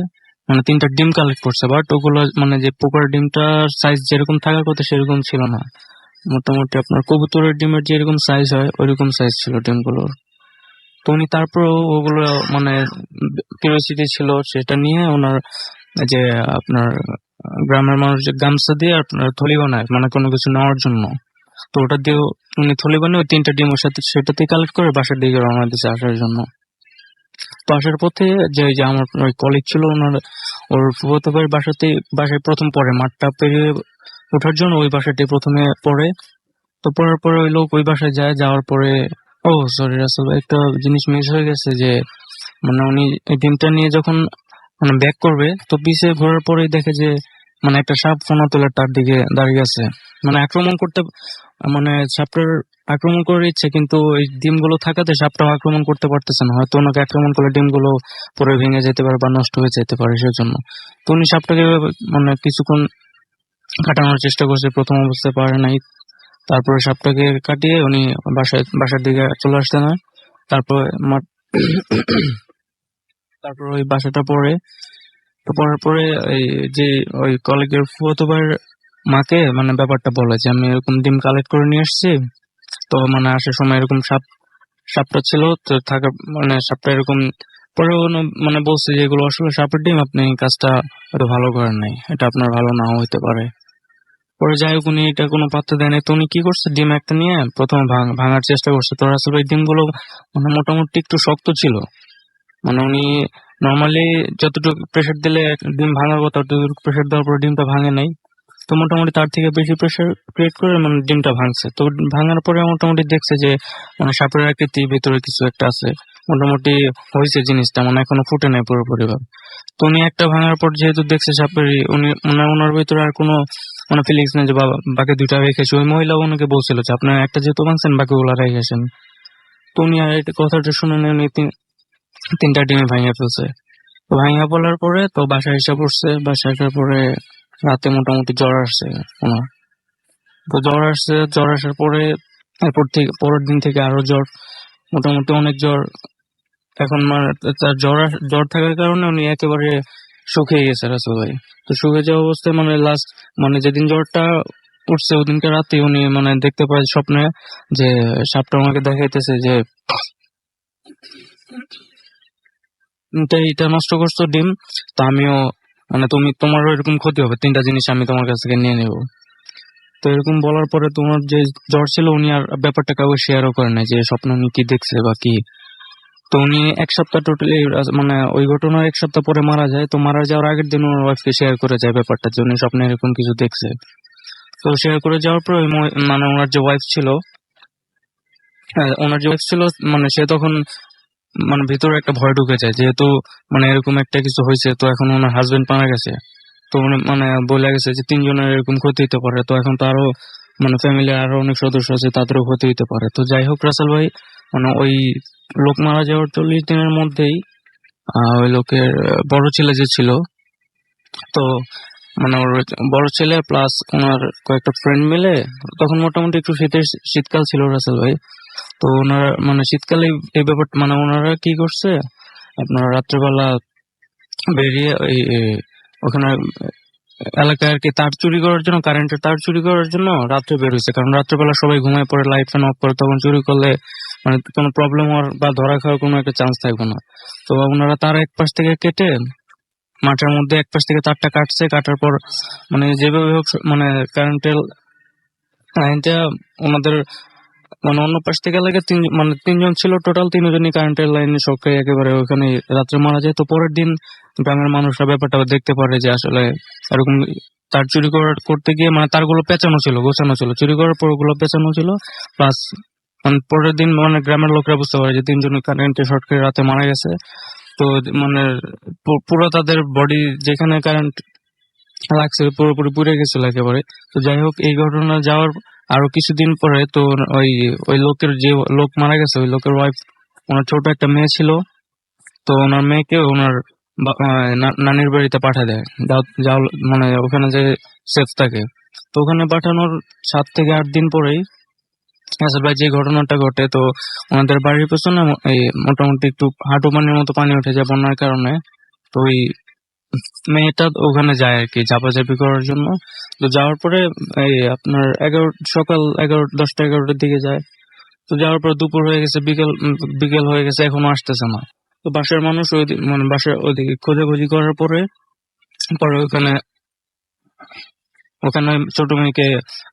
মানে 3টা ডিম কালেক্ট করছে, বাট ওগুলো মানে যে পোকার ডিমটার সাইজ যেরকম থাকার কথা সেরকম ছিল না। মোটামুটি আপনার কবুতরের ডিমের যেরকম সাইজ হয় ওইরকম সাইজ ছিল ডিমগুলোর। তো উনি তারপরেও ওগুলো মানে কিউরিওসিটি ছিল, সেটা নিয়ে ওনার যে আপনার গ্রামের মানুষ যে গামছা দিয়ে আপনার থলি বানায় মানে কোনো কিছু নেওয়ার জন্য, তো ওটা দিয়ে উনি থলি বানিয়ে ওই 3টা ডিম ওর সাথে সেটাতে কালেক্ট করে বাসার দিকে রওনা দিচ্ছে আসার জন্য। তো আসার পথে যে আমার ওই কলিগ ছিল ওনার, ওর ফুফাতো ভাইয়ের বাসায় প্রথম পড়ে, মাঠটা পেরিয়ে ওঠার জন্য ওই বাসাটি প্রথমে পড়ে। তো পড়ার পরে ওই লোক ওই বাসায় যায়, যাওয়ার পরে ও সরি রাসেল ভাই, একটা জিনিস মিস হয়ে গেছে যে মানে উনি এই ডিমটা নিয়ে যখন মানে ব্যাক করবে তো পিছে ঘোরার পরেই দেখে যে মানে একটা সাপ ফোনা তোলার তার দিকে দাঁড়িয়ে আছে, মানে আক্রমণ করতে, মানে সাপটার আক্রমণ করার ইচ্ছে, কিন্তু ওই ডিমগুলো থাকাতে সাপটাও আক্রমণ করতে পারতেছে না। হয়তো ওনাকে আক্রমণ করলে ডিমগুলো পরে ভেঙে যেতে পারে বা নষ্ট হয়ে যেতে পারে, সেজন্য তো উনি সাপটাকে মানে কিছুক্ষণ কাটানোর চেষ্টা করছে, প্রথম অবস্থায় পারে নাই। তারপরে সাপটাকে কাটিয়ে উনি বাসার দিকে চলে আসতে না। তারপর তারপর ওই বাসাটা পড়ে, তো পড়ার পরে এই যে ওই কলেজের ফুফাতো ভাইয়ের মাকে মানে ব্যাপারটা বলে যে আমি এরকম ডিম কালেক্ট করে নিয়ে আসছি, তো মানে আসার সময় এরকম সাপটা ছিল তো থাকা, মানে সাপটা এরকম পরে মানে বলছে যে এগুলো আসলে সাপের ডিম, আপনি কাজটা হয়তো ভালো করেন নাই, এটা আপনার ভালো নাও হইতে পারে। পরে যাই হোক উনি এটা কোনো পাত্তা দেয় নাই। তো উনি কি করছে, ডিম একটা নিয়ে প্রথমে ভাঙার চেষ্টা করছে। তো আসলে ওই ডিমগুলো মানে মোটামুটি একটু শক্ত ছিল, মানে উনি নর্মালি যতটুকু প্রেসার দিলে ডিম ভাঙার কথা ততটুকু প্রেসার দেওয়ার পরে ডিমটা ভাঙে নাই। তো মোটামুটি তার থেকে বেশি প্রেসার ক্রিয়েট করে মানে ডিমটা ভাঙছে। তো ভাঙার পরে মোটামুটি দেখছে যে মানে সাপের আকৃতি ভিতরে কিছু একটা আছে, মোটামুটি হয়েছে জিনিসটা, মানে এখনো ফুটে নাই পুরোপুরি ভাবে। তো উনি একটা ভাঙার পর যেহেতু দেখছে সাপের উনি মানে ওনার ভিতরে আর কোনো মানে ফিলিংস নেই যে বাকি 2টা রেখেছে। ওই মহিলা ওনাকে বলছিল যে আপনার একটা যেহেতু ভাঙছেন বাকিগুলো রেখেছেন। তো উনি আর এটা কথাটা শুনে নেই, উনি 3টা ডিমে ভাঙিয়ে ফেলছে। তো ভাঙিয়ে বলার পরে তো বাসায় এসে পড়ছে, বাসায় আসার পরে রাতে মোটামুটি জ্বর আসছে ওনার। তো জ্বর আসার পরে পরের দিন থেকে আরো জ্বর, মোটামুটি অনেক জ্বর। এখন মানে তার জ্বর থাকার কারণে উনি একেবারে শুকিয়ে গেছে রাসেল ভাই। তো শুকিয়ে যাওয়া অবস্থায় মানে লাস্ট মানে যেদিন জ্বরটা উঠছে ওদিনকে রাতে উনি মানে দেখতে পায় স্বপ্নে যে সাপটা আমাকে দেখাইতেছে যে এটা নষ্ট করছো ডিম, তো আমিও মানে তোমারও এরকম ক্ষতি হবে, 3টা জিনিস আমি তোমার কাছ থেকে নিয়ে নেবো। তো এরকম বলার পরে তোমার যে জ্বর ছিল উনি আর ব্যাপারটা কাউকে শেয়ারও করে না যে স্বপ্ন উনি কি দেখছে বা কি। তো উনি 1 সপ্তাহ টোটালি মানে ওই ঘটনার 1 সপ্তাহ পরে মারা যায়। তো মারা যাওয়ার আগের দিন ওনার ওয়াইফকে শেয়ার করে যায় ব্যাপারটা যে উনি স্বপ্নে এরকম কিছু দেখছে। তো শেয়ার করে যাওয়ার পর মানে ওনার যে ওয়াইফ ছিল, মানে সে তখন মানে ভিতরে একটা ভয় ঢুকে যায়, যেহেতু মানে এরকম একটা কিছু হয়েছে। তো এখন ওনার হাজবেন্ড মারা গেছে, তো উনি মানে বলে গেছে যে 3জনের এরকম ক্ষতি হতে পারে। তো এখন তো আরো মানে ফ্যামিলি আরো অনেক সদস্য আছে, তাদেরও ক্ষতি হতে পারে। তো যাই হোক রাসেল ভাই, মানে ওই লোক মারা যাওয়ার 40 দিনের মধ্যেই ওই লোকের বড় ছেলে যে ছিল, তো মানে ওর বড় ছেলে প্লাস ওনার কয়েকটা ফ্রেন্ড মিলে, তখন মোটামুটি একটু শীতকাল ছিল রাসেল ভাই। তো ওনারা মানে শীতকালে এই ব্যাপারটা মানে ওনারা কি করছে, আপনার রাত্রেবেলা বেরিয়ে ওই ওখানে এলাকায় আর কি তার চুরি করার জন্য, কারেন্টের তার চুরি করার জন্য রাত্রে বের হয়েছে। কারণ রাত্রেবেলা সবাই ঘুমায় পড়ে, লাইট ফ্যান অফ করে, তখন চুরি করলে মানে কোনো প্রবলেম হওয়ার বা ধরা খাওয়ার কোনো একটা চান্স থাকবে না। তো ওনারা তার এক পাশ থেকে কেটে মাঠের মধ্যে এক পাশ থেকে তারটা কাটছে, কাটার পর মানে যেভাবে হোক মানে কারেন্টের লাইনটা ওনাদের মানে অন্য পাশ থেকে লাগে মানে 3জন ছিল টোটাল, 3জনই কারেন্টের লাইনে শকে একেবারে ওখানে রাত্রে মারা যায়। তো পরের দিন গ্রামের মানুষরা ব্যাপারটা দেখতে পারে যে আসলে এরকম তার চুরি করতে গিয়ে মানে তারগুলো পেঁচানো ছিল, গোছানো ছিল, চুরি করার পর ওগুলো পেঁচানো ছিল। প্লাস মানে পরের দিন মানে গ্রামের লোকরা বুঝতে পারে যে 3জনই কারেন্টে শর্ট করে রাতে মারা গেছে। তো মানে পুরো তাদের বডি যেখানে কারেন্ট লাগছে পুরোপুরি পুড়ে গেছিল একেবারে। তো যাই হোক এই ঘটনা যাওয়ার আরো কিছুদিন পরে তো ওই ওই লোকের যে লোক মারা গেছে ওই লোকের ওয়াইফ, ওনার ছোট একটা মেয়ে ছিল। তো ওনার মেয়েকে ওনার নানির বাড়িতে পাঠিয়ে দেয়, যাও মানে ওখানে যে সেফ থাকে। তো ওখানে পাঠানোর 7 থেকে 8 দিন পরেই আসলে ভাই যে ঘটনাটা ঘটে, তো ওনাদের বাড়ির পেছনে এই মোটামুটি একটু হাঁটু পানির মতো পানি উঠে যায় বন্যার কারণে। তো ওই মেয়েটা ওখানে যায় আর কি চাপাচাপি করার জন্য। তো যাওয়ার পরে এই আপনার সকাল 10টা 11টার দিকে যায়। তো যাওয়ার পর দুপুর হয়ে গেছে, বিকেল হয়ে গেছে, এখনো আসতেছে না। তো বাসার মানুষ মানে বাসার ওইদিকে খোঁজাখুঁজি করার পরে পরে ওখানে ছোট মেয়েকে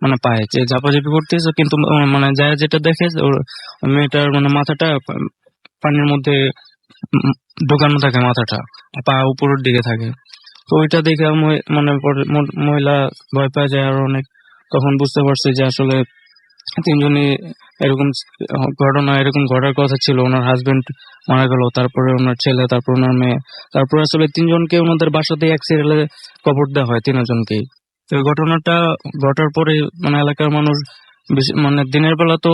মানে পায় যে ঝাপাঝাপি করতেছে, কিন্তু মানে যায় যেটা দেখে যে ওই মেয়েটার মানে মাথাটা পানির মধ্যে ঢোকানো থাকে, মাথাটা পা উপরের দিকে থাকে। তো ওইটা দেখে মানে পরে মহিলা ভয় পায় যায় আর অনেক। তখন বুঝতে পারছে যে আসলে তিনজনই এরকম ঘটনা এরকম ঘটার কথা ছিল। ওনার হাজবেন্ড মারা গেল, তারপরে ওনার ছেলে, তারপর ওনার মেয়ে, তারপরে আসলে তিনজনকে ওনাদের বাসাতেই এক সিরিয়ালে কবর দেওয়া হয়, তিনজনকেই। তো এই ঘটনাটা ঘটার পরে মানে এলাকার মানুষ মানে দিনের বেলা তো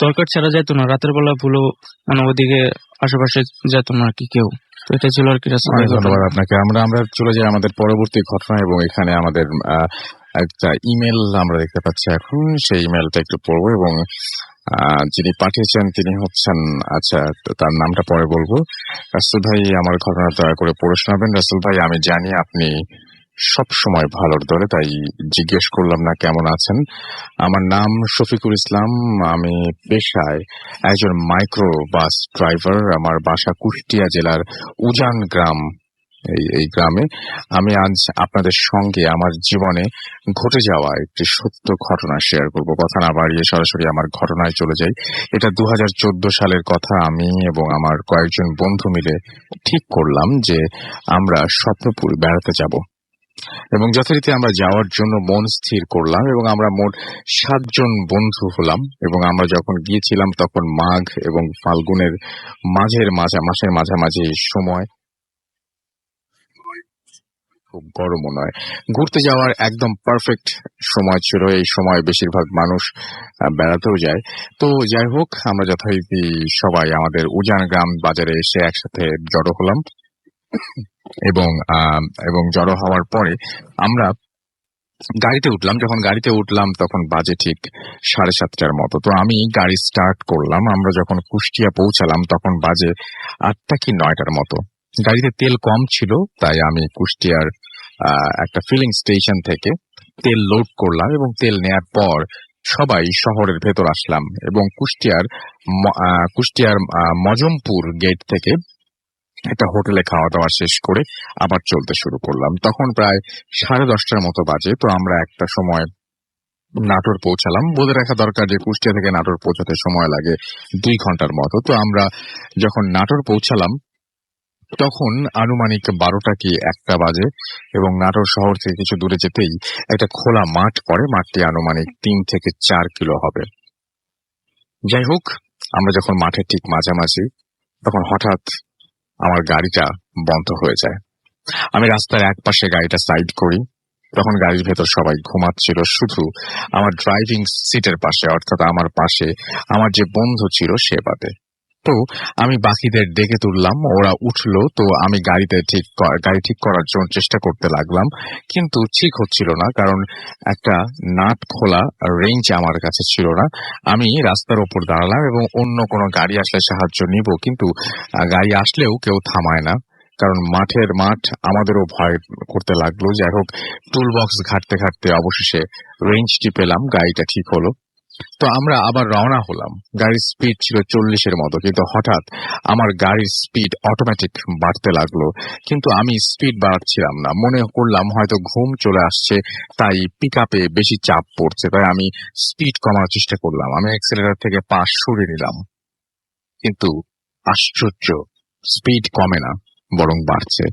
দরকার ছাড়া যেত না, রাতের বেলা ভুলো মানে ওদিকে আশেপাশে যেত না আর কি কেউ। তো এটা ছিল আর কি রাসেল ভাই অনেক ঘটনা। ধন্যবাদ আপনাকে। আমরা চলে যাই আমাদের পরবর্তী ঘটনা, এবং এখানে আমাদের একটা ইমেল আমরা দেখতে পাচ্ছি এখন। সেই ইমেলটা একটু পড়বো, এবং যিনি পাঠিয়েছেন তিনি হচ্ছেন, আচ্ছা তার নামটা পরে বলবো। রাসেল ভাই, আমার ঘটনা দয়া করে পড়ে শোনাবেন। রাসেল ভাই, আমি জানি আপনি সব সময় ভালোর দলে, তাই জিজ্ঞেস করলাম না কেমন আছেন। আমার নাম শফিকুল ইসলাম, আমি পেশায় একজন মাইক্রো বাস ড্রাইভার। আমার বাসা কুষ্টিয়া জেলার উজান গ্রাম, এই গ্রামে। আমি আজ আপনাদের সঙ্গে আমার জীবনে ঘটে যাওয়া একটি সত্য ঘটনা শেয়ার করব। কথা না বাড়িয়ে সরাসরি আমার ঘটনায় চলে যাই। এটা 2014 সালের কথা। আমি এবং আমার কয়েকজন বন্ধু মিলে ঠিক করলাম যে আমরা স্বপ্নপুর বেড়াতে যাব, এবং যথারীতি আমরা যাওয়ার জন্য মন স্থির করলাম, এবং আমরা মোট 7 জন বন্ধু হলাম। এবং আমরা যখন গিয়েছিলাম তখন মাঘ এবং ফাল্গুনের মাসের মাঝামাঝি সময়, খুব গরমও নয়, ঘুরতে যাওয়ার একদম পারফেক্ট সময় ছিল। এই সময় বেশিরভাগ মানুষ বেড়াতেও যায়। তো যাই হোক, আমরা যথারীতি সবাই আমাদের উজান গ্রাম বাজারে এসে একসাথে জড়ো হলাম, এবং জড়ো হওয়ার পরে আমরা গাড়িতে উঠলাম। যখন গাড়িতে উঠলাম তখন বাজে ঠিক 7:30টার মতো। তো আমি গাড়ি স্টার্ট করলাম। আমরা যখন কুষ্টিয়া পৌঁছালাম তখন বাজে 8টা কি 9টার মতো। গাড়িতে তেল কম ছিল, তাই আমি কুষ্টিয়ার একটা ফিলিং স্টেশন থেকে তেল লোড করলাম, এবং তেল নেয়ার পর সবাই শহরের ভেতর আসলাম, এবং কুষ্টিয়ার মজমপুর গেট থেকে একটা হোটেলে খাওয়া দাওয়া শেষ করে আবার চলতে শুরু করলাম। তখন প্রায় 10:30টার মতো বাজে। তো আমরা একটা সময় নাটোর পৌঁছালাম। বলে রাখা দরকার যে কুষ্টিয়া থেকে নাটোর পৌঁছাতে সময় লাগে 2 ঘন্টার মতো। তো আমরা যখন নাটোর পৌঁছালাম তখন আনুমানিক 12টা কি 1টা বাজে, এবং নাটোর শহর থেকে কিছু দূরে যেতেই একটা খোলা মাঠ পড়ে। মাঠটি আনুমানিক 3 থেকে 4 কিলো হবে। যাই হোক, আমরা যখন মাঠের ঠিক মাঝামাঝি, তখন হঠাৎ আমার গাড়িটা বন্ধ হয়ে যায়। আমি রাস্তার এক পাশে গাড়িটা সাইড করি। তখন গাড়ির ভেতর সবাই ঘুমাচ্ছিল, শুধু আমার ড্রাইভিং সিটের পাশে, অর্থাৎ আমার পাশে আমার যে বন্ধু ছিল সে বাদে। তো আমি বাকিদের ডেকে তুললাম, ওরা উঠলো। তো আমি গাড়ি ঠিক করার জন্য চেষ্টা করতে লাগলাম, কিন্তু ঠিক হচ্ছিল না, কারণ একটা নাট খোলা রেঞ্জ আমার কাছে ছিল না। আমি রাস্তার ওপর দাঁড়ালাম, এবং অন্য কোনো গাড়ি আসলে সাহায্য নিব, কিন্তু গাড়ি আসলেও কেউ থামায় না, কারণ মাঠ আমাদেরও ভয় করতে লাগলো। যাই হোক, টুল বক্স ঘাটতে ঘাটতে অবশেষে রেঞ্জটি পেলাম, গাড়িটা ঠিক হলো। তো আমরা আবার রওনা হলাম। গাড়ির স্পিড ছিল 40-এর মতো, কিন্তু হঠাৎ আমার গাড়ির স্পিড অটোমেটিক বাড়তে লাগলো, কিন্তু আমি স্পিড বাড়াচ্ছিলাম না। মনে করলাম হয়তো ঘুম চলে আসছে, তাই পিক আপে বেশি চাপ পড়ছে, তাই আমি স্পিড কমানোর চেষ্টা করলাম। আমি অ্যাক্সিলারেটর থেকে পা সরিয়ে নিলাম, কিন্তু আশ্চর্য, স্পিড কমে না, বরং বাড়ছে।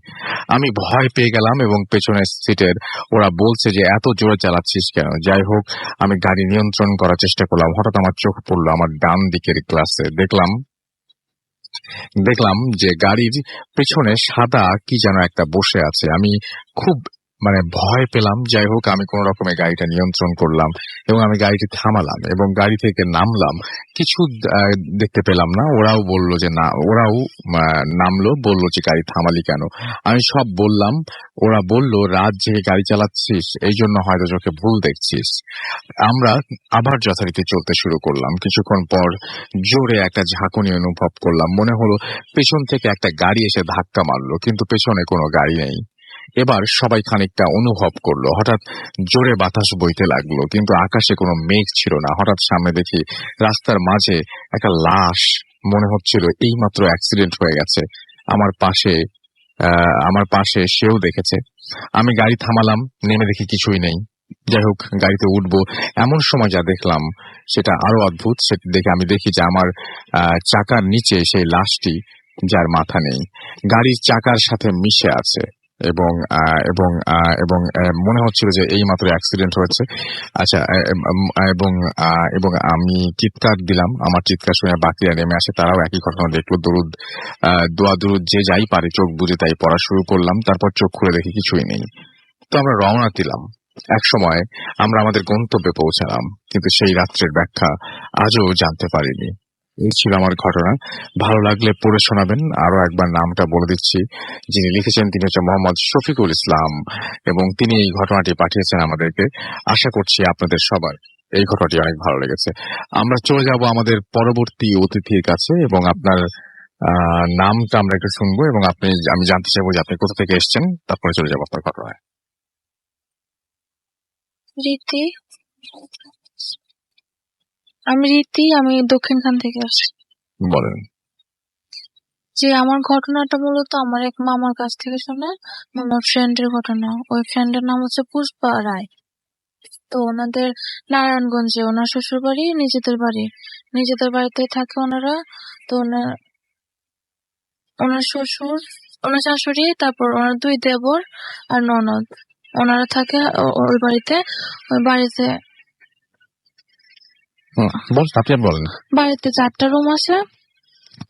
আমি ভয় পেয়ে গেলাম, এবং পেছনের সিটের ওরা বলছে যে এত জোরে চালাচ্ছিস কেন। যাই হোক, আমি গাড়ি নিয়ন্ত্রণ করার চেষ্টা করলাম। হঠাৎ আমার চোখ পড়লো আমার ডান দিকের গ্লাসে। দেখলাম যে গাড়ির পেছনে সাদা কি যেন একটা বসে আছে। আমি খুব ভয় পেলাম। যাই হোক, আমি কোন রকমে গাড়িটা নিয়ন্ত্রণ করলাম, এবং আমি গাড়িটি থামালাম, এবং গাড়ি থেকে নামলাম। কিছু দেখতে পেলাম না। ওরাও নামলো, বললো যে গাড়ি থামালি কেন। আমি সব বললাম। ওরা বলল, রাত জেগে গাড়ি চালাচ্ছিস, এই জন্য হয়তো চোখে ভুল দেখছিস। আমরা আবার যথারীতি চলতে শুরু করলাম। কিছুক্ষণ পর জোরে একটা ঝাঁকুনি অনুভব করলাম। মনে হলো পেছন থেকে একটা গাড়ি এসে ধাক্কা মারলো, কিন্তু পেছনে কোনো গাড়ি নেই। এবার সবাই খানিকটা অনুভব করলো। হঠাৎ জোরে বাতাস বইতে লাগলো, কিন্তু আকাশে কোনো মেঘ ছিল না। হঠাৎ সামনে দেখি রাস্তার মাঝে একটা লাশ। মনে হচ্ছিল এইমাত্র অ্যাক্সিডেন্ট হয়ে গেছে। আমার পাশে আমার পাশে সেও দেখেছে। আমি গাড়ি থামালাম, নেমে দেখি কিছুই নেই। যাই হোক, গাড়িতে উঠবো এমন সময় যা দেখলাম সেটা আরো অদ্ভুত। সেটা দেখে আমি দেখি যে আমার চাকার নিচে সেই লাশটি, যার মাথা নেই, গাড়ির চাকার সাথে মিশে আছে। এবং এবং এবং মনে হচ্ছিল যে এই মাত্র অ্যাক্সিডেন্ট হয়েছে। আচ্ছা, এবং এবং আমি চিৎকার দিলাম। আমার চিৎকার শুনে বাকিরা নেমে আসে, তারাও একই ঘটনা দেখলো। দোয়া দুরুদ যে যাই পারে চোখ বুজে তাই পড়া শুরু করলাম। তারপর চোখ খুলে দেখি কিছুই নেই। তো আমরা রওনা দিলাম। একসময় আমরা আমাদের গন্তব্যে পৌঁছালাম, কিন্তু সেই রাত্রের ব্যাখ্যা আজও জানতে পারিনি। এই ছিল আমার ঘটনা। ভালো লাগলে পড়ে শোনাবেন। আরো একবার নামটা বলে দিচ্ছি, যিনি লিখেছেন তিনি হচ্ছে মোহাম্মদ শফিকুল ইসলাম, এবং তিনি এই ঘটনাটি পাঠিয়েছেন আমাদেরকে। আশা করছি আপনাদের সবার এই ঘটনাটি অনেক ভালো লেগেছে। আমরা চলে যাব আমাদের পরবর্তী অতিথির কাছে, এবং আপনার নামটা আমরা একটু শুনবো, এবং আমি জানতে চাইবো যে আপনি কোথা থেকে এসেছেন। তারপরে চলে যাবো আপনার ঘটনায়। রীতি, আমি দক্ষিণখান থেকে আসছি। বলেন। যে আমার ঘটনাটা মূলত আমার এক মামার কাছ থেকে শোনা, মামার ফ্রেন্ডের ঘটনা। ওই ফ্রেন্ডের নাম হচ্ছে পুষ্পা রায়। তো ওনাদের নারায়ণগঞ্জে ওনার শ্বশুর বাড়ি, নিজেদের বাড়িতে থাকে ওনারা। তো ওনার শ্বশুর, ওনার শাশুড়ি, তারপর ওনার 2 দেবর আর ননদ, ওনারা থাকে ওই বাড়িতে। ওই বাড়িতে আপনি বলেন। বাড়িতে 4টা রুম আছে।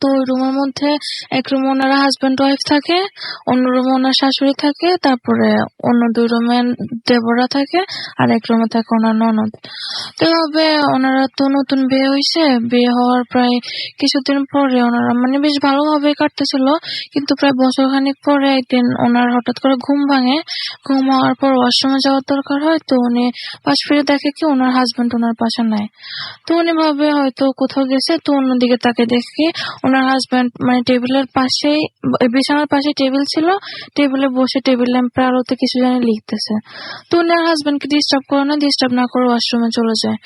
তো ওই রুমের মধ্যে এক রুমে ওনারা হাজবেন্ড ওয়াইফ থাকে, অন্য রুমে ওনার শাশুড়ি থাকে, তারপরে অন্য 2 রুমে দেবরা থাকে, আর এক রুমে থাকে ওনার ননদ। তো এভাবে ওনারা তো নতুন বিয়ে হয়েছে, বিয়ে হওয়ার প্রায় কিছুদিন পরে ওনারা মানে বেশ ভালোভাবে কাটতেছিল, কিন্তু প্রায় বছরখানিক পরে একদিন ওনার হঠাৎ করে ঘুম ভাঙে। ঘুম হওয়ার পর ওয়াশরুমে যাওয়ার দরকার হয়। তো উনি পাশ ফিরে দেখে কি ওনার হাজবেন্ড ওনার পাশে নাই। তো উনি ভাবে হয়তো কোথাও গেছে। তো অন্যদিকে তাকে দেখে ওনার হাজবেন্ড মানে টেবিলের পাশেই, বিছানার পাশে টেবিল ছিল, টেবিলে বসে টেবিল ল্যাম্পের আলোতে কিছু জানি লিখতেছে। তো ওনার হাজবেন্ডকে ডিস্টার্ব না করে ওয়াশরুমে চলে যায়।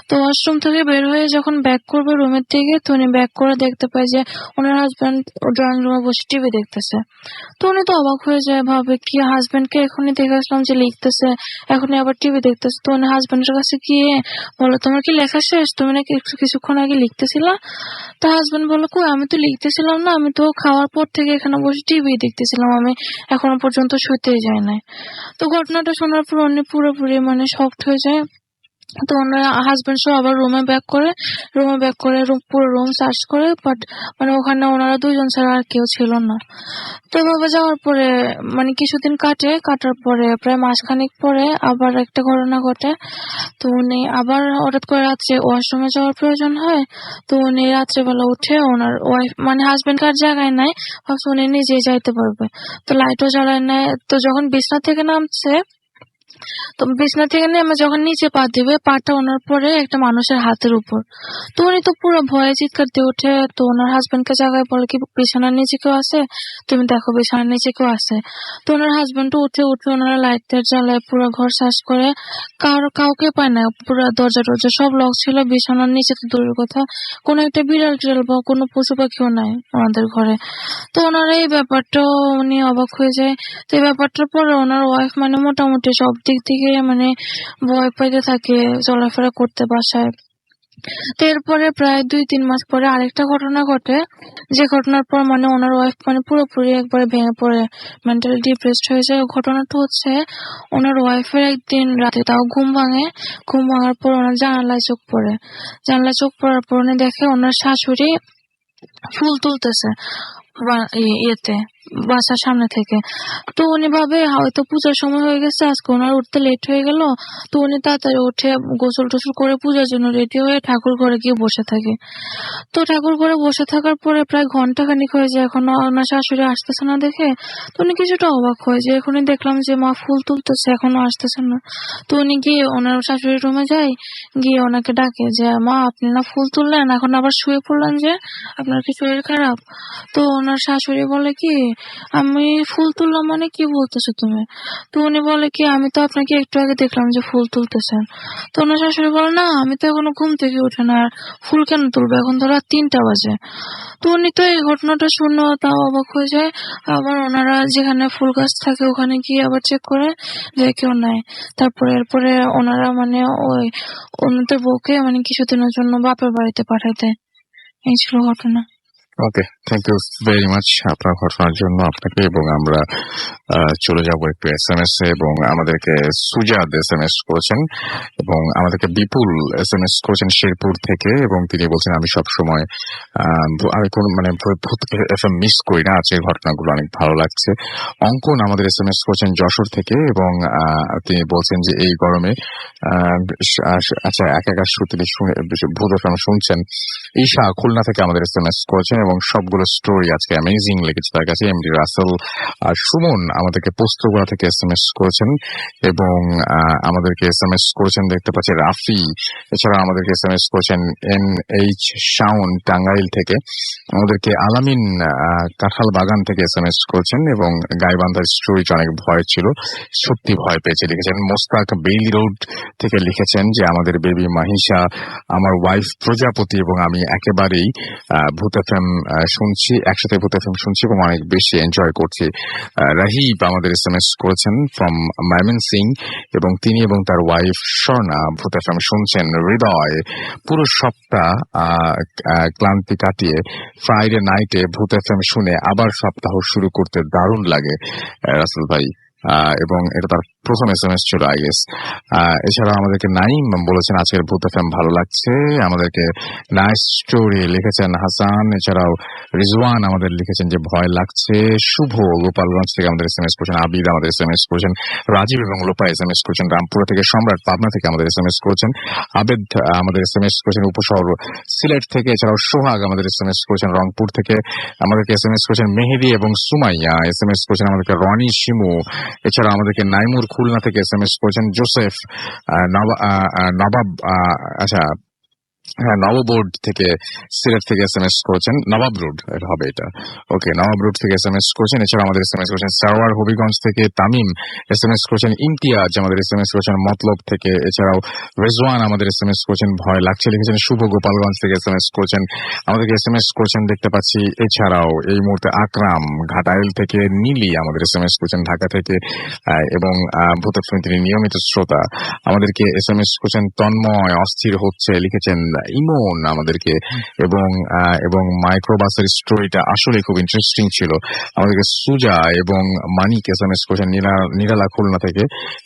তো ওয়াশরুম থেকে বের হয়ে যখন ব্যাক করবে রুমের দিকে, তো উনি ব্যাক করে দেখতে পায় যে ওনার হাজবেন্ড ড্রয়িং রুমে বসে টিভি দেখতেছে। তো উনি তো অবাক হয়ে যায়, ভাবে কি হাজবেন্ডকে এখনই দেখেছিলাম যে লিখতেছে, এখনই আবার টিভি দেখতেছে। তো উনি হাজবেন্ডের কাছে গিয়ে বলে, তোমার কি লেখা শেষ? তুমি নাকি কিছুক্ষণ আগে লিখতেছিলা? তো হাজবেন্ড বলে, কই আমি তো লিখতেছিলাম না, আমি তো খাওয়ার পর থেকে এখানে বসে টিভি দেখতেছিলাম, আমি এখনো পর্যন্ত শুতেই যায় নাই। তো ঘটনাটা শোনার পর উনি পুরোপুরি মানে শকড হয়ে যায়। তো ওনারা হাজবেন্ড সহ আবার রুমে ব্যাক করে পুরো রুম সার্চ করে, বাট মানে ওখানে ওনারা 2 জন ছাড়া আর কেউ ছিল না। তো এভাবে যাওয়ার পরে মানে কিছুদিন কাটার পরে প্রায় মাসখানেক পরে আবার একটা ঘটনা ঘটে। তো উনি আবার হঠাৎ করে রাত্রে ওয়াশরুমে যাওয়ার প্রয়োজন হয়। তো উনি রাত্রেবেলা উঠে ওনার ওয়াইফ মানে হাজবেন্ড কার জায়গায় নাই, ভাবছে উনি নিজেই যাইতে পারবে। তো লাইটও জ্বালায় নাই। তো যখন বিছনা থেকে নামছে, তো বিছনা থেকে নেমে যখন নিচে পা দিবে, পাটা ওনার পরে একটা মানুষের হাতের উপর। তো উনি তো পুরো ভয়ে চিৎকার দিয়ে ওঠে। তো ওনার হাজবেন্ডকে জায়গায় বলে, কি বিছানার নিচে কেউ আছে? তুমি দেখো বিছানার নিচে কেউ আছে। তো ওনার হাজবেন্ড উঠে ওনারা লাইট জ্বালায় পুরো ঘর সার্চ করে, কাউকে পায় না। পুরো দরজা সব লক ছিল। বিছানার নিচে তো দূরের কথা, কোনো একটা বিড়াল টিড়াল বা কোনো পশু পাখিও নাই ওনাদের ঘরে। তো ওনারা এই ব্যাপারটা উনি অবাক হয়ে যায়। তো এই ব্যাপারটার পরে ওনার ওয়াইফ মানে মোটামুটি সব দিক থেকে মানে ভয় পাইতে থাকে চলাফেরা করতে বাসায়। তো এরপরে প্রায় 2-3 মাস পরে আরেকটা ঘটনা ঘটে, যে ঘটনার পর মানে ওনার ওয়াইফ মানে পুরোপুরি একবারে ভেঙে পড়ে, মেন্টালি ডিপ্রেসড হয়ে যায়। ঘটনাটা হচ্ছে ওনার ওয়াইফের একদিন রাতে তাও ঘুম ভাঙার পর ওনার জানালায় চোখ পড়ার পর উনি দেখে ওনার শাশুড়ি ফুল তুলতেছে ইয়েতে বাসার সামনে থেকে। তো উনি ভাবে হয়তো পূজার সময় হয়ে গেছে, আজকে ওনার উঠতে লেট হয়ে গেল। তো উনি তাড়াতাড়ি উঠে গোসল টোসল করে পূজার জন্য রেডি হয়ে ঠাকুর ঘরে গিয়ে বসে থাকে। তো ঠাকুর ঘরে বসে থাকার পরে প্রায় ঘন্টাখানিক হয়ে যায়, এখনো ওনার শাশুড়ি আসতেছে না দেখে। তো উনি কিছুটা অবাক হয়ে যায়, এখনই দেখলাম যে মা ফুল তুলতেছে, এখনো আসতেছে না। তো উনি গিয়ে ওনার শাশুড়ির রুমে যায়, গিয়ে ওনাকে ডাকে যে মা আপনি না ফুল তুললেন, এখন আবার শুয়ে পড়লেন যে, আপনার কি শরীর খারাপ? তো ওনার শাশুড়ি বলে কি, আমি ফুল তুললাম মানে কি বলতেছো তুমি? তো উনি বলে কি আমি তো আপনাকে একটু আগে দেখলাম যে ফুল তুলতেছেন। তো ওনার শাশুড়ি বলে না আমি তো এখনো ঘুম থেকে উঠে না, আর ফুল কেন তুলবো, এখন তো রাত 3টা বাজে। তো উনি তো এই ঘটনাটা শুনে তাও অবাক হয়ে যায়। আবার ওনারা যেখানে ফুল গাছ থাকে ওখানে গিয়ে আবার চেক করে যে কেউ নাই। তারপরে এরপরে ওনারা মানে ওই ওনাদের বউকে মানে কিছুদিনের জন্য বাপের বাড়িতে পাঠায় দেয়। এই ছিল ঘটনা। ওকে, থ্যাংক ইউ ভেরি মাচ আপনার ঘটনার জন্য আপনাকে। এবং আমরা চলে যাব একটু SMS এ, এবং আমাদেরকে সুজাদ SMS করেছেন এবং আমাদেরকে বিপুল SMS করেছেন শেরপুর থেকে, এবং তিনি বলছেন আমি সবসময় আমি কোন মানে ভূত FM মিস করি না, আজকের ঘটনাগুলো অনেক ভালো লাগছে। অঙ্কন আমাদের SMS করেছেন যশোর থেকে, এবং তিনি বলছেন যে এই গরমে আচ্ছা একাকার শ্রুতি ভূত FM শুনছেন। ঈশা খুলনা থেকে আমাদের SMS করেছেন এবং সবগুলো স্টোরি আজকে অ্যামেজিং লেগেছে তার কাছে। এমডি রাসেল আর সুমন আমাদেরকে পোস্তগোড়া থেকে SMS করেছেন, এবং আমাদেরকে SMS করেছেন দেখতে পাচ্ছি রাফি। এছাড়া আমাদেরকে SMS করেছেন NH শাওন টাঙ্গাইল থেকে। আমাদেরকে আলামিন কাঁঠাল বাগান থেকে SMS করেছেন, এবং গাইবান্ধার স্টোরিটা অনেক ভয় ছিল, সত্যি ভয় পেয়েছে লিখেছেন। মোস্তাক বেইলি রোড থেকে লিখেছেন যে আমাদের বেবি মাহিশা, আমার ওয়াইফ প্রজাপতি এবং আমি একেবারেই ভূত FM শুনছি, একসাথে ভূত FM শুনছি এবং অনেক বেশি এনজয় করছি। রাহিব আমাদের SMS করেছেন ফ্রম ময়মনসিং, এবং তিনি এবং তার ওয়াইফ স্বর্ণা ভূত FM শুনছেন। হৃদয় পুরো সপ্তাহ ক্লান্তি কাটিয়ে ফ্রাইডে নাইটে ভূত FM শুনে আবার সপ্তাহ শুরু করতে দারুণ লাগে রাসেল ভাই, এবং এটা তার প্রথম SMS ছিল আই গেস। এছাড়া আমাদেরকে নাইম বলেছেন আজকের ভূত FM ভালো লাগছে, আমাদেরকে নাইস স্টোরি লিখেছেন হাসান। এছাড়াও রিজওয়ান আমাদের লিখেছেন যে ভয় লাগছে। শুভ গোপালগঞ্জ থেকে আমাদের SMS করেছেন। আবিদ আমাদের SMS করেছেন। রাজীব এবং লোপা SMS করেছেন রামপুরা থেকে। সম্রাট পাবনা থেকে আমাদের SMS করেছেন। আবেদ আমাদের SMS করেছেন উপশহর সিলেট থেকে। এছাড়াও সোহাগ আমাদের SMS করেছেন রংপুর থেকে। আমাদেরকে SMS করেছেন মেহেদি এবং সুমাইয়া SMS করেছেন আমাদেরকে রনি শিমু। এছাড়া আমাদেরকে নাইমুর খুলনা থেকে SMS করেছেন। জোসেফ নবাব আচ্ছা হ্যাঁ নববোর্ড থেকে সিলেট থেকে SMS করেছেন। নবাব রোড হবে এটা, ওকে নবাব রোড থেকে SMS করেছেন। এছাড়া আমাদের SMS করেছেন সারোয়ার হবিগঞ্জ থেকে। তামিম SMS করেছেন। ইমতিয়াজ আমাদের SMS করেছেন মতলব থেকে। এছাড়াও রেজওয়ান আমাদের SMS করেছেন ভয় লাগছে লিখেছেন। শুভ গোপালগঞ্জ থেকে SMS করেছেন, আমাদেরকে SMS করেছেন দেখতে পাচ্ছি। এছাড়াও এই মুহূর্তে আকরাম ঘাটাইল থেকে। নীলি আমাদের SMS করেছেন ঢাকা থেকে, এবং ভূত FM তিনি নিয়মিত শ্রোতা। আমাদেরকে SMS করেছেন তন্ময় অস্থির হচ্ছে লিখেছেন ইমন আমাদেরকে, এবং মাইক্রোবাসের স্টোরিটা আসলে খুব ইন্টারেস্টিং ছিল। আমাদেরকে সুজা এবং মানিক SMS করেছেন নিরালা খুলনা থেকে,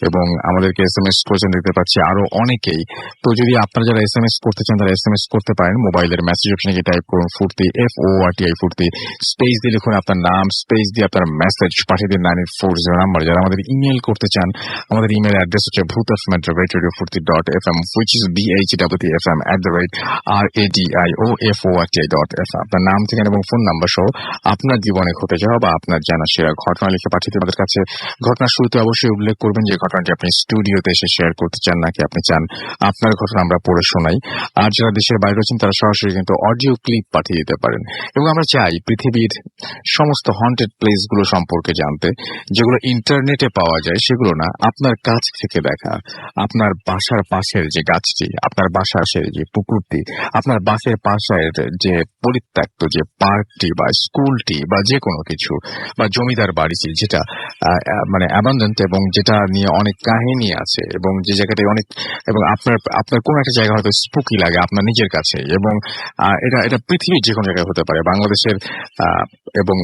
এবং আমাদেরকে SMS করেছেন দেখতে পাচ্ছি আরো অনেকেই। তো যদি আপনারা যারা SMS করতে চান তারা SMS করতে পারেন। মোবাইলের মেসেজ অপশনে গিয়ে টাইপ করুন ফুর্তি FORTI ফুর্তি, স্পেস দিয়ে লিখুন আপনার নাম, স্পেস দিয়ে আপনার মেসেজ পাঠিয়ে দিন 9840 নাম্বার। যারা আমাদের ইমেল করতে চান আমাদের ইমেল অ্যাড্রেস হচ্ছে bhutfm@radiofurti.fm, which is BHWFM@RADIOFORTI.FM। আপনার নাম ঠিকানা এবং ফোন নাম্বার সহ আপনার জীবনে ঘটে যাওয়া বা আপনার জানা সেরা ঘটনা লিখে পাঠিয়ে আমাদের কাছে। ঘটনার শুরুতে অবশ্যই উল্লেখ করবেন যে ঘটনাটি আপনি স্টুডিওতে এসে শেয়ার করতে চান নাকি আপনি চান আপনার ঘটনা আমরা পড়ে শোনাই। আর যারা দেশের বাইরে আছেন তারা সরাসরি কিন্তু অডিও ক্লিপ পাঠিয়ে দিতে পারেন। এবং আমরা চাই পৃথিবীর সমস্ত হন্টেড প্লেস গুলো সম্পর্কে জানতে, যেগুলো ইন্টারনেটে পাওয়া যায় সেগুলো না, আপনার কাছ থেকে দেখা। আপনার বাসার পাশের যে গাছটি, আপনার বাসার যে পুকুরটি, আপনার বাসের পাশের যে পরিত্যক্ত যে পার্কটি বা স্কুলটি বা যে কোনো কিছু, বা জমিদার বাড়িটি যেটা মানে অ্যাবান্ডেন্ট এবং যেটা নিয়ে অনেক কাহিনী আছে, এবং যে জায়গাটায় অনেক, এবং আপনার কোন একটা জায়গা হয়তো স্পুকি লাগে আপনার নিজের কাছে, এবং এটা পৃথিবীর যে কোনো জায়গায় হতে পারে, বাংলাদেশের এবং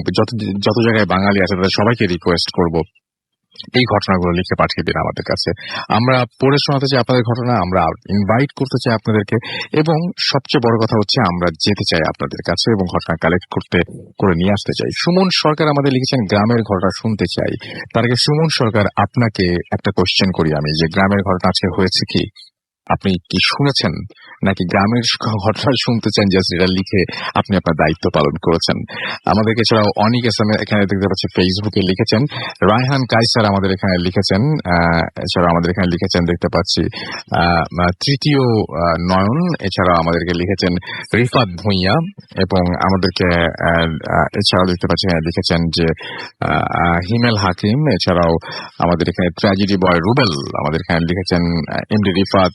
যত জায়গায় বাঙালি আছে তাদের সবাইকে রিকোয়েস্ট করব এই ঘটনাগুলো লিখে পাঠিয়ে দিন আমাদের কাছে। আমরা পড়ে শোনাতে চাই আপনাদের ঘটনা, আমরা ইনভাইট করতে চাই আপনাদেরকে, এবং সবচেয়ে বড় কথা হচ্ছে আমরা যেতে চাই আপনাদের কাছে এবং ঘটনা কালেক্ট করে নিয়ে আসতে চাই। সুমন সরকার আমাদের লিখেছেন গ্রামের ঘটনা শুনতে চাই। তার আগে সুমন সরকার আপনাকে একটা কোশ্চেন করি আমি, যে গ্রামের ঘটনা আজকে হয়েছে কি? আপনি কি শুনেছেন নাকি গ্রামের ঘটনা শুনতে চান, জাস্ট এটা লিখে আপনি আপনার দায়িত্ব পালন করেছেন? আমাদেরকে এছাড়াও অনেক এসএম এখানে দেখতে পাচ্ছি ফেসবুকে লিখেছেন, রায়হান কাইসার আমাদের এখানে লিখেছেন, এছাড়াও আমাদের এখানে লিখেছেন দেখতে পাচ্ছি তৃতীয় নয়ন, এছাড়াও আমাদেরকে লিখেছেন রিফাত ভুঁইয়া, এবং আমাদেরকে এছাড়াও দেখতে পাচ্ছি লিখেছেন যে হিমেল হাকিম, এছাড়াও আমাদের এখানে ট্র্যাজেডি বয় রুবেল আমাদের এখানে লিখেছেন, এমডি রিফাত,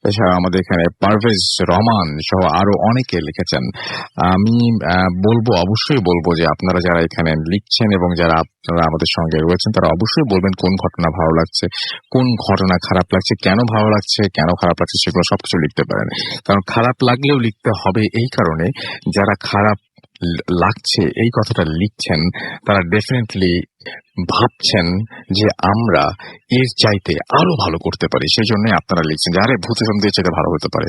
এছাড়া আমাদের এখানে পারভেজ রহমান সহ আরো অনেকে লিখেছেন। আমি অবশ্যই বলবো যে আপনারা যারা এখানে লিখছেন এবং যারা আপনারা আমাদের সঙ্গে রয়েছেন তারা অবশ্যই বলবেন কোন ঘটনা ভালো লাগছে, কোন ঘটনা খারাপ লাগছে, কেন ভালো লাগছে, কেন খারাপ লাগছে, সেগুলো সবকিছু লিখতে পারেন। কারণ খারাপ লাগলেও লিখতে হবে এই কারণে, যারা খারাপ লাগছে এই কথাটা লিখছেন তারা ডেফিনেটলি ভাবছেন যে আমরা এর চাইতে আরো ভালো করতে পারি, সেই জন্য আপনারা লিখছেন যে আরে ভূত ফিল্ম দিয়ে চাইতে ভালো হতে পারে।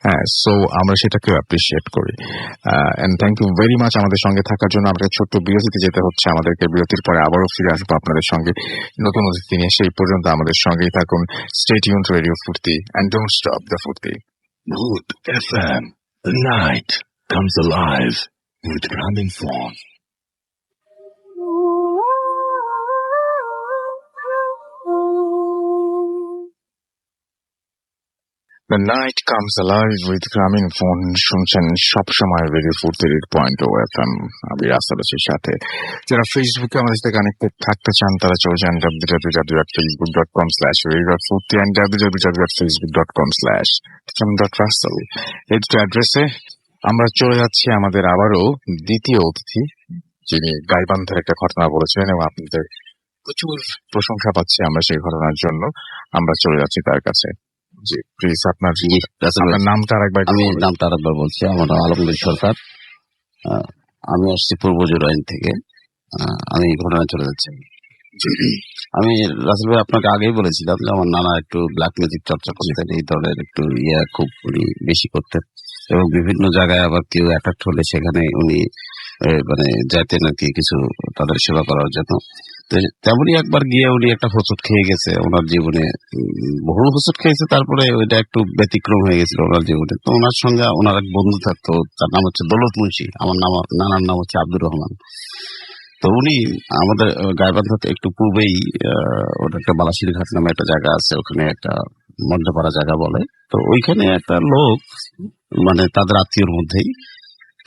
হ্যাঁ, সো আমরা সেটাকে অ্যাপ্রিসিয়েট করি। And thank you very much আমাদের সঙ্গে থাকার জন্য। আমাদের ছোট্ট বিরতিতে যেতে হচ্ছে, আমাদেরকে বিরতির পরে আবারও ফিরে আসবো আপনাদের সঙ্গে নতুন অতিথি নিয়ে। সেই পর্যন্ত আমাদের সঙ্গেই থাকুন। স্টে টিউনড টু রেডিও ফুর্তি এন্ড ডোন্ট স্টপ দ্য ফুর্তি। Mood FM. The night comes alive with Gramophone. The night comes alive with Gramophone শুনছেন সবসময় রেডিও ফুর্তির 8.0 FM। আমি রাস্তা রয়েছি সাথে। যারা ফেসবুকে আমাদের সাথে কানেক্টেড থাকতে চান তারা চলে যান www.facebook.com/radiofurti and www.facebook.com/tim.russell এই দুটো অ্যাড্রেসে আমরা চলে যাচ্ছি আমাদের আবারও দ্বিতীয় অতিথি, যিনি গাইবান্ধার একটা ঘটনা বলেছিলেন এবং আপনাদের প্রচুর প্রশংসা পাচ্ছি আমরা সেই ঘটনার জন্য। আমরা চলে যাচ্ছি তার কাছে। জি প্লিজ আপনার নামটা আরেকবার। আমি নামটা আরেকবার বলছি, আমার নাম আলমগীর সরকার। আমি আসছি পূর্ব জুরাইন থেকে। আমি ঘটনা চলে যাচ্ছি। আমি রাসেল ভাই আপনাকে আগেই বলেছিলাম যে আমার নানা একটু ব্ল্যাক ম্যাজিক চর্চা করতেন, এই ধরনের একটু খুব উনি বেশি করতেন এবং বিভিন্ন জায়গায় আবার কেউ অ্যাটাক হলে সেখানে উনি মানে যাইতেন আর কি কিছু তাদের সেবা করার জন্য। তেমনই একবার গিয়ে উনি একটা হোঁচট খেয়ে গেছে ওনার জীবনে, বহু হোঁচট খেয়েছে, তারপরে ওইটা একটু ব্যতিক্রম হয়ে গেছিল ওনার জীবনে। তো ওনার সঙ্গে ওনার এক বন্ধু থাকতো, তার নাম হচ্ছে দৌলত মুন্সি, আমার নানার নাম হচ্ছে আব্দুর রহমান। তো উনি আমাদের গাইবান্ধাতে একটু পূর্বেই ওটা একটা বালাসির ঘাট নামে একটা জায়গা আছে, ওখানে একটা মধ্যপাড়া জায়গা বলে। তো ওইখানে একটা লোক মানে তাদের আত্মীয়র মধ্যেই,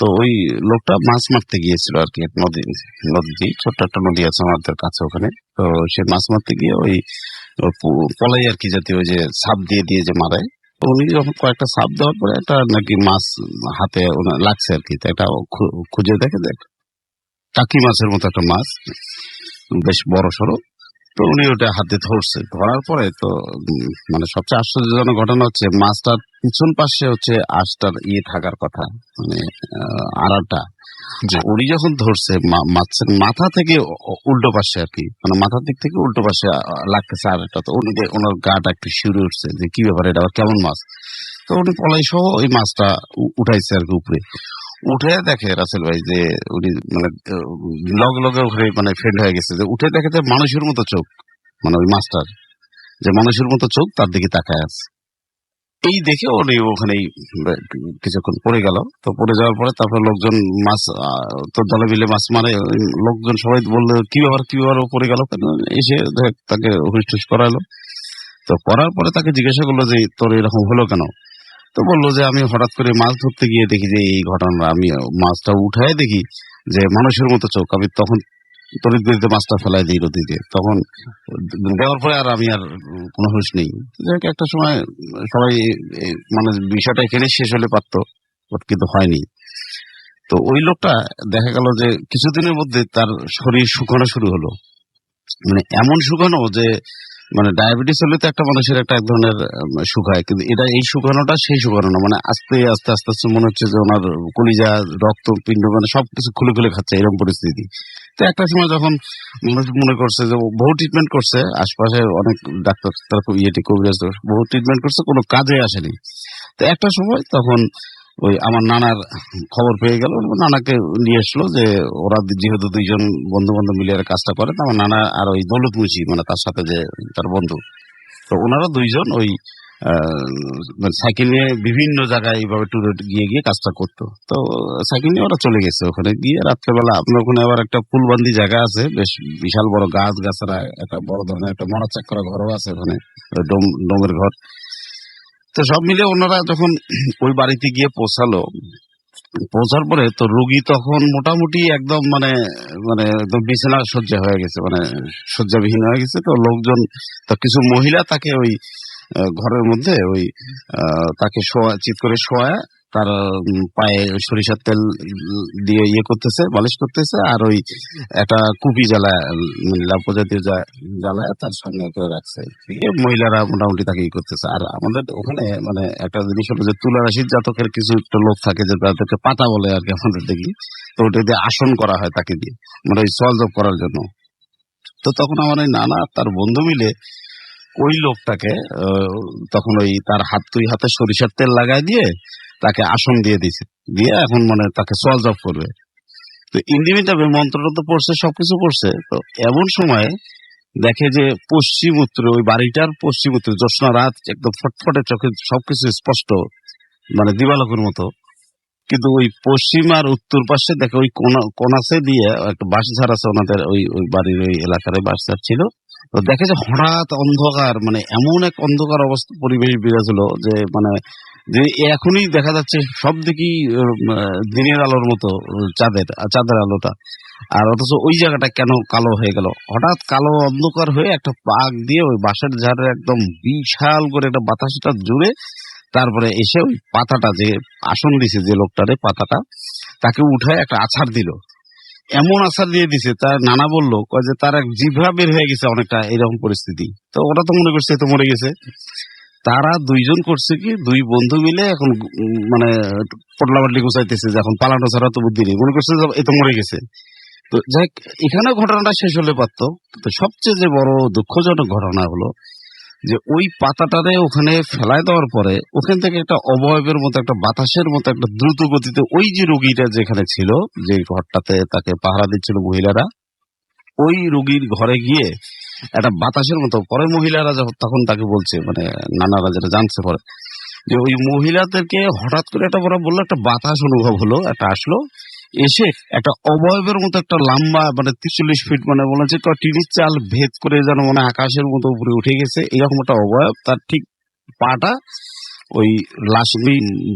তো ওই লোকটা মাছ মারতে গিয়েছিল আর কি, এক নদী ছোট্ট একটা নদী আছে আমাদের কাছে ওখানে। তো সে মাছ মারতে গিয়ে ওই পলাই আর কি জাতীয় ওই যে সাপ দিয়ে যে মারে, তো উনি যখন কয়েকটা সাপ দেওয়ার পরে একটা নাকি মাছ হাতে লাগছে আর কি, এটা খুঁজে দেখে টাকি মাছের মতো একটা মাছ, বেশ বড় সড়ো। তো উনি ওটা হাতে ধরছে, ধরার পরে তো মানে সবচেয়ে আশ্চর্যজনক ঘটনা হচ্ছে মাছটার পিছন পাশে হচ্ছে আঁশটার থাকার কথা, মানে আড়াটা। উনি যখন ধরছে মাছের মাথা থেকে উল্টো পাশে আর কি, মানে মাথার দিক থেকে উল্টো পাশে লাগতেছে আড়াটা। তো উনি ওনার গাটা একটু শিউরে উঠছে যে কি ব্যাপার, এটা আবার কেমন মাছ। তো উনি পলাই সহ ওই মাছটা উঠাইছে আর কি উপরে। উঠে দেখে রাসেল ভাই যে উনি মানে লগে ওখানে মানে ফ্রেন্ড হয়ে গেছে, যে উঠে দেখে যে মানুষের মতো চোখ, মানে ওই মাছটার যে মানুষের মতো চোখ তার দিকে তাকায় আছে। এই দেখে উনি ওখানেই কিছুক্ষণ পড়ে গেল। তো পড়ে যাওয়ার পরে তারপরে লোকজন মাছ তো দলে মিলে মাছ মারে, লোকজন সবাই বললো কি ব্যাপার ও পড়ে গেল, এসে তাকে হুস করালো। তো করার পরে তাকে জিজ্ঞাসা করলো যে তোর এরকম হলো কেন। তো বললো যে আমি হঠাৎ করে মাছ ধরতে গিয়ে দেখি যে এই ঘটনা, আমি মাছটা উঠায় দেখি যে মানুষের মতো চোখ। আমি তখন তড়িৎ গতিতে মাছটা ফেলাই দিই নদীতে, তখন দেওয়ার পরে আর আমি আর কোনো হুঁশ নেই। একটা সময় সবাই মানে বিষয়টা এখানে শেষ হলে পারতো, কিন্তু হয়নি। তো ওই লোকটা দেখা গেল যে কিছুদিনের মধ্যে তার শরীর শুকানো শুরু হলো, মানে এমন শুকানো যে মানে ডায়াবেটিস হলে তো একটা মানুষের একটা এক ধরনের শুকায়, কিন্তু এটা এই শুকানোটা সেই শুকানো না, মানে আস্তে আস্তে মনে হচ্ছে যে ওনার কলিজা রক্ত পিণ্ড মানে সবকিছু খুলে খাচ্ছে, এরকম পরিস্থিতি। তো একটা সময় যখন মানুষ মনে করছে যে বহু ট্রিটমেন্ট করছে, আশপাশে অনেক ডাক্তার কবিরাজ বহু ট্রিটমেন্ট করছে, কোনো কাজে আসেনি। তো একটা সময় তখন ওই আমার নানার খবর পেয়ে গেল, নানাকে নিয়ে আসলো যে ওরা যেহেতু দুইজন বন্ধু বান্ধব মিলে কাজটা করে, আমার নানা আর ওই দৌলত মুন্সি মানে তার সাথে যে তার বন্ধু, তো ওনারা দুইজন ওই মানে সাইকেল নিয়ে বিভিন্ন জায়গায় এইভাবে ট্যুরে গিয়ে গিয়ে কাজটা করতো। তো সাইকেল নিয়ে ওরা চলে গেছে ওখানে গিয়ে রাত্রেবেলা। আপনার ওখানে আবার একটা ফুলবান্দি জায়গা আছে, বেশ বিশাল বড় গাছ গাছরা, একটা বড় ধরনের একটা মরাচাক করা ঘরও আছে ওখানে, ডোমের ঘর। তো সব মিলে ওনারা যখন ওই বাড়িতে গিয়ে পৌঁছার পরে তো রোগী তখন মোটামুটি একদম মানে মানে একদম বিছানা শয্যা হয়ে গেছে, মানে শয্যাবিহীন হয়ে গেছে। তো লোকজন, তো কিছু মহিলা তাকে ওই ঘরের মধ্যে ওই তাকে চিৎ করে শোয়া, তার পায়ে সরিষার তেল দিয়ে ইয়ে করতেছে, মালিশ করতেছে, আর ওই একটা কুপি জ্বালায়, মানে লাভ জাতীয় জ্বালায় তার সামনে করে রাখছে। মহিলারা মোটামুটি তাকে ই করতেছে। আর আমাদের ওখানে মানে একটা জিনিস হলো যে তুলারাশির জাতকের কিছু একটা লোক থাকে যে তাদেরকে পাতা বলে আর কি আমাদের দেখি। তো ওটা দিয়ে আসন করা হয় তাকে দিয়ে, মানে ওই সলভ করার জন্য। তো তখন আমার ওই নানা তার বন্ধু মিলে ওই লোকটাকে তখন ওই তার দুই হাতে সরিষার তেল লাগাই দিয়ে তাকে আসন দিয়ে দিছে, দিয়ে এখন মানে তাকে সলভ করবে। তো ইন্ডিমিটাবে মন্ত্রটা তো পড়ছে, সবকিছু পড়ছে। তো এমন সময় দেখে যে পশ্চিম উত্তরে, ওই বাড়িটার পশ্চিম উত্তরে জ্যোৎস্না রাত, একদম ফটফটে চোখে সবকিছু স্পষ্ট, মানে দিবালোকের মতো। কিন্তু ওই পশ্চিম আর উত্তর পাশে দেখে ওই কোনাসে দিয়ে একটা বাঁশঝাড় আছে ওনাদের, ওই ওই বাড়ির ওই এলাকার বাঁশঝাড় ছিল। তো দেখে যে হঠাৎ অন্ধকার, মানে এমন এক অন্ধকার অবস্থা পরিবেশ বিরাজ হলো যে মানে যে এখনই দেখা যাচ্ছে সব দিকেই দিনের আলোর মতো চাঁদের আলোটা, আর অথচ ওই জায়গাটা কেন কালো হয়ে গেল। হঠাৎ কালো অন্ধকার হয়ে একটা পাক দিয়ে ওই বাঁশের ঝাড়ের একদম বিশাল করে একটা বাতাসটা জুড়ে তারপরে এসে ওই পাতাটা, যে আসন দিছে যে লোকটারে, পাতাটা তাকে উঠায় একটা আছাড় দিল। এমন আছাড় দিয়ে দিছে, তার নানা বললো যে তার এক জিভা বের হয়ে গেছে, অনেকটা এরকম পরিস্থিতি। তো ওরা তো মনে করছে তো মরে গেছে। তারা দুইজন করছে কি, দুই বন্ধু মিলে এখন মানে পটলাবাটলি গুছাইতেছে যে এখন পালানো ছাড়া তো বুদ্ধি নেই, মনে করছে যে এ তো মরে গেছে। তো যাই এখানে ঘটনাটা শেষ হলে পারতো। তো সবচেয়ে যে বড় দুঃখজনক ঘটনা হলো যে ওই পাতাটারে ওখানে ফেলায় দেওয়ার পরে ওখান থেকে একটা অবয়বের মতো, একটা বাতাসের মতো একটা দ্রুত গতিতে ওই যে রোগীটা যেখানে ছিল, যে ঘরটাতে তাকে পাহারা দিচ্ছিল মহিলারা, ওই রোগীর ঘরে গিয়ে একটা বাতাসের মতো, পরে মহিলারা তখন তাকে বলছে, মানে নানারা যেটা জানছে পরে, যে ওই মহিলাদেরকে হঠাৎ করে একটা বড় বললো একটা বাতাস অনুভব হলো, একটা আসলো, এসে একটা অবয়বের মতো একটা লম্বা, মানে 43 ফিট, মানে মনে হচ্ছে টিনের চাল ভেদ করে যেন মানে আকাশের মতো উপরে উঠে গেছে, এরকম একটা অবয়ব। তার ঠিক পাটা ওই লাশ,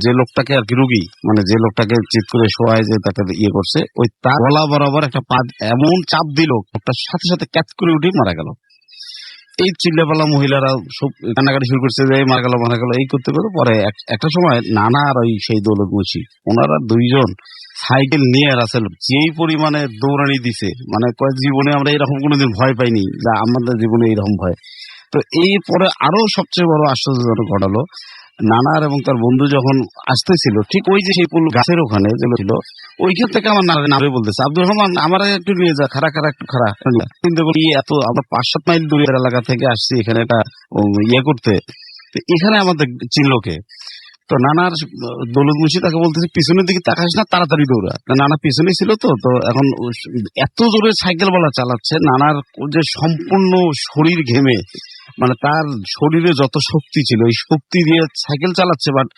যে লোকটাকে আর কি রোগী, মানে যে লোকটাকে চিৎ করে শোয়ায় যে তাকে ইয়ে করছে, ওই তার গলা বরাবর একটা পা এমন চাপ দিল, লোকটার সাথে সাথে ক্যাচ করে উঠে মারা গেল। এই চিল্লাপালা মহিলারা সব কান্নাকাটি শুরু করছে যে মারা গেল এই করতে করতে পরে একটা সময় নানা আর ওই সেই দৌলত মুছি, ওনারা দুইজন সাইকেল নিয়ে রাসেল যেই পরিমাণে দৌড়ানি দিছে, মানে জীবনে আমরা এরকম কোনোদিন ভয় পাইনি, যা আমাদের জীবনে এইরকম ভয়। তো এই পরে আরো সবচেয়ে বড় আশ্চর্যজনক ঘটালো, নানার এবং তার বন্ধু যখন আসতেছিল, ঠিক ওই যে সেই পুল গাছের ওখানে যে ছিল, ওইখান থেকে আমার নারে বলতেছে, আব্দুর রহমান আমার একটু নিয়ে যা, খারা একটু খারা। কিন্তু বলি এত আমরা 5-7 মাইল দূরের এলাকা থেকে আসছি এখানে একটা ইয়ে করতে, এখানে আমাদের চিনলোকে। তো নানার দৌলত মুন্সি তাকে বলতেছে পিছনের দিকে তাকাস না, তাড়াতাড়ি দৌড়া। নানা পিছনে ছিল, তো এখন এত জোরে সাইকেল বলা চালাচ্ছে, নানার যে সম্পূর্ণ শরীর ঘেমে, মানে তার শরীরে যত শক্তি ছিল এই শক্তি দিয়ে সাইকেল চালাচ্ছে, বাট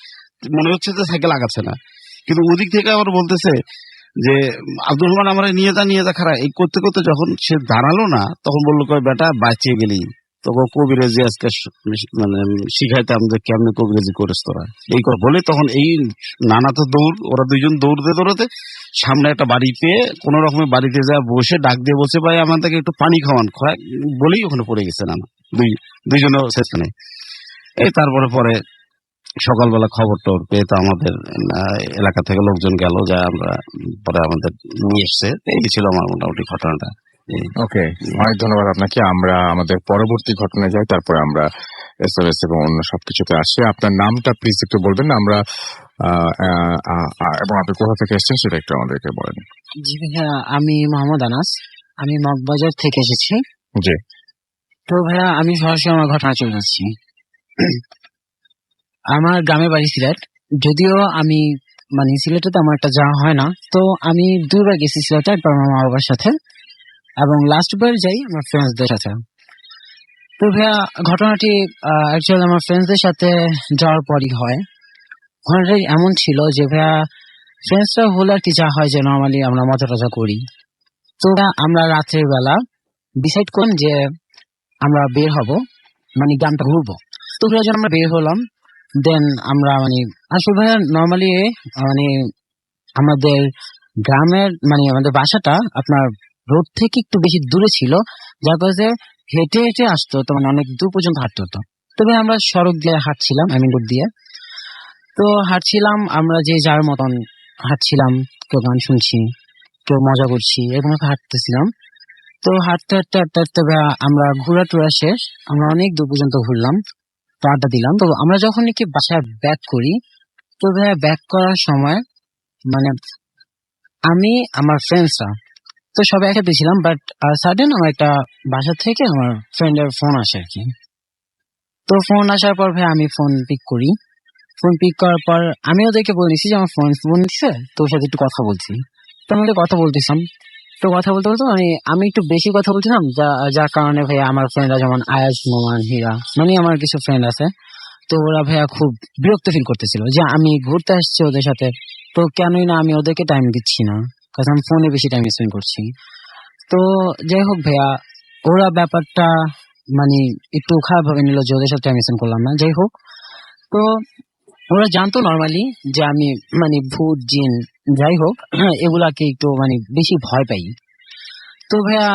মনে হচ্ছে যে সাইকেল আগাচ্ছে না। কিন্তু ওদিক থেকে আবার বলতেছে যে আব্দুর রহমান আমরা নিয়ে যা খারাপ। এই করতে করতে যখন সে দাঁড়ালো না, তখন বললো কয় বেটা বাঁচিয়ে গেলি, তখন কবিরাজি আজকে মানে শিখাইতাম যে কেমনে কবিরাজি করিস তোরা, এই কথা বলে তখন এই নানা তো ওরা দুইজন দৌড়তে সামনে একটা বাড়ি পেয়ে কোন রকমে বাড়িতে যা বসে ডাক দিয়ে বলছে ভাই আমাদেরকে একটু পানি খাওয়ান, বলেই ওখানে পড়ে গেছে নানা, দুইজনের সেখানে। এই তারপরে সকালবেলা খবর টোর পেয়ে তো আমাদের এলাকা থেকে লোকজন গেল, যা আমরা পরে আমাদের নিয়ে এসছে। এই ছিল আমার মোটামুটি ঘটনাটা। ওকে, অনেক ধন্যবাদ আপনাকে। আমরা আমাদের পরবর্তী ঘটনায় যাই, তারপরে আমরা এসএমএস এবং অন্য সবকিছুতে আসি। আপনার নামটা প্লিজ একটু বলবেন না, আমরা এবং আপনি কোথা থেকে এসেছেন সেটা একটু আমাদেরকে বলেন। জি ভাইয়া, আমি মোহাম্মদ আনাস, আমি মগবাজার থেকে এসেছি। জি। তো ভাইয়া আমি সরাসরি আমার ঘটনা চলে যাচ্ছি। আমার গ্রামের বাড়ি সিলেট, যদিও আমি মানে সিলেটে তো আমার একটা যাওয়া হয় না। তো আমি 2বার গেছি সিলেটে, একবার আমার মা বাবার সাথে এবং লাস্ট বার যাই আমার ফ্রেন্ডসদের সাথে। তো ভাইয়া ঘটনাটি অ্যাকচুয়ালি আমার ফ্রেন্ডসদের সাথে যাওয়ার পরই হয়। ঘটনাটি এমন ছিল যে ভাইয়া ফ্রেন্ডসরা হলে আর কি যা হয় যে নর্মালি আমরা মজা টজা করি। তো আমরা রাত্রের বেলা ডিসাইড করলাম যে আমরা বের হব, মানে গ্রামটা ঘুরবো। তো ভাইয়া যখন আমরা বের হলাম, দেন আমরা মানে আসলে ভাইয়া নর্মালি মানে আমাদের গ্রামের মানে আমাদের বাসাটা আপনার রোড থেকে একটু বেশি দূরে ছিল, যার কারণে হেঁটে হেঁটে আসতে হতো, মানে অনেক দূর পর্যন্ত হাঁটতে হতো। তবে আমরা সড়ক দিয়ে হাঁটছিলাম, রোড দিয়ে। তো হাঁটছিলাম আমরা যে যার মতন হাঁটছিলাম, কেউ গান শুনছি, কেউ মজা করছি, এরকম একটা হাঁটতেছিলাম। তো হাঁটতে হাঁটতে হাঁটতে হাঁটতে ভাইয়া আমরা ঘোরা টোরা শেষ, আমরা অনেক দূর পর্যন্ত ঘুরলাম, তো আড্ডা দিলাম। তো আমরা যখন নাকি বাসায় ব্যাক করি, তো ভাইয়া ব্যাক করার সময় মানে আমি আমার ফ্রেন্ডসরা তো সবাই একসাথে ছিলাম, বাট সাডেন আমার একটা বাসা থেকে আমার ফ্রেন্ডের ফোন আসে আর কি। তো ফোন আসার পর ভাই আমি ফোন পিক করি। ফোন পিক করার পর আমি ওদেরকে বলেছি যে আমার ফোন দিচ্ছে, তো ওর সাথে একটু কথা বলছি। তো আমি কথা বলতেছিলাম, তো কথা বলতে বলতে মানে আমি একটু বেশি কথা বলছিলাম, যার কারণে ভাই আমার ফ্রেন্ডরা যেমন আয়াজ, নোমান, হীরা, মানে আমার কিছু ফ্রেন্ড আছে, তো ওরা ভাইয়া খুব বিরক্ত ফিল করতেছিল যে আমি ঘুরতে আসছি ওদের সাথে, তো কেনই না আমি ওদেরকে টাইম দিচ্ছি না, কারণ আমি ফোনে বেশি টাইম স্পেন্ড করছি। তো যাই হোক ভাইয়া, ওরা ব্যাপারটা মানে একটু খারাপ ভাবে নিল যে ওদের সাথে টাইম স্পেন্ড করলাম না। যাই হোক, তো ওরা জানতো নর্মালি যে আমি মানে ভূত জিন যাই হোক এগুলাকে একটু মানে বেশি ভয় পাই। তো ভাইয়া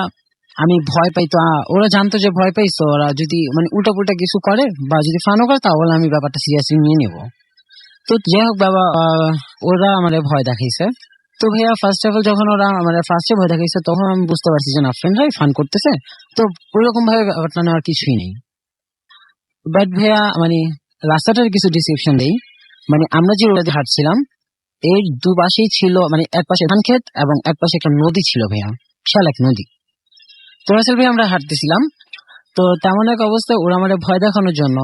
আমি ভয় পাই, তো ওরা জানতো যে ভয় পাই, তো ওরা যদি মানে উল্টা পুল্টা কিছু করে বা যদি ফানও করে তাহলে আমি ব্যাপারটা সিরিয়াসলি নিয়ে নেবো। তো যাই হোক বাবা, ওরা আমার ভয় দেখাইছে। তো ভাইয়া ফার্স্ট অফ অল যখন ওরা আমার ফার্স্টে ভয় দেখাইছে, তখন আমি বুঝতে পারছি যে না, ফ্রেন্ডরাই ফান করতেছে, তো ওইরকম ভাবে ব্যাপারটা নেওয়ার কিছুই নেই। বাট ভাইয়া মানে রাস্তাটার কিছু ডিসক্রিপশন দেই। মানে আমরা যে রোডে হাঁটছিলাম, এর দুপাশেই ছিল মানে এক পাশে ধান ক্ষেত এবং এক পাশে একটা নদী ছিল ভাইয়া, বিশাল এক নদী। তো আসলে ভাই আমরা হাঁটতেছিলাম, তো তেমন এক অবস্থায় ওরা আমাদের ভয় দেখানোর জন্য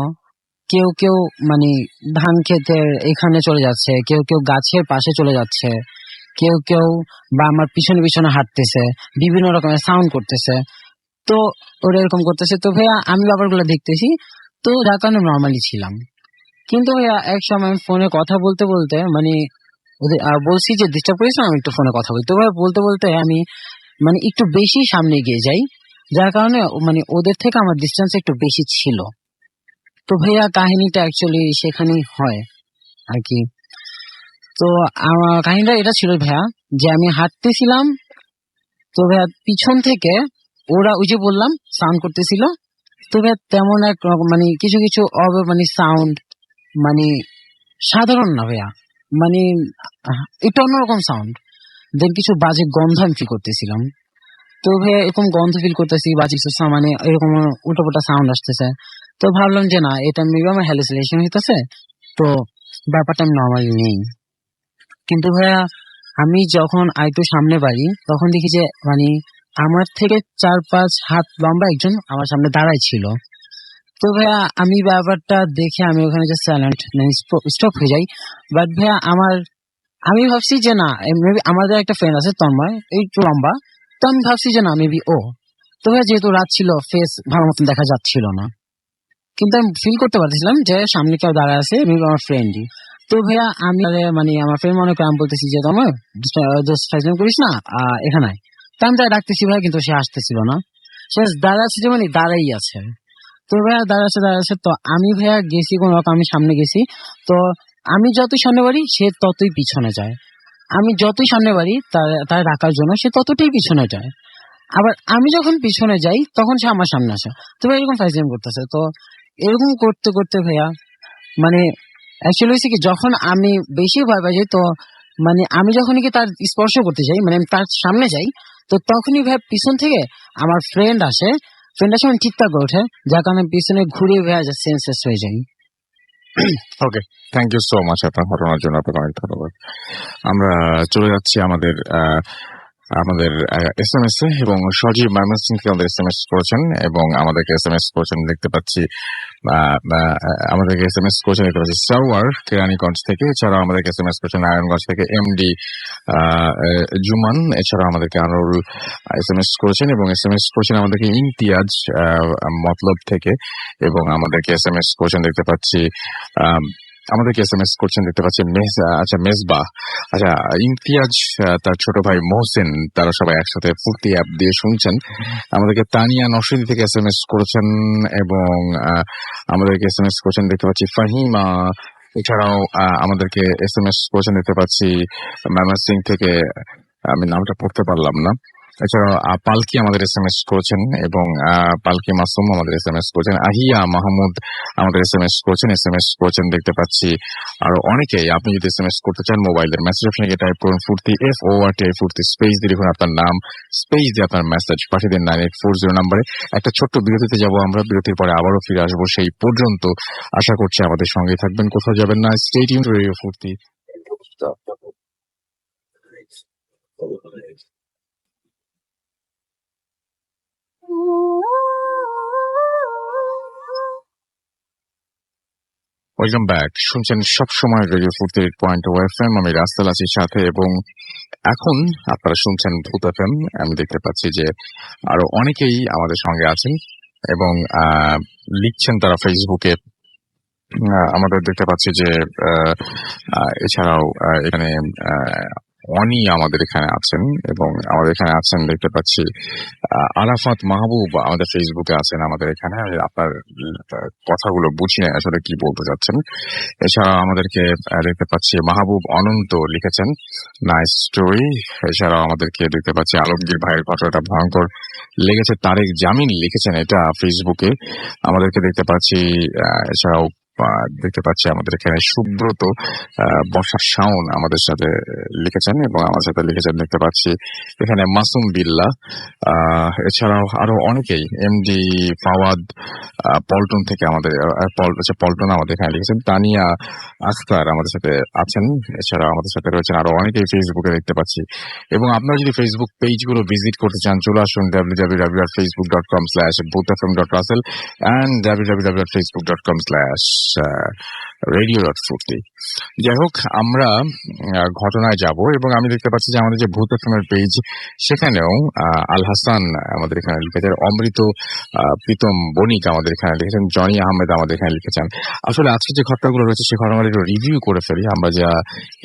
কেউ কেউ মানে ধান ক্ষেতের এখানে চলে যাচ্ছে, কেউ কেউ গাছের পাশে চলে যাচ্ছে, কেউ কেউ বা আমার পিছনে পিছনে হাঁটতেছে, বিভিন্ন রকমের সাউন্ড করতেছে। তো ওরা এরকম করতেছে, তো ভাইয়া আমি ব্যাপারগুলো দেখতেছি, তো যার কারণে নর্মালি ছিলাম। কিন্তু ভাইয়া এক সময় ফোনে কথা বলতে বলতে মানে ওদের বলছি যে ডিস্টার্ব করিস না, আমি একটু ফোনে কথা বলতে ভাই বলতে বলতে আমি মানে একটু বেশি সামনে গিয়ে যাই, যার কারণে মানে ওদের থেকে আমার ডিস্টেন্স একটু বেশি ছিল। তো ভাইয়া কাহিনীটা অ্যাকচুয়ালি সেখানেই হয় আর কি। তো আমার কাহিনীটা এটা ছিল ভাইয়া যে আমি হাঁটতেছিলাম, তো ভাইয়া পিছন থেকে ওরা ওই যে বললাম সাউন্ড করতেছিল, তো ভাইয়া তেমন এক মানে কিছু কিছু মানে সাউন্ড মানে সাধারণ না ভাইয়া, মানে একটু অন্যরকম সাউন্ড, দেন কিছু বাজে গন্ধ আমি ফিল করতেছিলাম। তো ভাইয়া এরকম গন্ধ ফিল করতেছি, বাজে কিছু মানে এরকম উল্টোপাল্টা সাউন্ড আসতেছে। তো ভাবলাম যে না, এটা মেবি আমার হ্যালুসিনেশন হইতেছে, তো ব্যাপারটা আমি নর্মালি নেই। কিন্তু ভাইয়া আমি যখন আরেকটু সামনে বাড়ি, তখন দেখি যে মানে আমার থেকে 4-5 হাত লম্বা একজন আমার সামনে দাঁড়াই ছিল। তো ভাইয়া আমি ব্যাপারটা দেখে আমি ওখানে যে সাইলেন্ট স্টপ হয়ে যাই। বাট ভাইয়া আমি ভাবছি যে না, মেবি আমাদের একটা ফ্রেন্ড আছে তন্ময়, একটু লম্বা, তো আমি ভাবছি যে না মেবি ও। তো ভাইয়া যেহেতু রাত ছিল, ফেস ভালো মতন দেখা যাচ্ছিল না, কিন্তু আমি ফিল করতে পারছিলাম যে সামনে কেউ দাঁড়ায় আছে, মেবি আমার ফ্রেন্ডই। তো ভাইয়া আমি মানে আমার ফ্রেন্ড মনে করে আমি বলতেছি যে তোমার ফাইজলাম করিস না, এখানে আয়। তো আমি তাই ডাকতেছি ভাইয়া, কিন্তু সে আসতেছিল না, সে দাঁড়াচ্ছে যে মানে দাঁড়াই আছে। তো ভাইয়া দাঁড়াচ্ছে, তো আমি ভাইয়া গেছি কোন রকম, আমি সামনে গেছি। তো আমি যতই সামনে বাড়ি সে ততই পিছনে যায়, আমি যতই সামনে বাড়ি তার ডাকার জন্য সে ততটাই পিছনে যায়। আবার আমি যখন পিছনে যাই তখন সে আমার সামনে আসে। তো ভাই এরকম ফাইজলাম করতেছে। তো এরকম করতে করতে ভাইয়া মানে অ্যাকচুয়ালি হয়েছে কি, যখন আমি বেশি ভয় পাই যাই, তো মানে আমি যখন কি তার স্পর্শ করতে যাই, মানে আমি তার সামনে যাই, তো তখনই ভাই পিছন থেকে আমার ফ্রেন্ড আসে মানে ঠিকঠাক করে ওঠে, যার কারণে পিছনে ঘুরে ভাইয়া যা সেন্সলেস হয়ে যাই। ওকে, থ্যাংক ইউ সো মাচ আপনার ঘটনার জন্য, আপনাকে অনেক ধন্যবাদ। আমরা চলে যাচ্ছি আমাদের আমাদের SMS এ, এবং সজীব ময়মনসিংহ থেকে আমাদের SMS করেছেন এবং আমাদেরকে SMS করেছেন দেখতে পাচ্ছি। আমাদেরকে SMS করেছেন দেখতে পাচ্ছি সাওয়ার কেরানীগঞ্জ থেকে। এছাড়াও আমাদেরকে SMS করেছেন নারায়ণগঞ্জ থেকে MD জুমান। এছাড়াও আমাদেরকে আনোয়ারুল SMS করেছেন এবং SMS করেছেন আমাদেরকে ইমতিয়াজ মতলব থেকে, এবং আমাদেরকে SMS করেছেন দেখতে পাচ্ছি আমাদেরকে SMS করছেন দেখতে পাচ্ছি মেজবা, আচ্ছা ইমতিয়াজ, তার ছোট ভাই মোহসেন, তারা সবাই একসাথে ফুর্তি অ্যাপ দিয়ে শুনছেন। আমাদেরকে তানিয়া নরসিংদী থেকে SMS করেছেন এবং আমাদেরকে SMS করেছেন দেখতে পাচ্ছি ফাহিমা। এছাড়াও আমাদেরকে SMS করেছেন দেখতে পাচ্ছি ময়মনসিংহ থেকে, আমি নামটা পড়তে পারলাম না। এছাড়াও পালকি আমাদের SMS করেছেন এবং পালকি মাসুম আমাদের SMS করেছেন। আহিয়া মাহমুদ আমাদের SMS করেছেন দেখতে পাচ্ছি আরো অনেকেই। আপনি যদি SMS করতে চান মোবাইলের মেসেজ অপশনে গিয়ে টাইপ করুন ফুর্তি FORT ফুর্তি, স্পেস দিয়ে লিখুন আপনার নাম, স্পেস দিয়ে আপনার মেসেজ পাঠিয়ে দিন 9840 নম্বরে। একটা ছোট্ট বিরতিতে যাব আমরা, বিরতির পরে আবারও ফিরে আসবো। সেই পর্যন্ত আশা করছি আমাদের সঙ্গে থাকবেন, কোথাও যাবেন না। স্টে টিউনড টু রেডিও ফুর্তি। ওয়েলকাম ব্যাক, শুনছেন সবসময় রেডিও ফুর্তি 8.0 FM। আমি রাস্তাল আছি সাথে, এবং এখন আপনারা শুনছেন ভূত FM। আমি দেখতে পাচ্ছি যে আরো অনেকেই আমাদের সঙ্গে আছেন এবং লিখছেন তারা ফেসবুকে। আমাদের দেখতে পাচ্ছি যে এছাড়াও এখানে অনি আমাদের এখানে আছেন, এবং আমাদের এখানে আছেন দেখতে পাচ্ছি আরাফাত মাহবুব আমাদের ফেসবুকে আছেন আমাদের এখানে। আমি আপনার কথাগুলো বুঝি না আসলে কি বলতে চাচ্ছেন। এছাড়া আমাদেরকে দেখতে পাচ্ছি মাহবুব অনন্ত লিখেছেন নাইস স্টোরি। এছাড়াও আমাদেরকে দেখতে পাচ্ছি আলমগীর ভাইয়ের কথাটা ভয়ঙ্কর লেগেছে, তারেক জামিন লিখেছেন এটা ফেসবুকে। আমাদেরকে দেখতে পাচ্ছি এছাড়াও দেখতে পাচ্ছি আমাদের এখানে সুব্রত বর্ষা শাওন আমাদের সাথে লিখেছেন এবং আমার সাথে লিখেছেন দেখতে পাচ্ছি এখানে মাসুম বিল্লাহ। এছাড়াও আরো অনেকেই, এমডি ফাওয়াদ পল্টন থেকে আমাদের পল্টন আমাদের এখানে লিখেছেন। তানিয়া আখতার আমাদের সাথে আছেন। এছাড়াও আমাদের সাথে রয়েছেন আরো অনেকেই ফেসবুকে দেখতে পাচ্ছি। এবং আপনারা যদি ফেসবুক পেজগুলো ভিজিট করতে চান, চলে আসুন www.facebook.com/boothfm.russell and www.facebook.com/radio.furti। যাই হোক, আমরা ঘটনায় যাব, এবং আমি দেখতে পাচ্ছি যে আমাদের যে ভূত এফএমের পেজ, সেখানেও আল হাসান আমাদের এখানে লিখেছেন, অমৃত প্রীতম বণিক আমাদের এখানে লিখেছেন, জনি আহমেদ আমাদের এখানে লিখেছেন। আসলে আজকে যে ঘটনাগুলো রয়েছে সেই ঘটনাগুলো একটু রিভিউ করে ফেলি। আমরা যা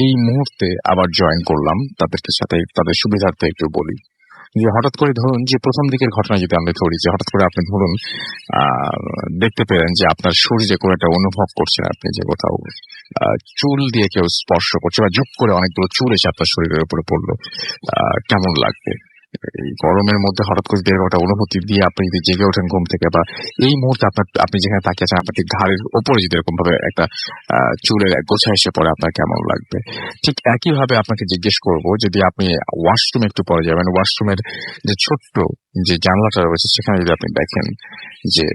এই মুহূর্তে আবার জয়েন করলাম তাদেরকে সাথে তাদের সুবিধার্থে একটু বলি যে হঠাৎ করে ধরুন যে প্রথম দিকের ঘটনা যদি আমরা ধরি, যে হঠাৎ করে আপনি ধরুন দেখতে পেলেন যে আপনার শরীরে কোনো একটা অনুভব করছেন, আপনি যে কোথাও চুল দিয়ে কেউ স্পর্শ করছে, বা ঝুপ করে অনেকগুলো চুল এসে আপনার শরীরের উপরে পড়লো, কেমন লাগবে? এই গরমের মধ্যে হঠাৎ করে একটা অনুভূতি দিয়ে আপনি যদি জেগে ওঠেন ঘুম থেকে, বা এই মুহূর্তে আপনি যেখানে তাকিয়ে আছেন আপনার ঘাড়ের ওপরে যদি এরকম ভাবে একটা চুলের গোছা এসে পড়ে, আপনার কেমন লাগবে? ঠিক একই ভাবে আপনাকে জিজ্ঞেস করবো, যদি আপনি ওয়াশরুমে একটু পরে যাবেন, ওয়াশরুমের যে ছোট্ট যে জানলাটা রয়েছে সেখানে যদি আপনি দেখেন যে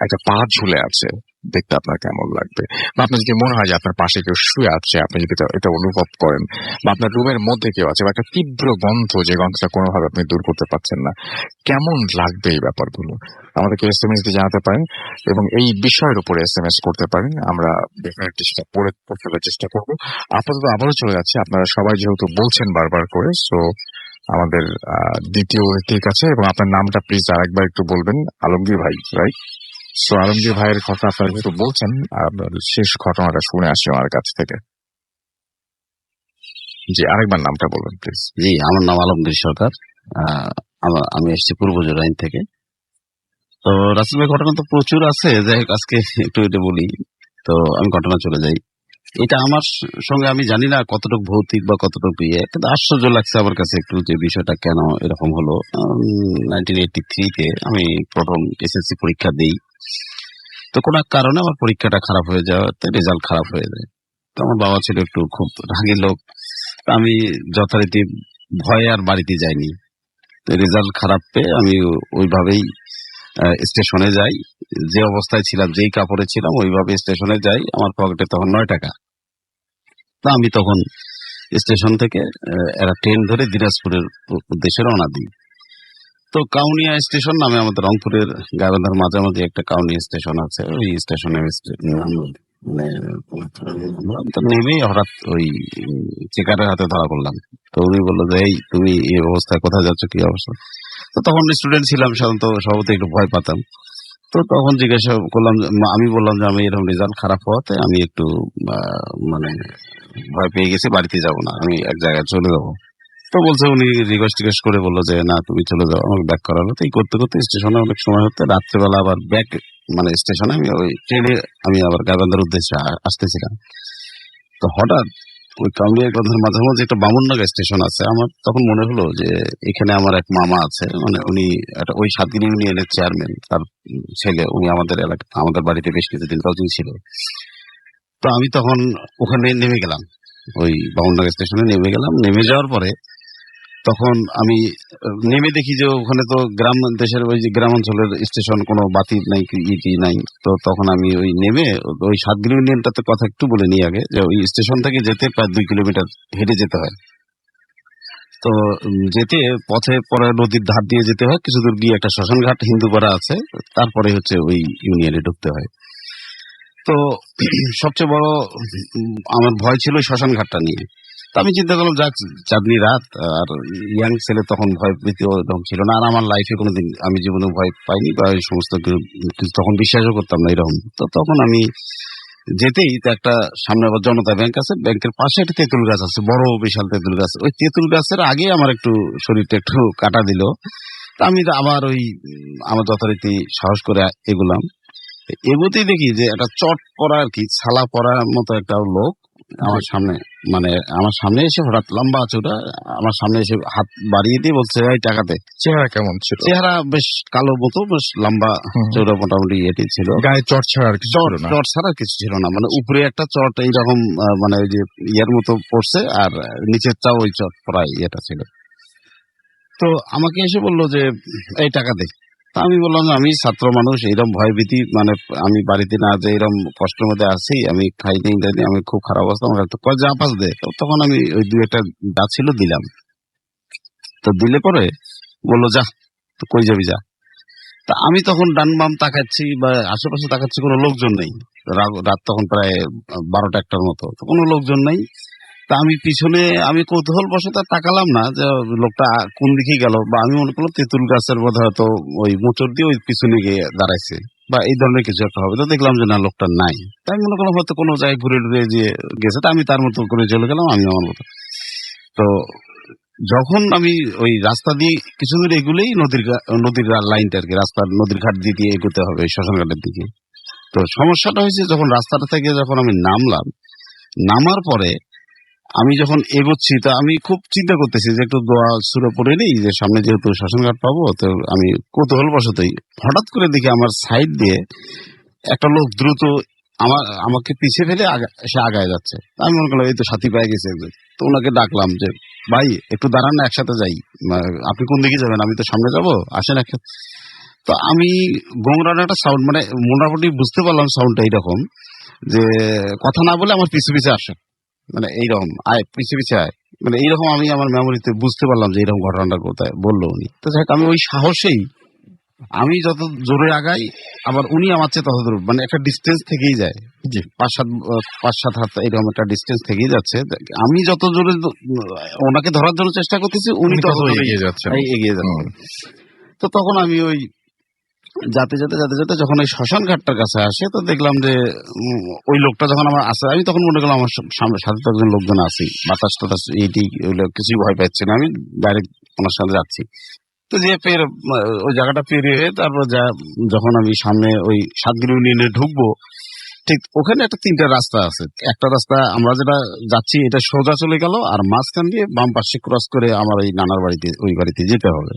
একটা পা ঝুলে আছে, দেখতে আপনার কেমন লাগবে? বা আপনার যদি মনে হয় যে আপনার পাশে কেউ শুয়ে আছে, আপনি যদি এটা অনুভব করেন, বা আপনার রুমের মধ্যে কেউ আছে, বা একটা তীব্র গন্ধ, যে গন্ধটা কোনোভাবে আপনি দূর করতে পারছেন না, কেমন লাগবে এই ব্যাপারগুলো? আমাদেরকে SMS দিয়ে জানাতে পারেন এবং এই বিষয়ের উপরে SMS করতে পারেন। আমরা ডেফিনেটলি সেটা পড়ে ফেলার চেষ্টা করবো। আপাতত আবারও চলে যাচ্ছে, আপনারা সবাই যেহেতু বলছেন বারবার করে, সো আমাদের দ্বিতীয় ব্যক্তির কাছে, এবং আপনার নামটা প্লিজ আরেকবার একটু বলবেন। আলমগীর ভাই, রাইট? সো আলমগীর ভাইয়ের কথা আপনারা যেহেতু বলছেন, আপনার শেষ ঘটনাটা শুনে আসি আমার কাছ থেকে। জি, আরেকবার নামটা বলবেন প্লিজ। জি, আমার নাম আলমগীর সরকার। আমি এসেছি পূর্ব জোরাইন থেকে। তো রাসেল ভাই, ঘটনা তো প্রচুর আছে, যাই হোক আজকে একটু এটা বলি। তো আমি ঘটনা চলে যাই। এটা আমার সঙ্গে আমি জানি না কতটুকু ভৌতিক বা কতটুকু কিন্তু আশ্চর্য লাগছে আমার কাছে একটু যে বিষয়টা কেন এরকম হলো। 1983-তে আমি প্রথম SSC পরীক্ষা দিই। তো কোনো এক কারণে আমার পরীক্ষাটা খারাপ হয়ে যাওয়াতে রেজাল্ট খারাপ হয়ে যায়। তো আমার বাবা ছিল একটু খুব রাগী লোক, আমি যথারীতি ভয়ে আর বাড়িতে যাইনি। রেজাল্ট খারাপ পেয়ে আমি ওইভাবেই স্টেশনে যাই, যে অবস্থায় ছিলাম, যেই কাপড়ে ছিলাম ওইভাবে স্টেশনে যাই। আমার পকেটে তখন 9 টাকা। তা আমি তখন স্টেশন থেকে এরা ট্রেন ধরে দিনাজপুরের উদ্দেশ্যে রওনা দিই। তো কাউনিয়া স্টেশন নামে আমাদের রংপুরের গাইবান্ধার মাঝামাঝি একটা কাউনিয়া স্টেশন আছে, ওই স্টেশনে তো নেমেই হঠাৎ ওই চেকারের হাতে ধরা পড়লাম। তো উনি বললো যে এই তুমি এই অবস্থায় কোথায় যাচ্ছ, কি অবস্থা? তো তখন স্টুডেন্ট ছিলাম, সাধারণত সভাপতি একটু ভয় পাতাম। তো তখন জিজ্ঞাসা করলাম, আমি বললাম যে আমি এরকম রেজাল্ট খারাপ হওয়াতে আমি একটু মানে ভয় পেয়ে গেছি, বাড়িতে যাব না, আমি এক জায়গায় চলে যাবো। তো বলছে, উনি রিকোয়েস্ট করে বললো যে না তুমি চলে যাও, আমাকে ব্যাক করালো। তো এই করতে করতে স্টেশনে অনেক সময় হতে রাত্রেবেলা আবার ব্যাক মানে স্টেশনে আমি ওই ট্রেনে আমি আবার গাইবান্ধার উদ্দেশ্যে আসতেছিলাম। তো হঠাৎ ওই কাউনিয়ার মাঝামাঝি একটা বামুননাগা স্টেশন আছে, আমার তখন মনে হলো যে এখানে আমার এক মামা আছে, মানে উনি একটা ওই সাতদিন ইউনিয়নের চেয়ারম্যান, তার ছেলে, উনি আমাদের এলাকা আমাদের বাড়িতে বেশ কিছুদিন কাউন্সিল ছিল। তো আমি তখন ওখানে নেমে গেলাম, ওই বামুননাগা স্টেশনে নেমে গেলাম। নেমে যাওয়ার পরে তখন আমি নেমে দেখি যে ওখানে তো গ্রাম দেশের ওই যে গ্রাম অঞ্চলের স্টেশন, কোনো বাতি নাই কি নাই। তো তখন আমি ওই নেমে ওই সাতগিরি ইউনিয়নটাতে কথা একটু বলে নিই আগে, যে ওই স্টেশন থেকে যেতে প্রায় 2 কিলোমিটার হেঁটে যেতে হয়। তো যেতে পথে পরে নদীর ধার দিয়ে যেতে হয়, কিছু দূর গিয়ে একটা শ্মশানঘাট হিন্দুপাড়া আছে, তারপরে হচ্ছে ওই ইউনিয়নে ঢুকতে হয়। তো সবচেয়ে বড় আমার ভয় ছিল ওই শ্মশানঘাটটা নিয়ে। তো আমি চিন্তা করলাম, যাক চাঁদনি রাত, আর ইয়াং ছেলে, তখন ভয় ভীতি এরকম ছিল না। আর আমার লাইফে কোনোদিন আমি জীবনে ভয় পাইনি বা এই সমস্ত কিছু তখন বিশ্বাসও করতাম না এরকম। তো তখন আমি যেতেই তো একটা সামনে আবার জনতা ব্যাংক আছে, ব্যাংকের পাশে একটা তেঁতুল গাছ আছে, বড় বিশাল তেঁতুল গাছ। ওই তেঁতুল গাছের আগে আমার একটু শরীরটা একটু কাটা দিল। তা আমি আবার ওই আমার যথারীতি সাহস করে এগুলাম। এগোতেই দেখি যে একটা চট পরা আর কি ছালা পরার মতো একটা লোক আমার সামনে, মানে আমার সামনে এসে হঠাৎ লম্বা চোটা আমার সামনে এসে হাত বাড়িয়ে দিয়ে বলছে, এই টাকাতে। চেহারা কেমন ছিল? চেহারা বেশ কালো মতো, বেশ লম্বা চোটা, মোটামুটি এটি ছিল। গায়ে চট ছাড়া আর কিছু ছিল না? চট ছাড়া কিছু ছিল না, মানে উপরে একটা চট এইরকম মানে ওই যে ইয়ার মতো পড়ছে, আর নিচের চাও ওই চট পরা ইয়েটা ছিল। তো আমাকে এসে বললো যে এই টাকা দে। তা আমি বললাম যে আমি ছাত্র মানুষ, এইরকম ভয় ভীতি, মানে আমি বাড়িতে না যে এরকম কষ্টের মধ্যে আছি, আমি খাইনি জানি, আমি খুব খারাপ অবস্থা, আমার তো কয় যা পাস দে। তখন আমি ওই 2-1টা যা ছিল দিলাম। তো দিলে পরে বললো যা, তো কই যাবি যা। তা আমি তখন ডান বাম তাকাচ্ছি বা আশেপাশে তাকাচ্ছি, কোনো লোকজন নেই। রাত তখন প্রায় 12টা-1টার মতো, তো কোনো লোকজন নেই। তা আমি পিছনে আমি কৌতূহল বশত তাকালাম না যে লোকটা কোন দিকে গেল, বা আমি মনে করলাম তেঁতুল গাছের বোধ হয়তো ওই মোচড় দিয়ে ওই পিছনে গিয়ে দাঁড়াইছে বা এই ধরনের কিছু একটা হবে। তো দেখলাম যে না, লোকটা নাই। তাই মনে করলাম হয়তো কোনো জায়গায় ঘুরে ঘুরে যে গেছে। তা আমি তার মতো করে চলে গেলাম, আমি আমার মতো। তো যখন আমি ওই রাস্তা দিয়ে কিছু দূর এগুলোই নদীর লাইনটা আর কি, রাস্তার নদীর ঘাট দিয়ে এগোতে হবে শ্মশানঘাটের দিকে। তো সমস্যাটা হয়েছে, যখন রাস্তাটা থেকে যখন আমি নামলাম, নামার পরে আমি যখন এগোচ্ছি, তা আমি খুব চিন্তা করতেছি যে একটু দোয়া সুরে পড়ে নিই, যে সামনে যেহেতু শ্মশানঘাট পাবো। তো আমি কৌতূহল বশতই হঠাৎ করে দেখি আমার সাইড দিয়ে একটা লোক দ্রুত আমাকে পিছিয়ে ফেলে সে আগায় যাচ্ছে। আমি মনে করলাম এই তো সাথী পেয়ে গেছে। তো ওনাকে ডাকলাম যে ভাই একটু দাঁড়ান না, একসাথে যাই। আপনি কোন দিকে যাবেন? আমি তো সামনে যাবো, আসেন একসাথে। তো আমি গোংরানো একটা সাউন্ড, মানে মোটামুটি বুঝতে পারলাম সাউন্ডটা এইরকম, যে কথা না বলে আমার পিছু পিছে আসে, মানে এইরকম আয় পিছিয়ে পিছিয়ে আয়, মানে এইরকম। আমি আমার মেমোরিতে বুঝতে পারলাম যে এইরকম ঘটনাটা কোথায় বললো উনি। তো যাই হোক, আমি ওই সাহসেই আমি যত জোরে আগাই, আবার উনি আমার চেয়ে তত দূর, মানে একটা ডিস্টেন্স থেকেই যায়, 5-7 হাত এরকম একটা ডিস্টেন্স থেকেই যাচ্ছে। আমি যত জোরে ওনাকে ধরার জন্য চেষ্টা করতেছি, উনি তত এগিয়ে যাচ্ছেন। তো তখন আমি ওই যাতে যখন ওই শ্মশান ঘাটটার কাছে আসে, তো দেখলাম যে ওই লোকটা যখন আমার আসে, আমি তখন মনে করলাম আমার সাথে তো একজন লোকজন আছি, বাতাস টাতাস এইটি কিছুই ভয় পাচ্ছি না, আমি ডাইরেক্ট ওনার সাথে যাচ্ছি। তো যে ওই জায়গাটা পেরিয়ে তারপর যখন আমি সামনে ওই সাতগিরি ইউনিয়নে ঢুকবো, ঠিক ওখানে একটা 3টা রাস্তা আছে। একটা রাস্তা আমরা যেটা যাচ্ছি এটা সোজা চলে গেল, আর মাঝখান দিয়ে বাম পাশে ক্রস করে আমার ওই নানার বাড়িতে, ওই বাড়িতে যেতে হবে।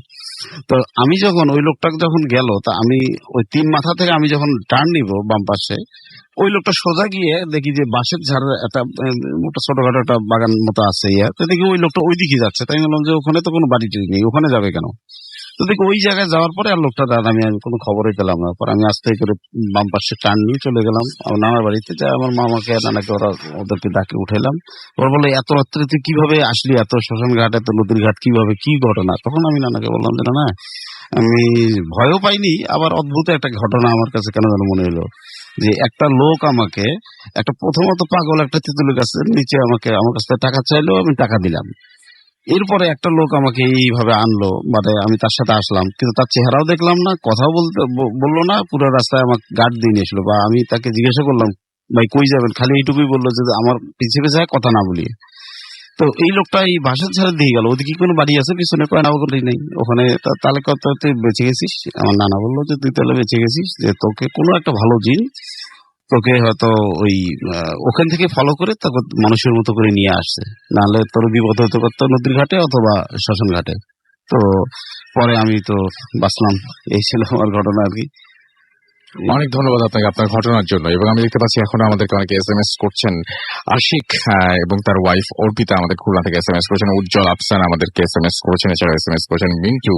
তো আমি যখন ওই লোকটা যখন গেল, তা আমি ওই 3 মাথা থেকে আমি যখন টার্ন নিব বাম পাশে, ওই লোকটা সোজা গিয়ে দেখি যে বাঁশের ঝাড়ের একটা ছোটখাটো একটা বাগান মতো আছে, তো দেখি ওই লোকটা ওই দিকে যাচ্ছে। তাই বললাম যে ওখানে তো কোনো বাড়ি নেই, ওখানে যাবে কেন? তো দেখি ওই জায়গায় যাওয়ার পরে আর লোকটা দাঁড়ান আমি কোনো খবরই পেলাম না। পরে আমি আস্তে করে বাম পাশে টার্ন নিয়ে চলে গেলাম আমার নানার বাড়িতে, যাই আমার মামাকে নানাকে ওদেরকে ডাকে উঠাইলাম। ওরা বলে এত রাত্রে তুই কিভাবে আসলি, এত শ্মশান ঘাট এত নদীর ঘাট কিভাবে, কি ঘটনা? তখন আমি নানাকে বললাম যে না আমি ভয়ও পাইনি, আবার অদ্ভুত একটা ঘটনা আমার কাছে কেন যেন মনে হলো যে একটা লোক আমাকে একটা প্রথমত পাগল একটা তেঁতুলের গাছের নিচে আমাকে আমার কাছ থেকে টাকা চাইলো, আমি টাকা দিলাম। এরপরে একটা লোক আমাকে এইভাবে আনলো, মানে আমি তার সাথে আসলাম, কিন্তু তার চেহারাও দেখলাম না, কথাও বললো না, পুরো রাস্তায় আমাকে গার্ড দিয়ে নিয়েছিল। বা আমি তাকে জিজ্ঞাসা করলাম ভাই কই যাবেন, খালি এইটুকুই বললো যে আমার পিছিয়ে পিছিয়ে কথা না বলিয়ে। তো এই লোকটা এই ভাষা ছাড়া দিয়ে গেল, ওদিকে কোনো বাড়ি আছে পিছনে, কয় না ওখানে নেই ওখানে। তাহলে কত তুই বেঁচে গেছিস? আমার নানা বললো যে তুই তাহলে বেঁচে গেছিস, যে তোকে কোনো একটা ভালো জিন তোকে হয়তো ওই ওখান থেকে ফলো করে তোকে মানুষের মতো করে নিয়ে আসছে, নাহলে তোর বিপদ হতে পারতো নদীর ঘাটে অথবা শ্মশান ঘাটে। তো পরে আমি তো বাঁচলাম, এই ছিল আমার ঘটনা আর কি। অনেক ধন্যবাদ আপনাকে আপনার ঘটনার জন্য। এবং আমি দেখতে পাচ্ছি এখন আমাদেরকে অনেকে SMS করছেন। আশিক এবং তার ওয়াইফ অর্পিতা আমাদের খুলনা থেকে SMS করেছেন, উজ্জ্বল আফসান আমাদেরকে SMS করেছেন, এছাড়া SMS করেছেন মিন্টু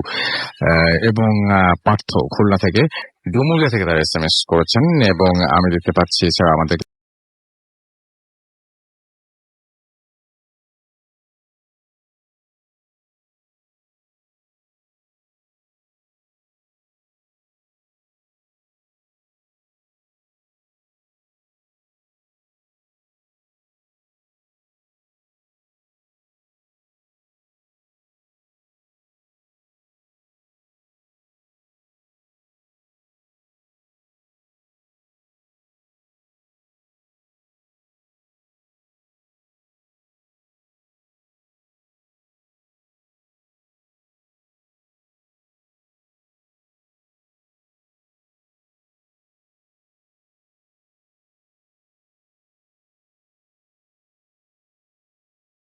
এবং পার্থ খুলনা থেকে, ডুমুরিয়া থেকে তারা SMS করেছেন। এবং আমি দেখতে পাচ্ছি এছাড়া আমাদের